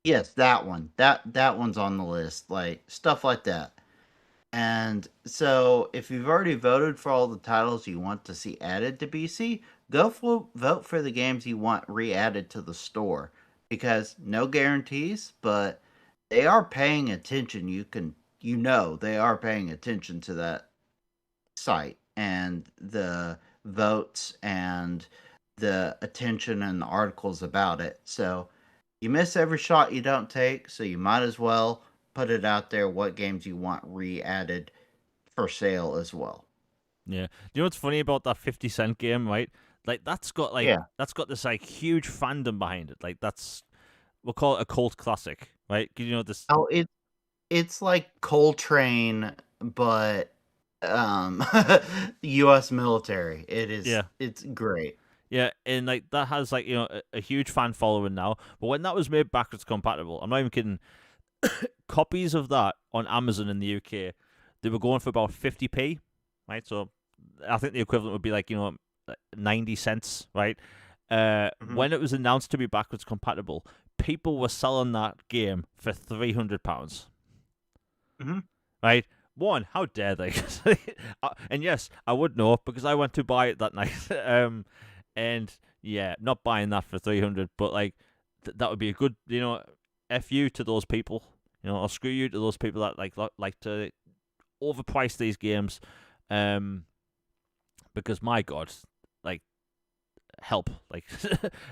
yes, that one. That one's on the list. Like stuff like that. And so, if you've already voted for all the titles you want to see added to BC, vote for the games you want re-added to the store because no guarantees, but they are paying attention. They are paying attention to that site and the votes and the attention and the articles about it. So you miss every shot you don't take, so you might as well put it out there what games you want re-added for sale as well. Yeah. You know what's funny about that 50 Cent game, right? Like Yeah. that's got this like huge fandom behind it. Like we'll call it a cult classic, right? 'Cause, this. Oh, it's like Coltrane, but U.S. military. Yeah. It's great. Yeah, and like that has like a huge fan following now. But when that was made backwards compatible, I'm not even kidding. Copies of that on Amazon in the UK, they were going for about 50p, right? So I think the equivalent would be like 90 cents, right? Hmm. When it was announced to be backwards compatible, people were selling that game for £300, Hmm. right? One, how dare they? And yes, I would know because I went to buy it that night. And yeah, not buying that for 300, but like that would be a good, f you to those people, or screw you to those people that like to overprice these games, because my God, like help, like,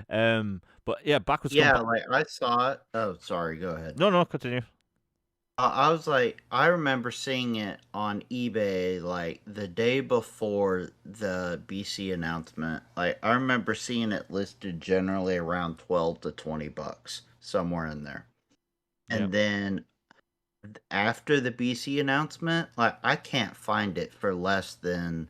but yeah, backwards Yeah, compat. like I saw it. Oh, sorry. Go ahead. No, continue. I was like, I remember seeing it on eBay like the day before the BC announcement. Like, I remember seeing it listed generally around 12 to $20, somewhere in there. Yeah, And then after the BC announcement, like, I can't find it for less than,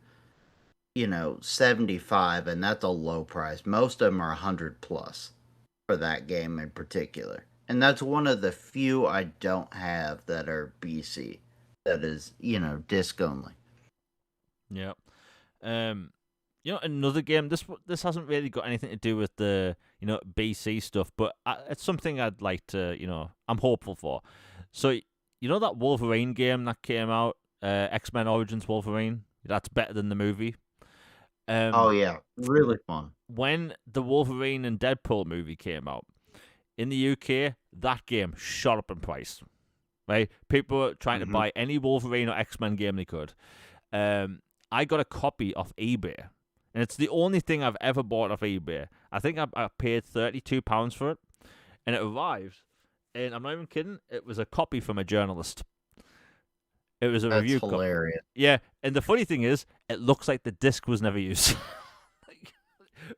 75, and that's a low price. Most of them are 100 plus for that game in particular. And that's one of the few I don't have that are BC. That is, disc only. yeah. Um, another game. This hasn't really got anything to do with the BC stuff, but it's something I'd like to I'm hopeful for. So that Wolverine game that came out, X-Men Origins Wolverine. That's better than the movie. Oh yeah, really fun. When the Wolverine and Deadpool movie came out in the UK, that game shot up in price. right? People were trying to Mm-hmm. buy any Wolverine or X-Men game they could. I got a copy off eBay, and it's the only thing I've ever bought off eBay. I think I paid £32 for it, and it arrived. And I'm not even kidding. It was a copy from a journalist. It was a That's review copy. hilarious. Yeah, and the funny thing is, it looks like the disc was never used.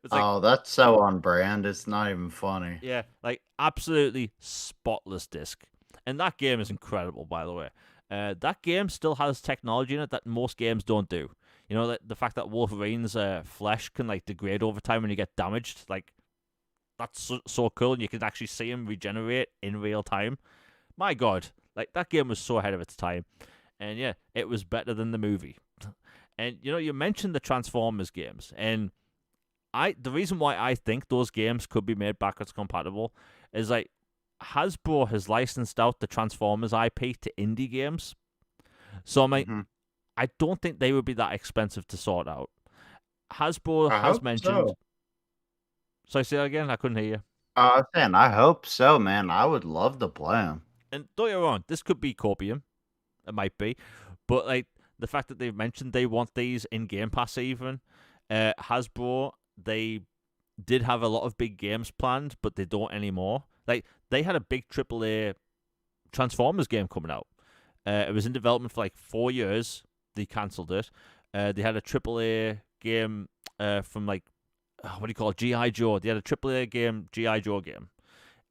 It's like, Oh, that's so on brand. It's not even funny. yeah, like absolutely spotless disc. And that game is incredible, by the way. That game still has technology in it that most games don't do. You know, the fact that Wolverine's flesh can like degrade over time when you get damaged, like that's so cool, and you can actually see him regenerate in real time. My God, like that game was so ahead of its time, and yeah, it was better than the movie. And you know, you mentioned the Transformers games, and the reason why I think those games could be made backwards compatible is like Hasbro has licensed out the Transformers IP to indie games. So I'm like, Mm-hmm. I don't think they would be that expensive to sort out. Hasbro I has hope mentioned. so. So I say that again. I couldn't hear you. I was saying, I hope so, man. I would love to play them. And don't get me wrong, this could be copium. It might be, but like the fact that they've mentioned they want these in Game Pass, even Hasbro, they did have a lot of big games planned, but they don't anymore. Like they had a big AAA Transformers game coming out. It was in development for like 4 years. They cancelled it. They had a AAA game from like what do you call it? GI Joe. They had a AAA game, GI Joe game,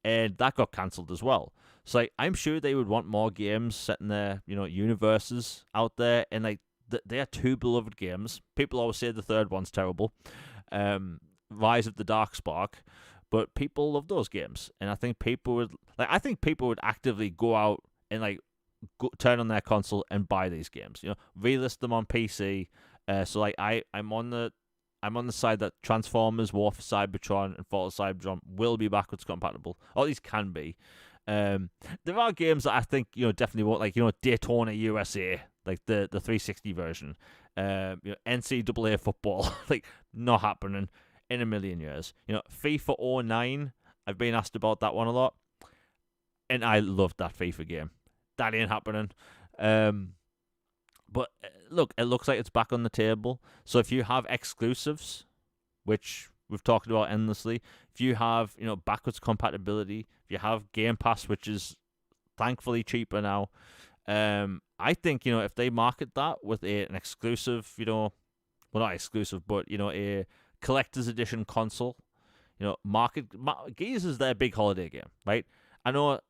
and that got cancelled as well. So like, I'm sure they would want more games set in their universes out there, and like they are two beloved games. People always say the third one's terrible, Rise of the Dark Spark, but people love those games, and I think people would actively go out and like turn on their console and buy these games. Relist them on PC. So like I'm on the side that Transformers, War for Cybertron, and Fall of Cybertron will be backwards compatible. Or at least can be. There are games that I think definitely won't, like Daytona USA, like the 360 version. NCAA football, like not happening in a million years. FIFA 09, I've been asked about that one a lot, and I loved that FIFA game. That ain't happening. But look, it looks like it's back on the table. So if you have exclusives, which we've talked about endlessly, if you have backwards compatibility, if you have Game Pass, which is thankfully cheaper now, I think if they market that with an exclusive, well, not exclusive, but a collector's edition console, Gears is their big holiday game, right? I know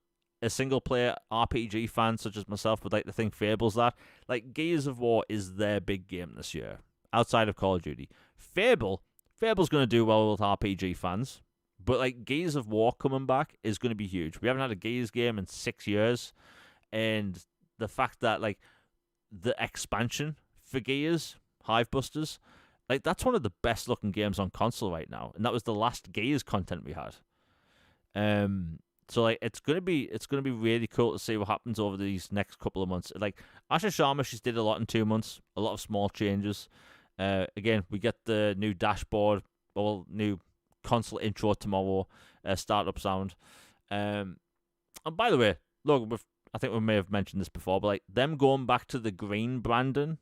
a single player RPG fan such as myself would like to think Fable's that. Like Gears of War is their big game this year, outside of Call of Duty. Fable's going to do well with RPG fans, but like Gears of War coming back is going to be huge. We haven't had a Gears game in 6 years, and the fact that like the expansion for Gears, Hivebusters, like that's one of the best looking games on console right now, and that was the last Gears content we had. So like it's gonna be really cool to see what happens over these next couple of months. Like Asha Sharma, she's did a lot in 2 months, a lot of small changes. Again, we get the new dashboard, or new console intro tomorrow, startup sound. And by the way, look, I think we may have mentioned this before, but like them going back to the green branding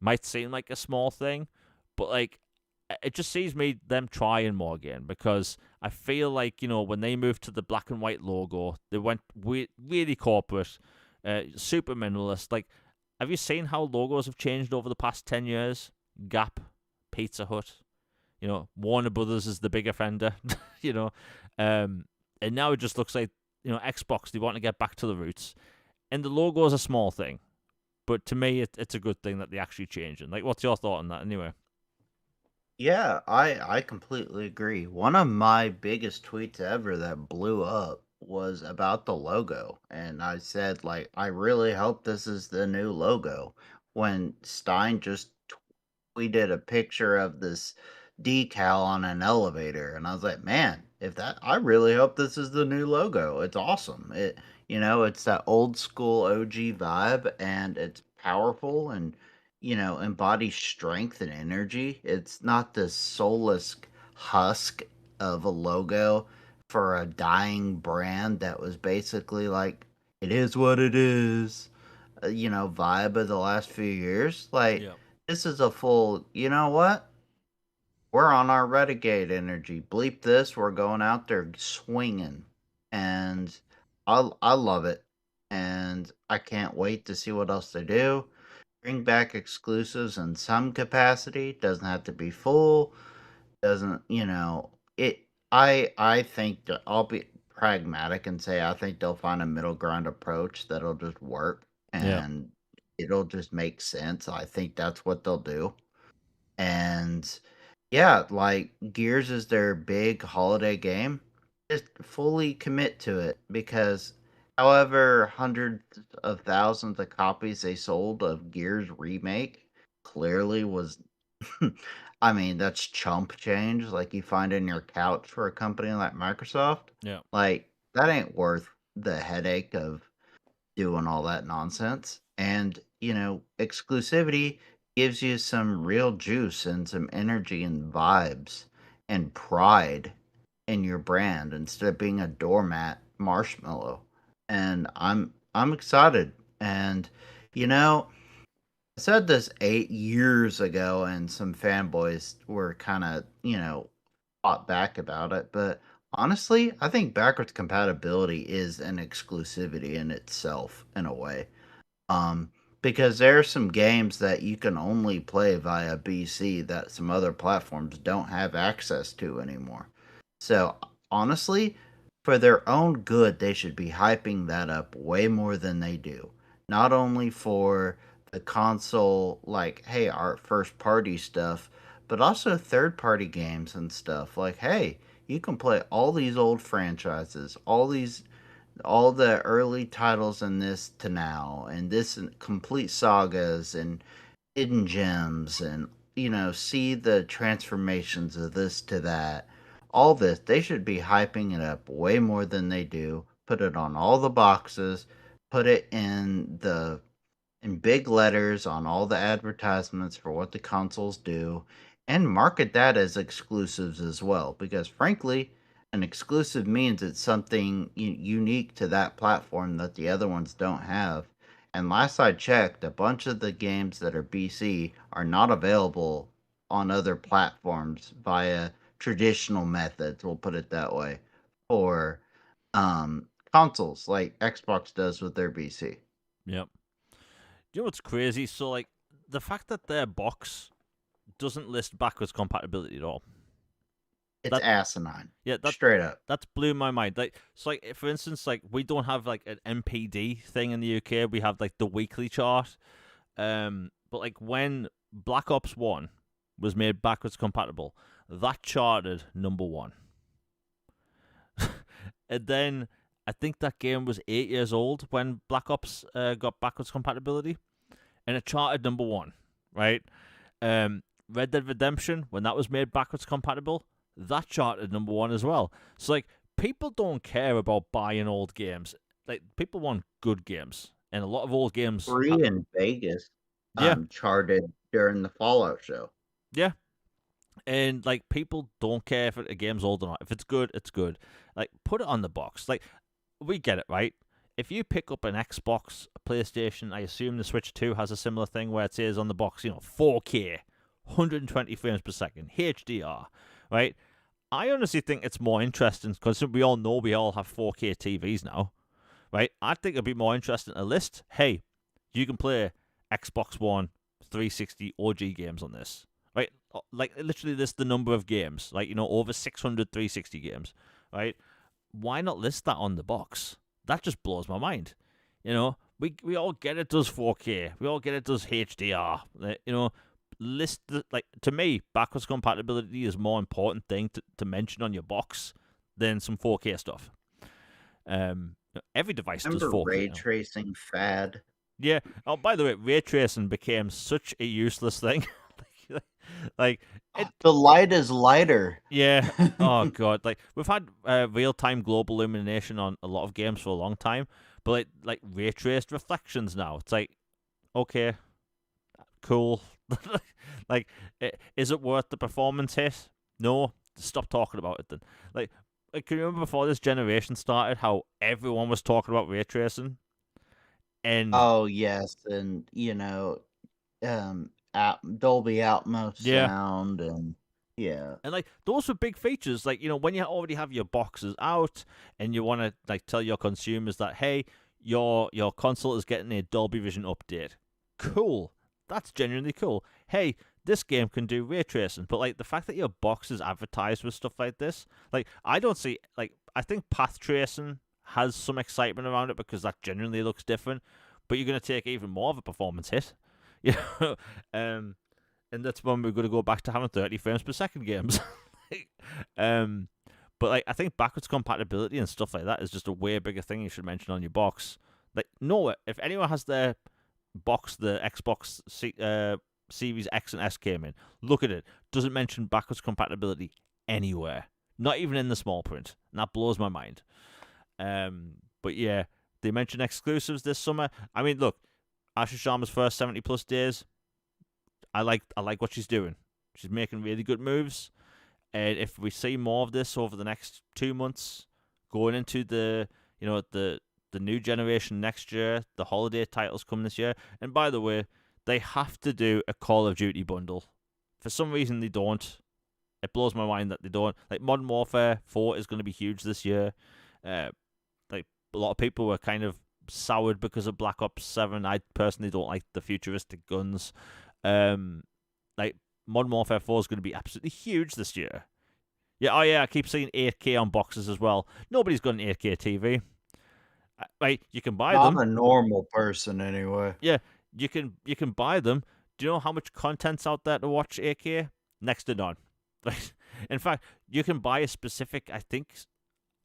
might seem like a small thing, but like it just sees me them trying more again, because I feel like when they moved to the black and white logo, they went really corporate, super minimalist. Like, have you seen how logos have changed over the past 10 years? Gap, Pizza Hut, Warner Brothers is the big offender, and now it just looks like Xbox. They want to get back to the roots, and the logo is a small thing, but to me it's a good thing that they actually changing. Like, what's your thought on that anyway? Yeah, I completely agree. One of my biggest tweets ever that blew up was about the logo, and I said like I really hope this is the new logo. When Stein just tweeted a picture of this decal on an elevator, and I was like, man, if that, I really hope this is the new logo. It's awesome. It's that old school OG vibe, and it's powerful, and embodies strength and energy. It's not this soulless husk of a logo for a dying brand that was basically like it is what it is, vibe of the last few years. Like, Yeah. this is a full, you know what? We're on our renegade energy. Bleep this. We're going out there swinging, and I love it, and I can't wait to see what else they do. Bring back exclusives in some capacity. Doesn't have to be full. Doesn't it? I think that I'll be pragmatic and say I think they'll find a middle ground approach that'll just work Yeah. and it'll just make sense. I think that's what they'll do. And yeah, like Gears is their big holiday game. Just fully commit to it because however hundreds of thousands of copies they sold of Gears Remake clearly was I mean, that's chump change like you find in your couch for a company like Microsoft. Yeah. Like that ain't worth the headache of doing all that nonsense. And, exclusivity gives you some real juice and some energy and vibes and pride in your brand instead of being a doormat marshmallow. And I'm excited. And I said this 8 years ago and some fanboys were kind of, fought back about it, but honestly, I think backwards compatibility is an exclusivity in itself in a way. Um, because there are some games that you can only play via BC that some other platforms don't have access to anymore. So honestly, for their own good, they should be hyping that up way more than they do. Not only for the console, like, hey, our first party stuff, but also third party games and stuff. Like, hey, you can play all these old franchises, all the early titles in this to now, and this complete sagas and hidden gems, and see the transformations of this to that. All this, they should be hyping it up way more than they do. Put it on all the boxes, put it in big letters on all the advertisements for what the consoles do, and market that as exclusives as well. Because frankly, an exclusive means it's something unique to that platform that the other ones don't have. And last I checked, a bunch of the games that are BC are not available on other platforms via traditional methods, we'll put it that way, or consoles like Xbox does with their BC. Yep. You know what's crazy? So like the fact that their box doesn't list backwards compatibility at all. It's That asinine. yeah, Straight up. that's blew my mind. Like so like for instance, like we don't have like an MPD thing in the UK. We have like the weekly chart. But like when Black Ops 1 was made backwards compatible, that charted number 1. And then I think that game was 8 years old when Black Ops got backwards compatibility, and it charted number 1, right? Red Dead Redemption, when that was made backwards compatible, that charted number 1 as well. So like people don't care about buying old games. Like people want good games, and a lot of old games. Free in Vegas Yeah, charted during the Fallout show. yeah, and like people don't care if a game's old or not. If it's good, it's good. Like put it on the box. Like we get it, right? If you pick up an Xbox, a PlayStation, I assume the Switch 2 has a similar thing where it says on the box, 4K, 120 frames per second, HDR, right? I honestly think it's more interesting because we all know we all have 4K TVs now, right? I think it'd be more interesting to list, hey, you can play Xbox One 360 OG games on this, right? Like literally list the number of games, like over 600 360 games, right? Why not list that on the box? That just blows my mind. We all get it does 4K, we all get it does HDR. List to me, backwards compatibility is a more important thing to mention on your box than some 4K stuff. Every device does Remember 4K ray now. tracing fad? Yeah. Oh, by the way, ray tracing became such a useless thing. like it. The light is lighter. Yeah. Oh god. Like we've had real time global illumination on a lot of games for a long time, but like ray traced reflections now. It's like, okay, cool. Like, is it worth the performance hit? No. Stop talking about it then. Like can you remember before this generation started how everyone was talking about ray tracing? And Oh yes, and Dolby Atmos yeah, sound, and yeah. and like those were big features. Like, when you already have your boxes out and you want to like tell your consumers that, hey, your console is getting a Dolby Vision update. Cool. That's genuinely cool. Hey, this game can do ray tracing, but like the fact that your box is advertised with stuff like this, like I don't see, like, I think path tracing has some excitement around it because that genuinely looks different, but you're gonna take even more of a performance hit. You know, um, and that's when we're going to go back to having 30 frames per second games. um, but like I think backwards compatibility and stuff like that is just a way bigger thing you should mention on your box. Like, no, if anyone has their box, the Xbox Series X and S came in, look at it. Doesn't mention backwards compatibility anywhere, not even in the small print, and that blows my mind. But yeah, they mentioned exclusives this summer. I mean, look, Asha Sharma's first 70 plus days, I like what she's doing. She's making really good moves, and if we see more of this over the next 2 months, going into the new generation next year, the holiday titles come this year. And by the way, they have to do a Call of Duty bundle. For some reason, they don't. It blows my mind that they don't. Like Modern Warfare 4 is going to be huge this year. Like a lot of people were kind of soured because of Black Ops 7. I personally don't like the futuristic guns. Like Modern Warfare 4 is going to be absolutely huge this year. Yeah, oh yeah, I keep seeing 8K on boxes as well. Nobody's got an 8K TV. Right, you can buy Not them. a normal person, anyway. Yeah, you can buy them. Do you know how much content's out there to watch 8K? Next to none. Like, in fact, you can buy a specific. I think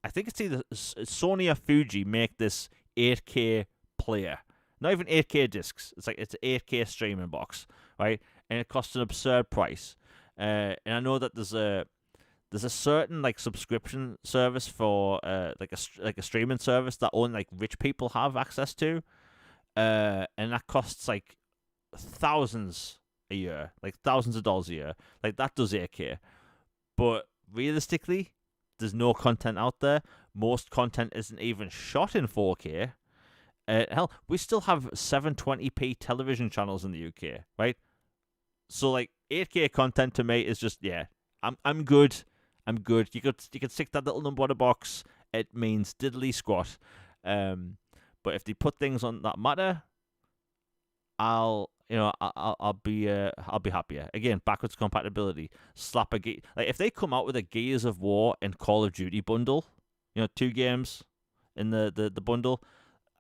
it's either Sony or Fuji make this 8K player. Not even 8K discs. It's an 8K streaming box, right? And it costs an absurd price. And I know that there's a certain like subscription service for like a streaming service that only like rich people have access to, and that costs like thousands a year, like thousands of dollars a year. Like that does 8K, but realistically, there's no content out there. Most content isn't even shot in 4K. Hell, we still have 720p television channels in the UK, right? So like 8K content to me is just, yeah, I'm good. I'm good. You could stick that little number on a box. It means diddly squat. But if they put things on that matter, I'll be happier. Again, backwards compatibility. Slap a like if they come out with a Gears of War and Call of Duty bundle, 2 games in the bundle,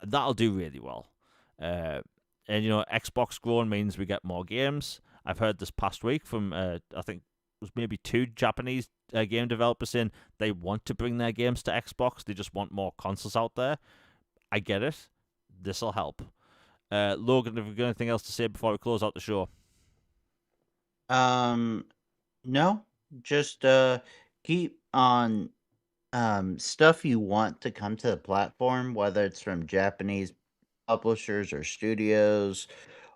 that'll do really well. And Xbox growing means we get more games. I've heard this past week from I think it was maybe 2 Japanese game developers saying they want to bring their games to Xbox. They just want more consoles out there. I get it. This'll help. Logan, have you got anything else to say before we close out the show? No, just keep on stuff you want to come to the platform, whether it's from Japanese publishers or studios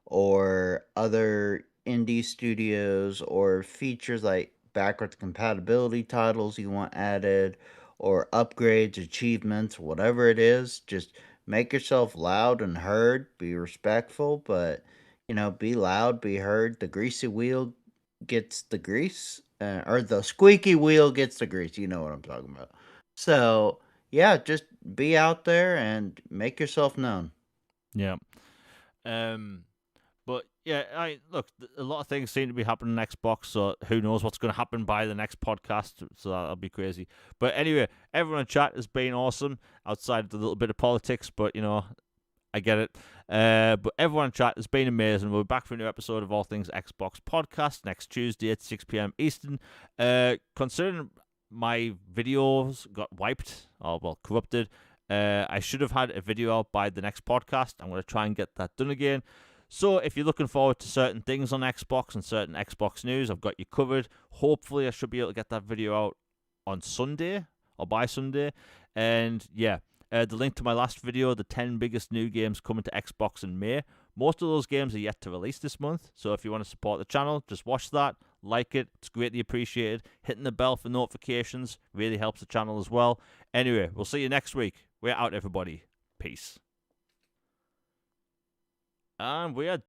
or other indie studios, or features like backwards compatibility titles you want added, or upgrades, achievements, whatever it is. Just make yourself loud and heard. Be respectful, but be loud, be heard. The greasy wheel gets the grease, or the squeaky wheel gets the grease. You know what I'm talking about. So yeah, just be out there and make yourself known. Yeah. But yeah, look. A lot of things seem to be happening on Xbox, so who knows what's going to happen by the next podcast? So that'll be crazy. But anyway, everyone in chat has been awesome outside of the little bit of politics, but I get it. But everyone in chat has been amazing. We'll be back for a new episode of All Things Xbox podcast next Tuesday at 6 p.m. Eastern. Considering my videos got wiped, or well, corrupted, I should have had a video out by the next podcast. I'm going to try and get that done again. So if you're looking forward to certain things on Xbox and certain Xbox news, I've got you covered. Hopefully I should be able to get that video out on Sunday or by Sunday. And yeah, the link to my last video, the 10 biggest new games coming to Xbox in May. Most of those games are yet to release this month. So if you want to support the channel, just watch that, like it. It's greatly appreciated. Hitting the bell for notifications really helps the channel as well. Anyway, we'll see you next week. We're out, everybody. Peace. And we are